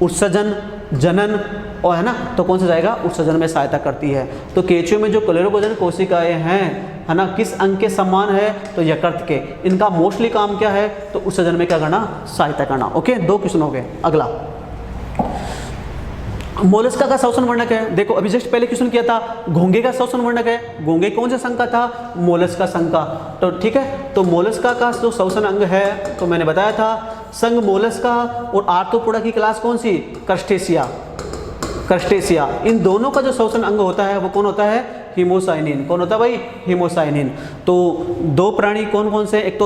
उत्सर्जन, जनन, और है ना, तो कौन सा जाएगा, उत्सर्जन में सहायता करती है। तो केंचुओं में जो कलेरोगोजन कोशिकाएं हैं, है ना, किस अंग के समान है, तो यकृत के। इनका मोस्टली काम क्या है, तो उत्सर्जन में क्या करना, सहायता करना। ओके, 2 क्वेश्चन हो गए। अगला मोलस्का का श्वसन वर्णक है। देखो अभी जस्ट पहले क्वेश्चन किया था, घोंघे का श्वसन वर्णक है। घोंघे कौन से संघ का था, मोलस्का संघ का। तो ठीक है, तो मोलस्का का जो श्वसन अंग है, तो मैंने बताया था संघ मोलस्का और आर्थ्रोपोडा की क्लास कौन सी, क्रस्टेशिया। क्रस्टेशिया, इन दोनों का जो श्वसन अंग होता है वो कौन होता है, हीमोसाइनिन। कौन होता है भाई, हीमोसाइनिन। तो 2 प्राणी कौन कौन से, एक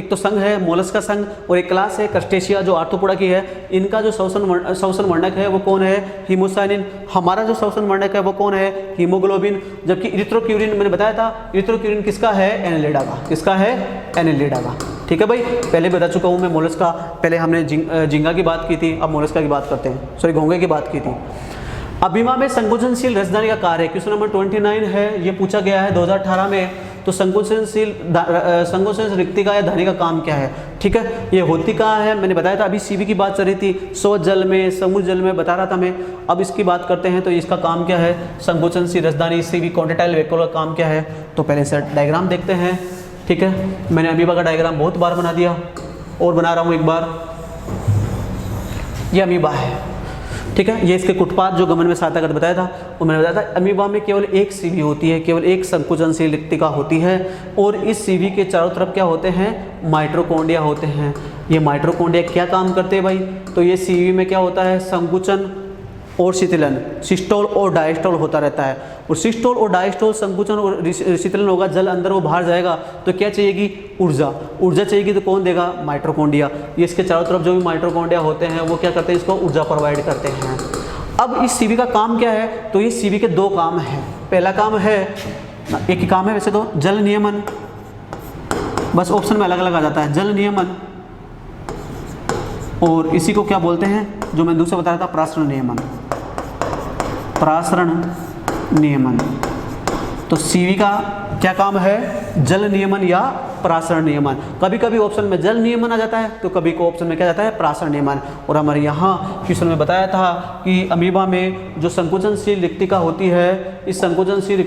तो संघ है मोलस्का संघ, और एक क्लास है क्रस्टेशिया जो आर्थ्रोपोडा की है। इनका जो श्वसन वर्णक है वो कौन है, हीमोसाइनिन। हमारा जो श्वसन वर्णक है वो कौन है, हीमोग्लोबिन। जबकि इरिथ्रोक्यूरिन मैंने बताया था, इरिथ्रोक्यूरिन किसका है, एनेलिडा का। किसका है, एनेलिडा का। ठीक है भाई, पहले बता चुका हूँ मैं मोलस्का, पहले हमने झींगा की बात की थी, अब मोलस्का की बात करते हैं, सॉरी घोंघे की बात की थी। अमीबा में संकुचनशील रसदानी का कार्य, क्वेश्चन नंबर 29 है, ये पूछा गया है 2018 में। तो संकुचनशील रिक्तिका या धानी का काम क्या है, ठीक है, ये होती कहाँ है, मैंने बताया था। अभी सीवी की बात चल रही थी, स्वच्छ जल में, समुद्र जल में बता रहा था मैं। अब इसकी बात करते हैं, तो इसका काम क्या है, संकुचनशील रसदानी, सीवी कॉन्ट्रेक्टाइल वैक्यूल का काम क्या है। तो पहले से डायग्राम देखते हैं, ठीक है। मैंने अमीबा का डायग्राम बहुत बार बना दिया और बना रहा हूँ एक बार। ये अमीबा है, ठीक है। ये इसके कुटपाथ जो गमन में सहायता करते बताया था, वो मैंने बताया था। अमीबा में केवल एक सीवी होती है, केवल एक संकुचनशील रिक्तिका होती है, और इस सीवी के चारों तरफ क्या होते हैं, माइटोकॉन्ड्रिया होते हैं। ये माइटोकॉन्ड्रिया क्या काम करते हैं भाई, तो ये सीवी में क्या होता है, संकुचन और शीतलन, सिस्टोल और डायस्टोल होता रहता है। और सिस्टोल और डायस्टोल, संकुचन और शीतलन होगा, जल अंदर वो बाहर जाएगा, तो क्या चाहिएगी, ऊर्जा। ऊर्जा चाहिएगी तो कौन देगा, माइटोकॉन्ड्रिया। ये इसके चारों तरफ जो भी माइटोकॉन्ड्रिया होते हैं वो क्या करते हैं, इसको ऊर्जा प्रोवाइड करते हैं। अब इस सीवी का काम क्या है, तो इस सीवी के 2 काम हैं। पहला काम है, एक ही काम है वैसे तो, जल नियमन, बस ऑप्शन में अलग अलग आ जाता है, जल नियमन, और इसी को क्या बोलते हैं, जो मैं दूसरा बता रहा था, प्रासरण नियमन। प्रासरण नियमन, तो सीवी का क्या काम है, जल नियमन या प्रासरण नियमन। कभी कभी ऑप्शन में जल नियमन आ जाता है, तो कभी को ऑप्शन में क्या जाता है, प्रासरण नियमन। और हमारे यहाँ क्वेश्चन में बताया था कि अमीबा में जो संकुचनशील रिक्तिका होती है, इस संकुचनशील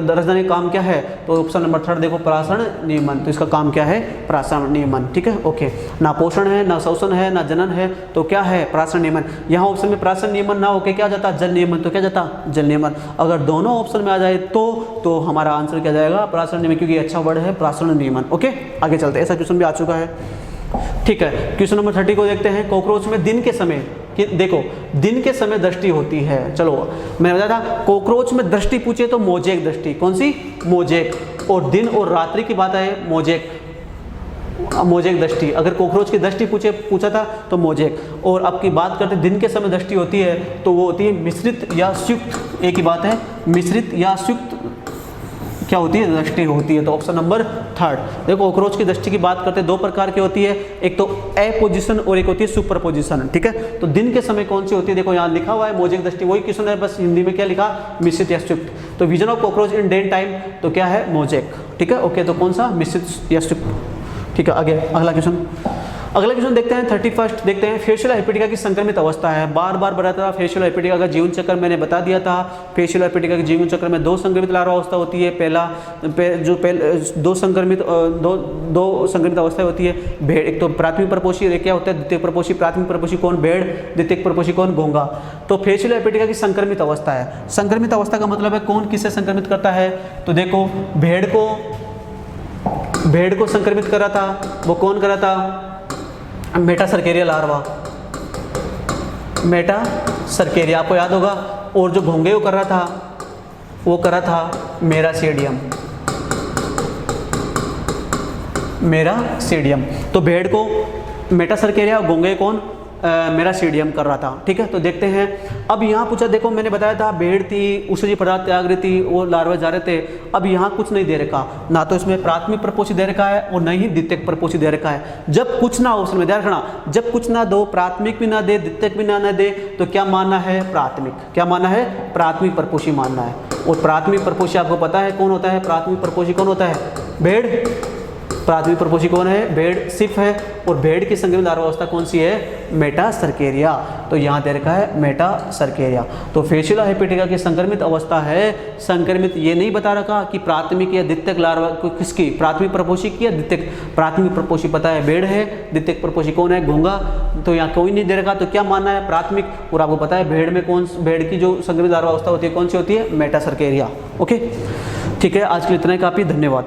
रसदानी का काम क्या है, तो ऑप्शन नंबर 3 देखो, प्रासरण नियमन। तो इसका काम क्या है, प्रासरण नियमन, ठीक है, ओके। ना पोषण है, ना शोषण है, ना जनन है, तो क्या है, प्रासरण नियमन। यहाँ ऑप्शन में प्रासरण नियमन ना होकर क्या जाता, जल नियमन, तो क्या जाता, जल नियमन। अगर दोनों ऑप्शन में आ जाए तो हमारा आंसर क्या जाएगा, प्रासरण नियमन, क्योंकि अच्छा वर्ड है प्रासरण नियमन। ओके, आगे चलते हैं, ऐसा क्वेश्चन भी आ चुका है। ठीक है, क्वेश्चन नंबर 30 को देखते हैं। कॉकरोच में दिन के समय कि देखो दिन के समय दृष्टि होती है। चलो मैंने बताया था कॉकरोच में दृष्टि पूछे तो मोजेक दृष्टि, कौन सी? मोजेक। और दिन और रात्रि की बात है मोजेक, मोजेक दृष्टि। अगर कॉकरोच की दृष्टि पूछा था तो मोजेक। और अब की बात करते दिन के समय दृष्टि होती है तो वो होती है मिश्रित या संयुक्त। एक ही बात है, मिश्रित या संयुक्त क्या होती है? दृष्टि होती है। तो ऑप्शन नंबर 3। देखो कॉकरोच की दृष्टि की बात करते हैं, दो प्रकार की होती है, एक तो एपोजिशन और एक होती है सुपरपोजिशन। ठीक है, तो दिन के समय कौन सी होती है? देखो यहाँ लिखा हुआ है मोजेक दृष्टि, वही क्वेश्चन है, बस हिंदी में क्या लिखा? मिश्रित या संयुक्त। तो vision of cockroach in day time तो क्या है? मोजेक। ठीक है, ओके, तो कौन सा? मिश्रित या संयुक्त। ठीक है, आगे अगला क्वेश्चन। अगला क्वेश्चन देखते हैं 31 देखते हैं। फेशियल हाइपोटिका की संक्रमित अवस्था है। बार बार बताता था फेशियल हाइपोटिका का जीवन चक्र मैंने बता दिया था। फेशियल हाइपोटिका के जीवन चक्र में दो संक्रमित लार्वा अवस्था होती है। दो संक्रमित अवस्थाएं होती है। भेड़, एक तो प्राथमिक प्रपोषी और एक क्या होता है? द्वितीय प्रपोषी। प्राथमिक प्रपोषी कौन? भेड़। द्वितीय प्रपोषी कौन? घोंगा। तो फेशियल हाइपोटिका की संक्रमित अवस्था है। संक्रमित अवस्था का मतलब है कौन किससे संक्रमित करता है? तो देखो भेड़ को संक्रमित कर रहा था, वो कौन कर रहा था? मेटासर्केरिया लार्वा, मेटासर्केरिया आपको याद होगा। और जो घोंगे को कर रहा था वो कर रहा था मेरासीडियम। तो भेड़ को मेटासर्केरिया, घोंगे कौन? मेरासीडियम कर रहा था। ठीक है, तो देखते हैं। अब यहाँ पूछा, देखो मैंने बताया था भेड़ थी, ऊषधीय पदार्थ त्याग रही थी, वो लार्वा जा रहे थे। अब यहाँ कुछ नहीं दे रखा, ना तो इसमें प्राथमिक प्रपोषी दे रखा है और न ही द्वितीयक प्रपोषी दे रखा है। जब कुछ ना ऑप्शन में ध्यान रखना, जब कुछ ना दो, प्राथमिक भी ना दे, द्वितीयक भी ना दे, तो क्या मानना है? प्राथमिक। क्या मानना है? प्राथमिक प्रपोषी मानना है। और प्राथमिक प्रपोषी आपको पता है कौन होता है? प्राथमिक प्रपोषी कौन होता है? भेड़। प्राथमिक प्रपोषी कौन है? भेड़ सिर्फ है। और भेड़ की संक्रमित लार्वा अवस्था कौन सी है? मेटासर्केरिया। तो यहाँ दे रखा है मेटासर्केरिया। तो फेशियल हाइपोटिका की संक्रमित अवस्था है। संक्रमित ये नहीं बता रखा कि प्राथमिक या द्वितीयक लार्वा किसकी? प्राथमिक प्रपोषी की या द्वितीयक? प्राथमिक प्रपोषी पता है भेड़ है, द्वितीयक प्रपोषी कौन है? घोंगा। तो यहाँ कोई नहीं दे रखा, तो क्या मानना है? प्राथमिक। और आपको पता है भेड़ में भेड़ की जो संक्रमित लार्वा अवस्था होती है कौन सी होती है? मेटासर्केरिया। ओके, ठीक है, आज के लिए इतना ही काफ़ी। धन्यवाद।